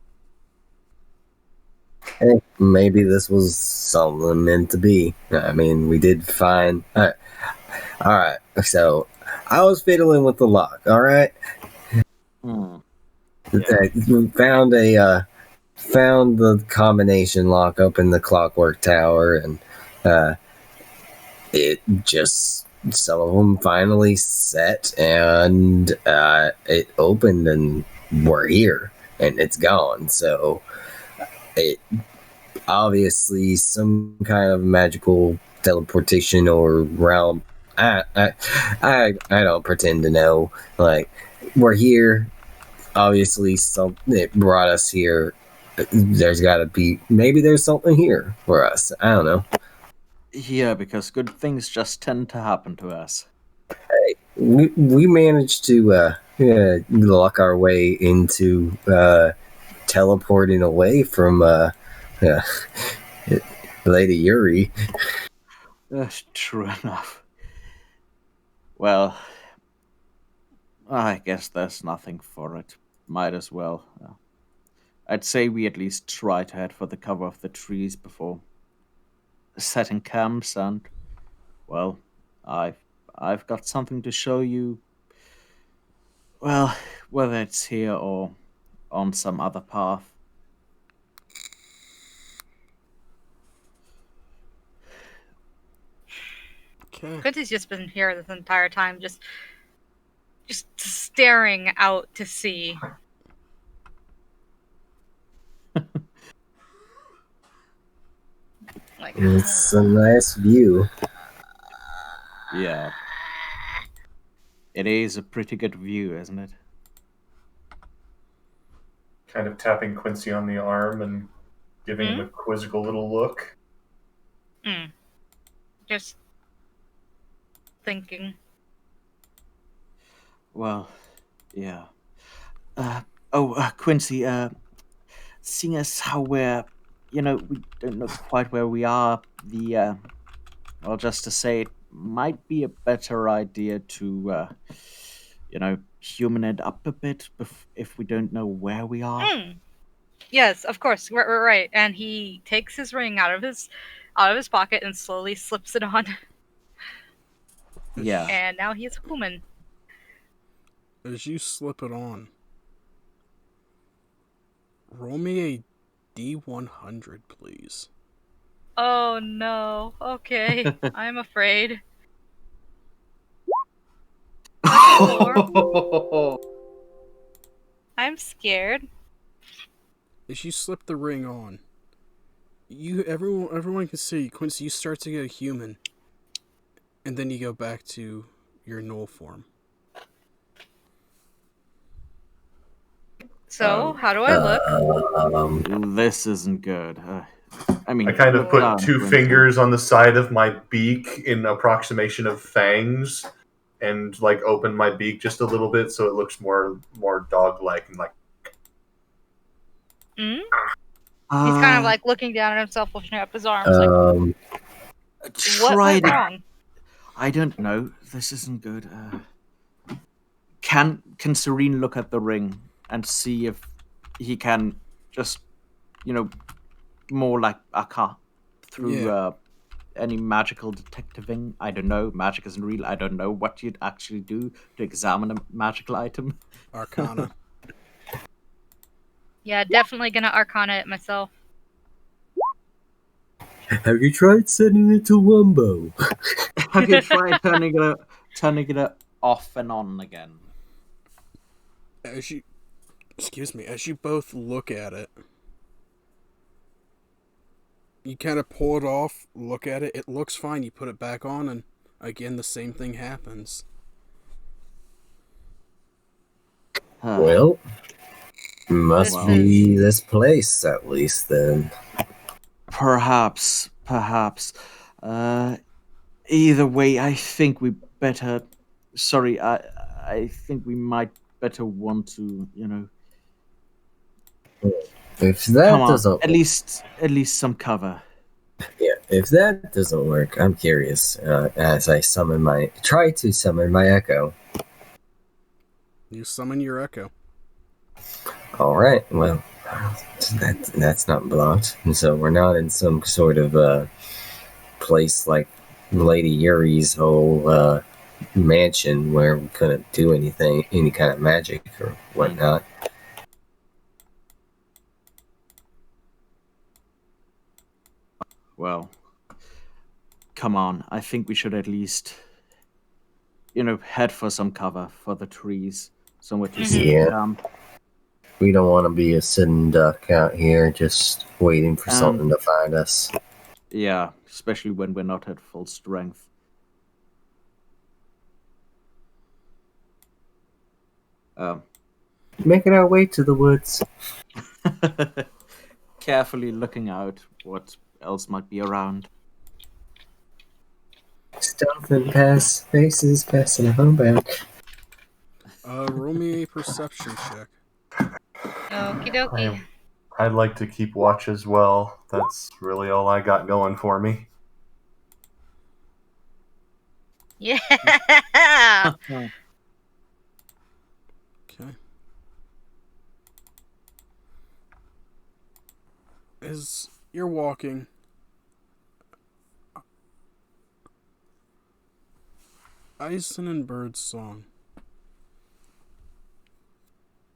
Hey, maybe this was something meant to be. I mean, we did find. All right. So I was fiddling with the lock. All right. We found found the combination lock up in the clockwork tower, and it just some of them finally set, and it opened, and we're here, and it's gone. So it obviously some kind of magical teleportation or realm. I don't pretend to know. Like, we're here. Obviously, it brought us here. There's got to be, maybe there's something here for us. I don't know. yeah, because good things just tend to happen to us. We managed to luck our way into teleporting away from Lady Yuri. That's true enough. Well, I guess there's nothing for it. Might as well. I'd say we at least try to head for the cover of the trees before setting camps, and well, I've got something to show you. Well, whether it's here or on some other path. Okay. Quincy's just been here this entire time, just staring out to sea. Like, It's a nice view. Yeah. It is a pretty good view, isn't it? Kind of tapping Quincy on the arm and giving him a quizzical little look. Just thinking. Well, yeah. Quincy, seeing as how we're, we don't know quite where we are, well, just to say, it might be a better idea to, human it up a bit if we don't know where we are. Mm. Yes, of course. We're right. And he takes his ring out of his pocket and slowly slips it on. Yeah. And now he is a human. As you slip it on, roll me a D100, please. Oh no. Okay. I'm afraid. I'm scared. As you slip the ring on, everyone can see, Quincy, you start to get human, and then you go back to your null form. So, how do I look? This isn't good. I mean, I kind of look put down, 2 Quincy. fingers on the side of my beak in approximation of fangs, and like open my beak just a little bit so it looks more dog-like and like. Mm? He's kind of like looking down at himself, lifting up his arms. What try went to. wrong? I don't know. This isn't good. Can Serene look at the ring and see if he can just, more like Akka through any magical detectiving? I don't know. Magic isn't real. I don't know what you'd actually do to examine a magical item. Arcana. Yeah, definitely gonna Arcana it myself. Have you tried sending it to Wumbo? Have you tried turning it off and on again? As you both look at it, you kind of pull it off, look at it, it looks fine, you put it back on, and again the same thing happens. Well, must be this place at least then. Perhaps. Either way, I think we better. Sorry, I think we might better want to, If that come on, doesn't, at least some cover. yeah, if that doesn't work, I'm curious. As I try to summon my echo. You summon your echo. All right, well, that's not blocked, so we're not in some sort of place like Lady Yuri's whole mansion where we couldn't do anything, any kind of magic or whatnot. Well, come on. I think we should at least, head for some cover for the trees, somewhere to sit down. We don't want to be a sitting duck out here just waiting for something to find us. Yeah, especially when we're not at full strength. Making our way to the woods. Carefully looking out what else might be around. Stealth and pass faces, passing a homebound. Roll me a perception check. Okie dokie. I'd like to keep watch as well. That's really all I got going for me. Yeah. Okay. As you're walking, Ison and Bird's song.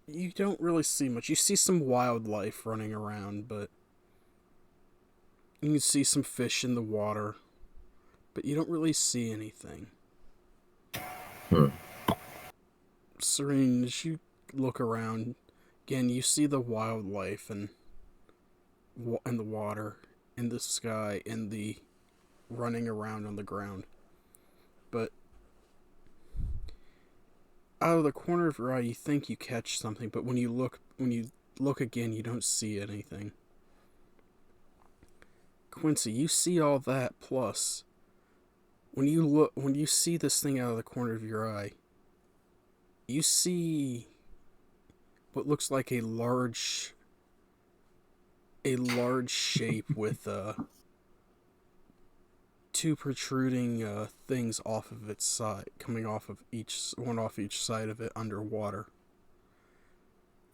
You don't really see much. You see some wildlife running around, but you can see some fish in the water, but you don't really see anything. Serene, as you look around, again, you see the wildlife and the water, in the sky, and the running around on the ground. But out of the corner of your eye, you think you catch something, but when you look again, you don't see anything. Quincy, you see all that, plus when you see this thing out of the corner of your eye, you see what looks like a large shape with two protruding things off of its side, coming off of each side of it underwater.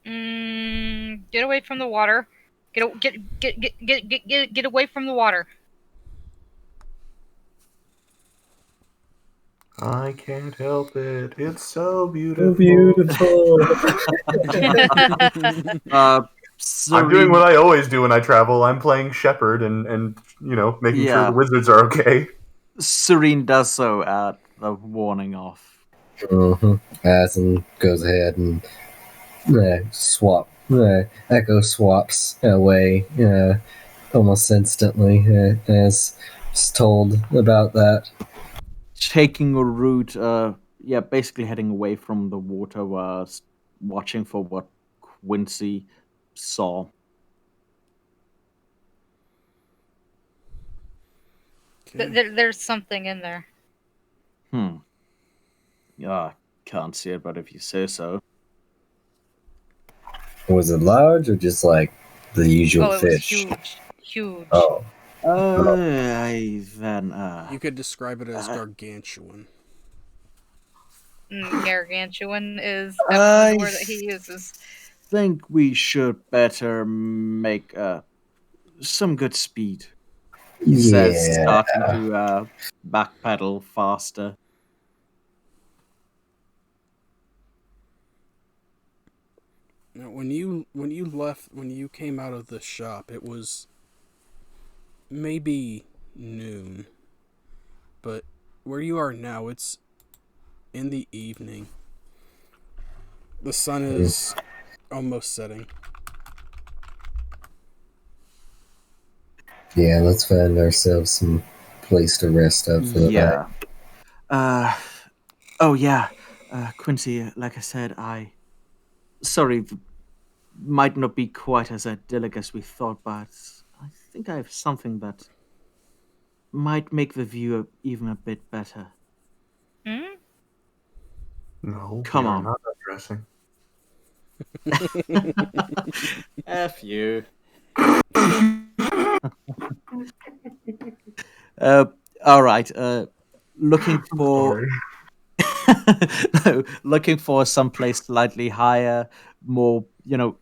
Get away from the water. Get away from the water. I can't help it. It's so So beautiful. beautiful. Uh, I'm doing what Serene, I always do when I travel. I'm playing shepherd and making sure the yeah, wizards are okay. Serene does so at the warning off. Asin goes ahead and Echo swaps away almost instantly as is told about that. Taking a route, yeah, basically heading away from the water whilst watching for what Quincy saw. Okay. There's something in there. Hmm. Yeah, can't see it, but if you say so. Was it large or just like the usual Oh, it was fish? huge. Huge. Oh, I then, You could describe it as gargantuan. Gargantuan is definitely I the word that he uses. think we should better make some good speed. He says, yeah. starting to backpedal faster. Now, when you came out of the shop, it was maybe noon, but where you are now, it's in the evening. The sun is almost setting. Yeah, let's find ourselves some place to rest up for the night. Yeah. Uh, oh, yeah. Quincy, like I said, sorry, might not be quite as idyllic as we thought, but I think I have something that might make the view even a bit better. Hmm? No, Come you're on. not undressing. F you. All right. Looking for Sorry. no, looking for someplace slightly higher, more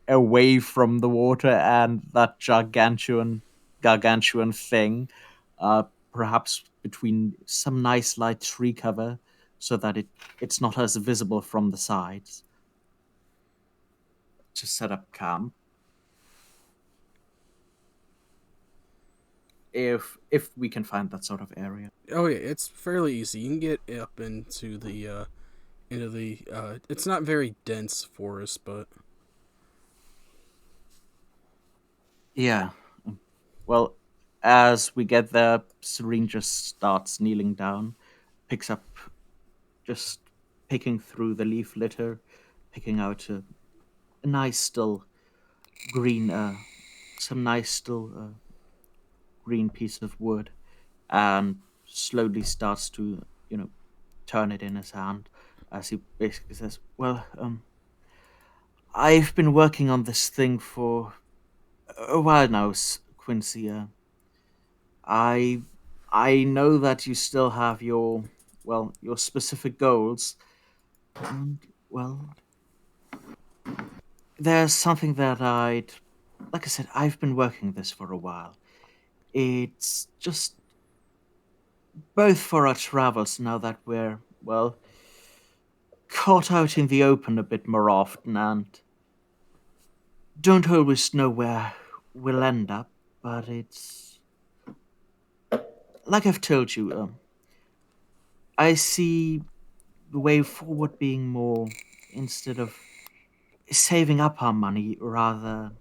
away from the water and that gargantuan thing. Perhaps between some nice light tree cover, so that it's not as visible from the sides. To set up camp. If we can find that sort of area. Oh yeah, it's fairly easy. You can get up into the it's not very dense forest, but Yeah. Well, as we get there, Serene just starts kneeling down, picks up, just picking through the leaf litter, picking out a nice still green, some nice still green piece of wood, and slowly starts to, turn it in his hand as he basically says, "Well, I've been working on this thing for a while now, Quincy. I I know that you still have your specific goals, and well, there's something that like I said, I've been working this for a while. It's just both for our travels now that we're caught out in the open a bit more often and don't always know where we'll end up, but it's like I've told you. I see the way forward being more instead of saving up our money, rather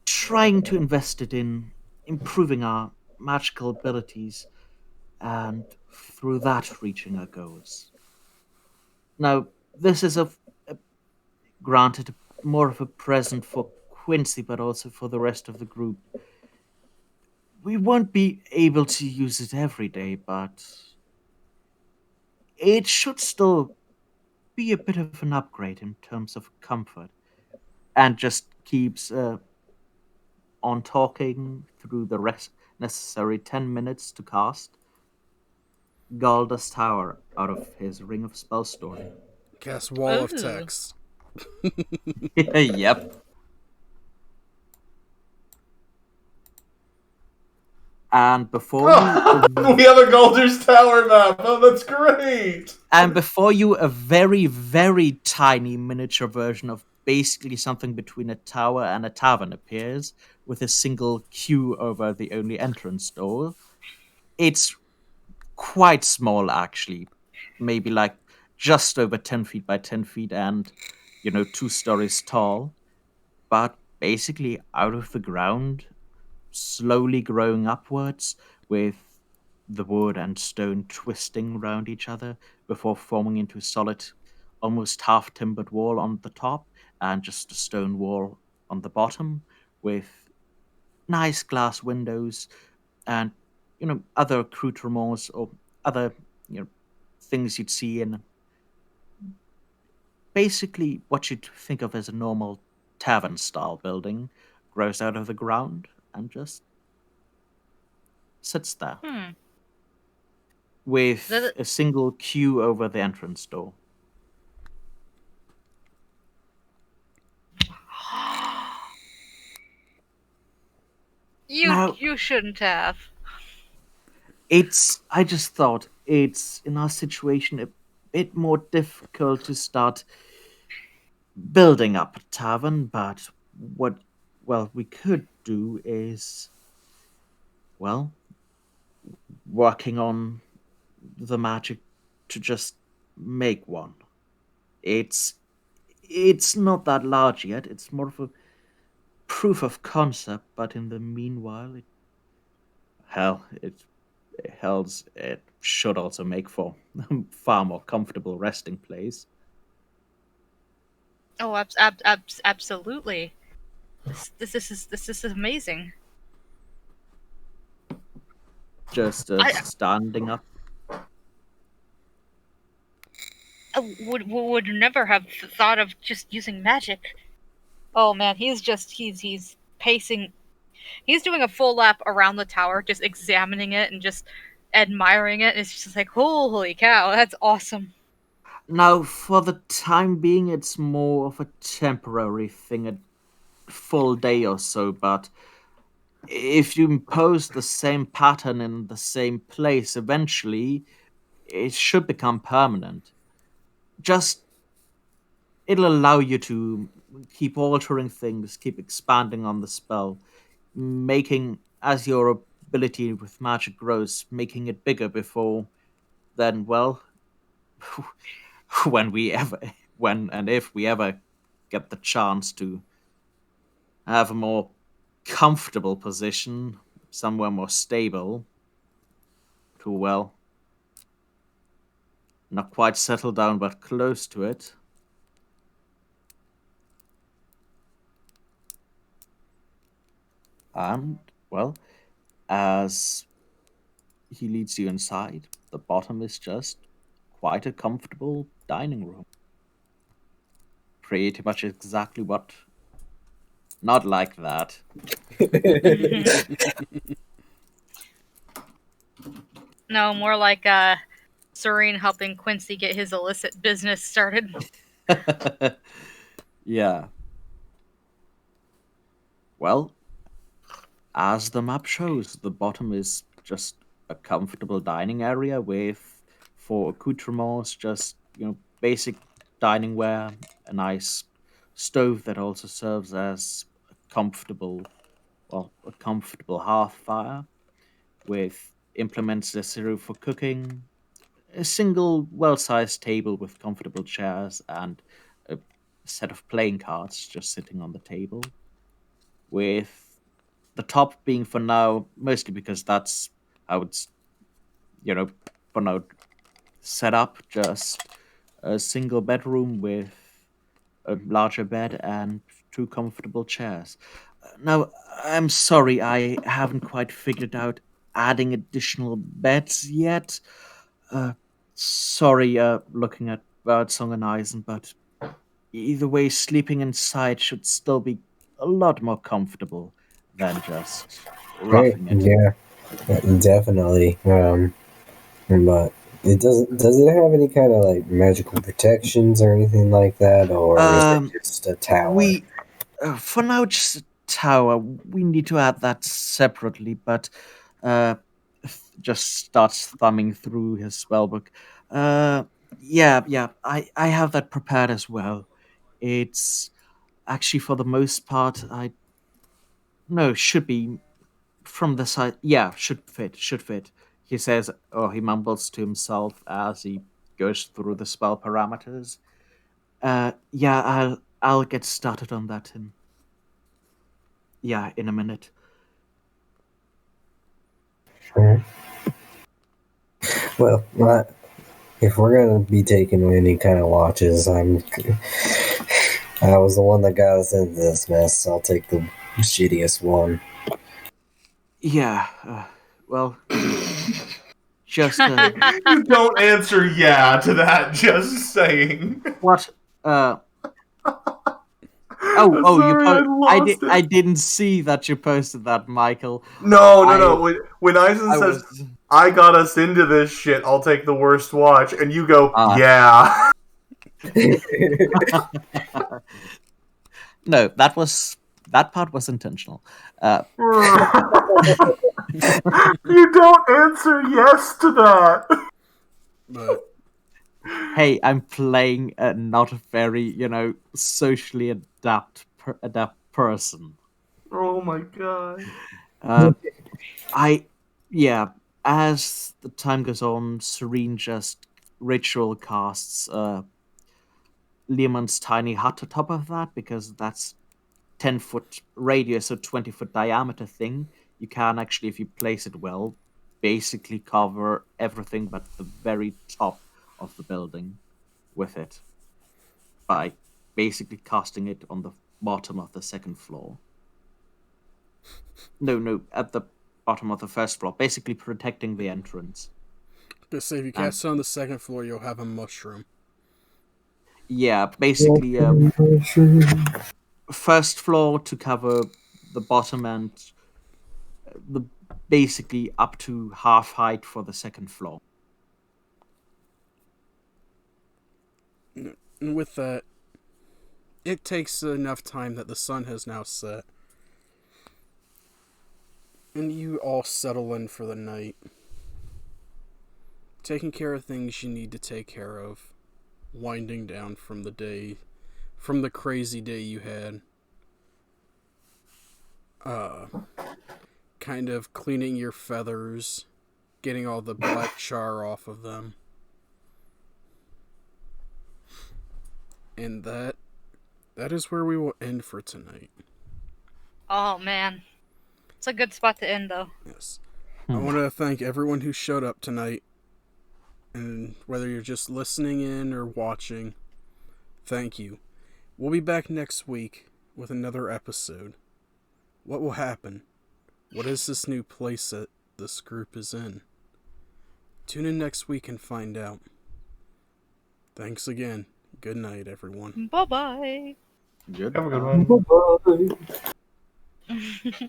trying to invest it in improving our magical abilities and through that reaching our goals. Now, this is granted more of a present for Quincy, but also for the rest of the group. We won't be able to use it every day, but it should still be a bit of an upgrade in terms of comfort, and just keeps on talking through the necessary 10 minutes to cast Galda's Tower out of his Ring of Spell story. Cast wall of Ooh. text. Yep. And before you, We have a Galder's Tower map. Oh, that's great. and before you, a very, very tiny miniature version of basically something between a tower and a tavern appears, with a single queue over the only entrance door. It's quite small, actually, maybe like just over 10 feet by 10 feet, and 2 stories tall, but basically out of the ground, slowly growing upwards, with the wood and stone twisting round each other before forming into a solid, almost half timbered wall on the top, and just a stone wall on the bottom, with nice glass windows and other accoutrements or other you know things you'd see in basically what you'd think of as a normal tavern style building, grows out of the ground and just sits there Hmm. with Does a single queue over the entrance door. it... you Now, you shouldn't have. I just thought it's in our situation a bit more difficult to start building up a tavern, but what, well, we could do is, well, working on the magic to just make one. It's it's not that large yet. It's more of a proof of concept, but in the meanwhile, it should also make for far more comfortable resting place. Oh, absolutely. This is amazing. Just I standing up. would never have thought of just using magic. Oh man, he's pacing. He's doing a full lap around the tower, just examining it and just admiring it. It's just like, holy cow, that's awesome. Now, for the time being, it's more of a temporary thing, a full day or so, but if you impose the same pattern in the same place, eventually it should become permanent. Just it'll allow you to keep altering things, keep expanding on the spell, making as your ability with magic grows, making it bigger before then, well, when we ever when and if we ever get the chance to have a more comfortable position, somewhere more stable, to, well, not quite settle down but close to it. And, well, as he leads you inside, the bottom is just quite a comfortable dining room. Pretty much exactly what. Not like that. No, more like Serene helping Quincy get his illicit business started. Yeah. Well, as the map shows, the bottom is just a comfortable dining area with, for accoutrements, just, basic dining ware, a nice stove that also serves as a comfortable hearth fire with implements necessary for cooking, a single well-sized table with comfortable chairs, and a set of playing cards just sitting on the table, with the top being for now, mostly because that's how it's, for now, set up, just a single bedroom with a larger bed and 2 comfortable chairs. Now, I'm sorry, I haven't quite figured out adding additional beds yet. Uh, Sorry, looking at Birdsong and Eisen, but either way, sleeping inside should still be a lot more comfortable than just Right? roughing it. Yeah, definitely. But it doesn't. Does it have any kind of like magical protections or anything like that, or is it Um, just a tower? we for now just a tower. We need to add that separately, but uh, just starts thumbing through his spellbook. Uh, yeah, I have that prepared as well. It's actually for the most part, I no should be from the side. Yeah, should fit. He says, or he mumbles to himself as he goes through the spell parameters. Yeah, I'll get started on that in a minute. Sure. Well, if we're gonna be taking any kind of watches, I was the one that got us into this mess. So I'll take the shittiest one. Yeah, well, just You don't answer yeah to that, just saying. what? I'm You sorry, I did. lost I it. didn't see that you posted that, Michael. No, no, I no. When Eisen I says, was. I got us into this shit, I'll take the worst watch, and you go, Uh, yeah. no, that part was intentional. You don't answer yes to that. But Hey, I'm playing a not very, socially adept person. Oh my god. Uh, I, yeah, as the time goes on, Serene just ritual casts Leomund's tiny hut atop of that because that's 10-foot radius, so 20-foot diameter thing. You can actually, if you place it well, basically cover everything but the very top of the building with it by basically casting it on the bottom of the second floor. No, at the bottom of the first floor, basically protecting the entrance. to say if you And cast it on the second floor, you'll have a mushroom. yeah, basically, first floor to cover the bottom and the basically up to half height for the second floor. And with that, it takes enough time that the sun has now set. And you all settle in for the night. Taking care of things you need to take care of. Winding down from the day, from the crazy day you had. Kind of cleaning your feathers, getting all the black char off of them. And that is where we will end for tonight. Oh man, it's a good spot to end though. Yes. I want to thank everyone who showed up tonight. And whether you're just listening in or watching, thank you. We'll be back next week with another episode. What will happen? What is this new place that this group is in? Tune in next week and find out. Thanks again. Good night, everyone. Bye bye. Have a good one. Bye-bye.